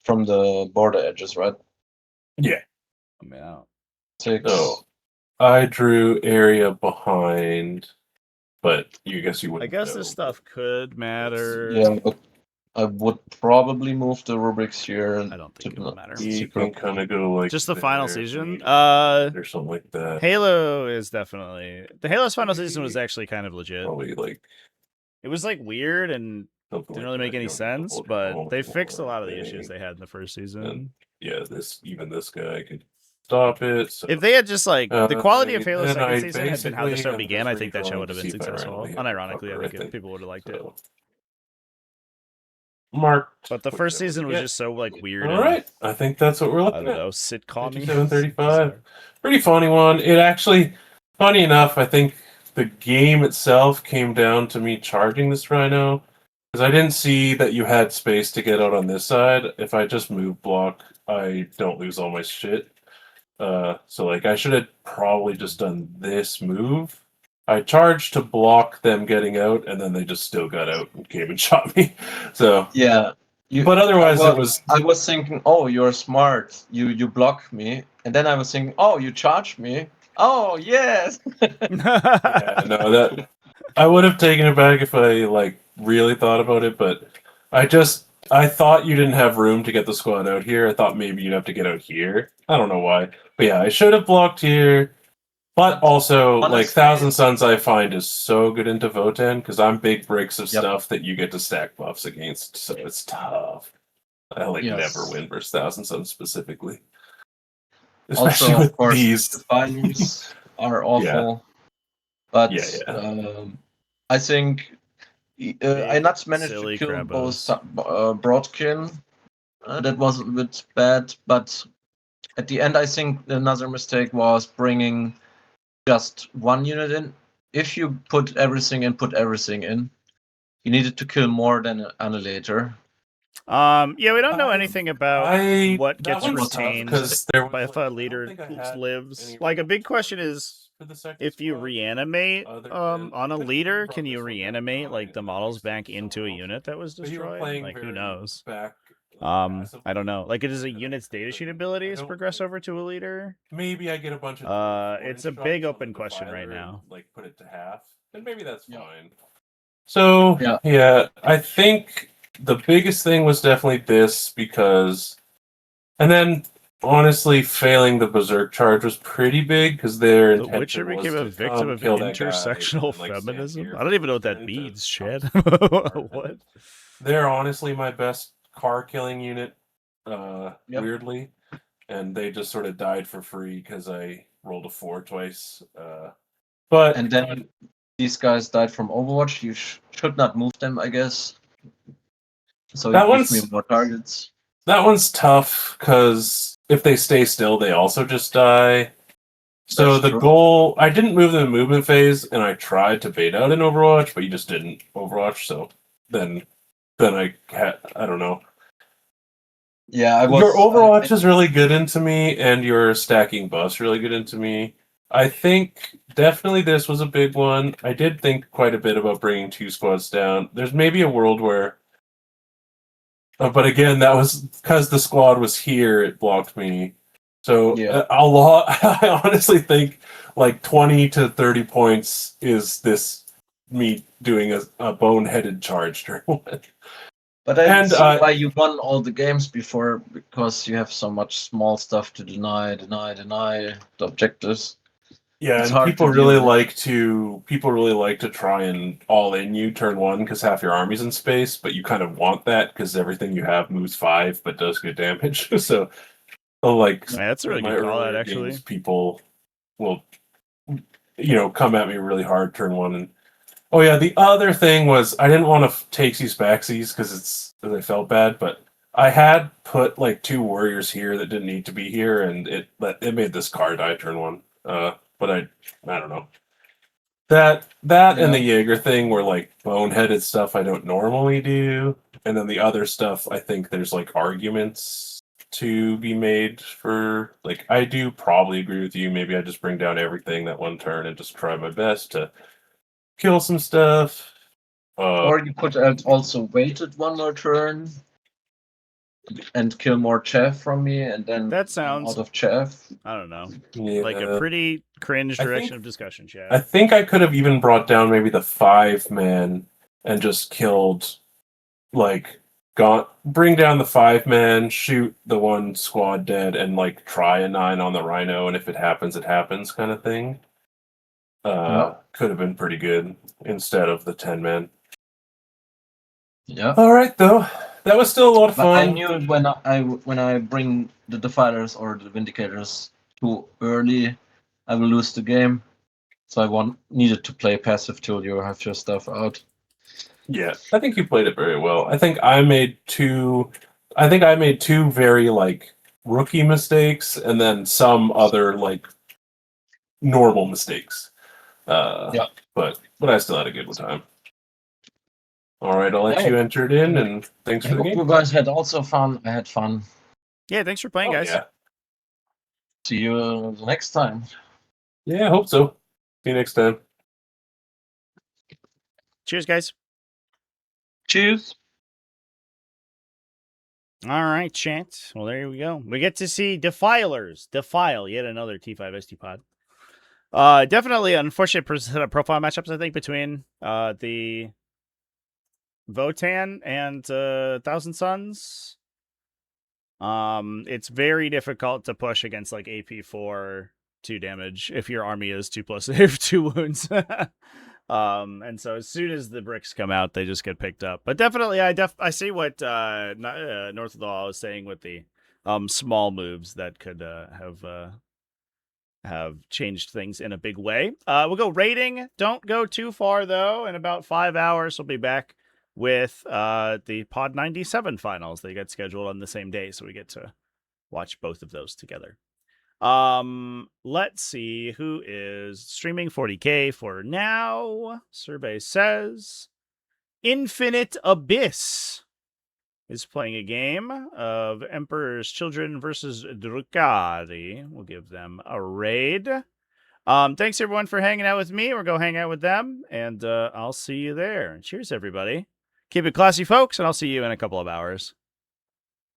C: from the border edges, right?
B: Yeah.
A: I mean, I don't.
C: 6.
B: So I drew area behind, but you guess you
A: I
B: wouldn't.
A: guess
B: know,
A: this stuff could matter.
C: Yeah, but I would probably move the rubrics here.
A: I don't think it'll matter.
B: You can kind of go like
A: Just the final
B: there,
A: season?
B: maybe, or something like that.
A: Halo is definitely the Halo's final season was actually kind of legit.
B: Probably like
A: It was like weird and
B: something
A: didn't
B: like
A: really make
B: that.
A: any
B: You don't need to
A: sense,
B: hold
A: but
B: your
A: they
B: phone
A: fixed a
B: or
A: lot of the issues
B: anything.
A: they had in the first season.
B: And yeah, this guy could stop it. So.
A: If they had just like the quality of Halo
B: then
A: second
B: I
A: season had been how the show
B: basically,
A: began,
B: I'm
A: I
B: just
A: think that show
B: redrawing
A: would have
B: to
A: been
B: see if I
A: successful.
B: randomly hit the
A: Unironically,
B: cover,
A: I think people would have liked it.
B: so. Marked.
A: But the first season was just so like weird.
B: All right, I think that's what we're
A: I
B: looking
A: don't
B: at.
A: know, sitcom-y.
B: 5735. Pretty funny one. It actually, funny enough, I think the game itself came down to me charging this Rhino. Because I didn't see that you had space to get out on this side. If I just move block, I don't lose all my shit. So like I should have probably just done this move. I charged to block them getting out, and then they just still got out and came and shot me. So
C: yeah,
B: but otherwise it was.
C: I was thinking, oh, you're smart. You block me, and then I was thinking, oh, you charge me. Oh yes.
B: Yeah, no, that I would have taken it back if I like really thought about it, but I thought you didn't have room to get the squad out here. I thought maybe you'd have to get out here. I don't know why. But yeah, I should have blocked here. But also, like
C: Honestly-
B: Thousand Suns, I find is so good into Votann because I'm big bricks of
C: Yep.
B: stuff that you get to stack buffs against, so it's tough. I like
C: Yes.
B: never win versus Thousand Suns specifically,
C: Also,
B: especially
C: of
B: with
C: course,
B: these.
C: the finals are awful. But
B: Yeah.
C: I think I not managed to
A: silly
C: kill
A: Krabos.
C: both Broadkin. That was a bit bad, but at the end, I think another mistake was bringing just one unit in. If you put everything in, you needed to kill more than an annihilator.
A: Yeah, we don't know anything about what
B: that
A: gets
B: one was tough
A: retained
B: 'cause there was,
A: by if
B: like,
A: a
B: I don't
A: leader
B: think I had
A: lives.
B: any
A: Like a big question is
B: for the second
A: if you
B: squad,
A: reanimate
B: other
A: on
B: than-
A: a
B: but
A: leader,
B: brought
A: can you
B: this one down
A: reanimate like the
B: behind,
A: models
B: like,
A: back into a
B: someone
A: unit that was
B: But you were
A: destroyed?
B: playing
A: Like who
B: very
A: knows?
B: back,
A: I don't know. Like, does a
B: and
A: unit's data sheet
B: I
A: abilities
B: don't
A: progress
B: think-
A: over to a leader?
B: Maybe I get a bunch of.
A: It's a big open question right now.
B: Like put it to half, and maybe that's
C: Yeah.
B: fine. So
C: Yeah.
B: yeah, I think the biggest thing was definitely this because, and then honestly, failing the berserk charge was pretty big because their
A: The
B: intention
A: Witcher
B: was
A: became a
B: to
A: victim
B: come,
A: of
B: kill that guy,
A: intersectional
B: and then, like, stand
A: feminism.
B: here
A: I don't even know what
B: for
A: that
B: turn to
A: means,
B: come
A: Chad.
B: support.
A: What?
B: They're honestly my best car killing unit,
C: Yep.
B: weirdly, and they just sort of died for free because I rolled a 4 twice. But
C: And then these guys died from Overwatch. You should not move them, I guess. So
B: That
C: you give me
B: one's-
C: more targets.
B: that one's tough because if they stay still, they also just die. So
C: That's
B: the
C: true.
B: goal, I didn't move them in movement phase, and I tried to bait out in Overwatch, but you just didn't Overwatch. So then I don't know.
C: Yeah,
B: Your Overwatch is really good into me, and your stacking buffs really good into me. I think definitely this was a big one. I did think quite a bit about bringing 2 squads down. There's maybe a world where, but again, that was because the squad was here. It blocked me. So
C: Yeah.
B: a lot. I honestly think like 20 to 30 points is this me doing a boneheaded charge turn one.
C: But I
B: And,
C: see why you won all the games before, because you have so much small stuff to deny the objectives.
B: Yeah,
C: It's
B: and
C: hard
B: people
C: to
B: really
C: deal with.
B: like to try and all in you turn one because half your army's in space, but you kind of want that because everything you have moves 5 but does good damage. So like
A: Man, that's a really
B: my
A: good call out,
B: earlier
A: actually.
B: games, people will come at me really hard turn one. And oh yeah, the other thing was I didn't want to takesies backsies because I felt bad, but I had put like 2 warriors here that didn't need to be here, and it made this car die turn one. But I don't know. That and the Jaeger thing were like boneheaded stuff I don't normally do, and then the other stuff I think there's like arguments to be made for. Like I do probably agree with you. Maybe I just bring down everything that one turn and just try my best to kill some stuff.
C: Or you could have also waited one more turn and kill more chaff from me, and then
A: That
C: I'm
A: sounds,
C: out of chaff.
A: I don't know,
B: yeah.
A: like a pretty cringe
B: I
A: direction
B: think-
A: of discussion, Chad.
B: I think I could have even brought down maybe the 5-man and just killed, like, bring down the 5-man, shoot the one squad dead, and like try a 9 on the rhino, and if it happens, kind of thing. Could have been pretty good instead of the 10-man.
C: Yeah.
B: All right, though, that was still a lot of
C: But
B: fun.
C: I knew when I bring the defilers or the vindicators too early, I will lose the game. So I needed to play passive till you have your stuff out.
B: Yeah, I think you played it very well. I think I made two very like rookie mistakes, and then some other like normal mistakes.
C: Yeah.
B: But I still had a good time. All right, I'll let
C: Hey.
B: you enter it in, and thanks
C: I
B: for the
C: hope
B: game.
C: you guys had also fun. I had fun.
A: Yeah, thanks for playing,
B: Oh,
A: guys.
B: yeah.
C: See you the next time.
B: Yeah, I hope so. See you next time.
A: Cheers, guys.
C: Cheers.
A: All right, chat. Well, there we go. We get to see Defilers defile yet another T5S2 pod. Definitely unfortunate set of profile matchups, I think, between the Votann and Thousand Suns. It's very difficult to push against like AP4 2 damage if your army is 2+ they have 2 wounds. And so as soon as the bricks come out, they just get picked up. But definitely, I see what North of the Law is saying with the small moves that could have changed things in a big way. We'll go rating. Don't go too far though. In about 5 hours, we'll be back with the Pod 97 finals. They get scheduled on the same day, so we get to watch both of those together. Let's see who is streaming 40K for now. Survey says Infinite Abyss is playing a game of Emperor's Children versus Drukhari. We'll give them a raid. Thanks everyone for hanging out with me. We'll go hang out with them, and I'll see you there. Cheers, everybody. Keep it classy, folks, and I'll see you in a couple of hours.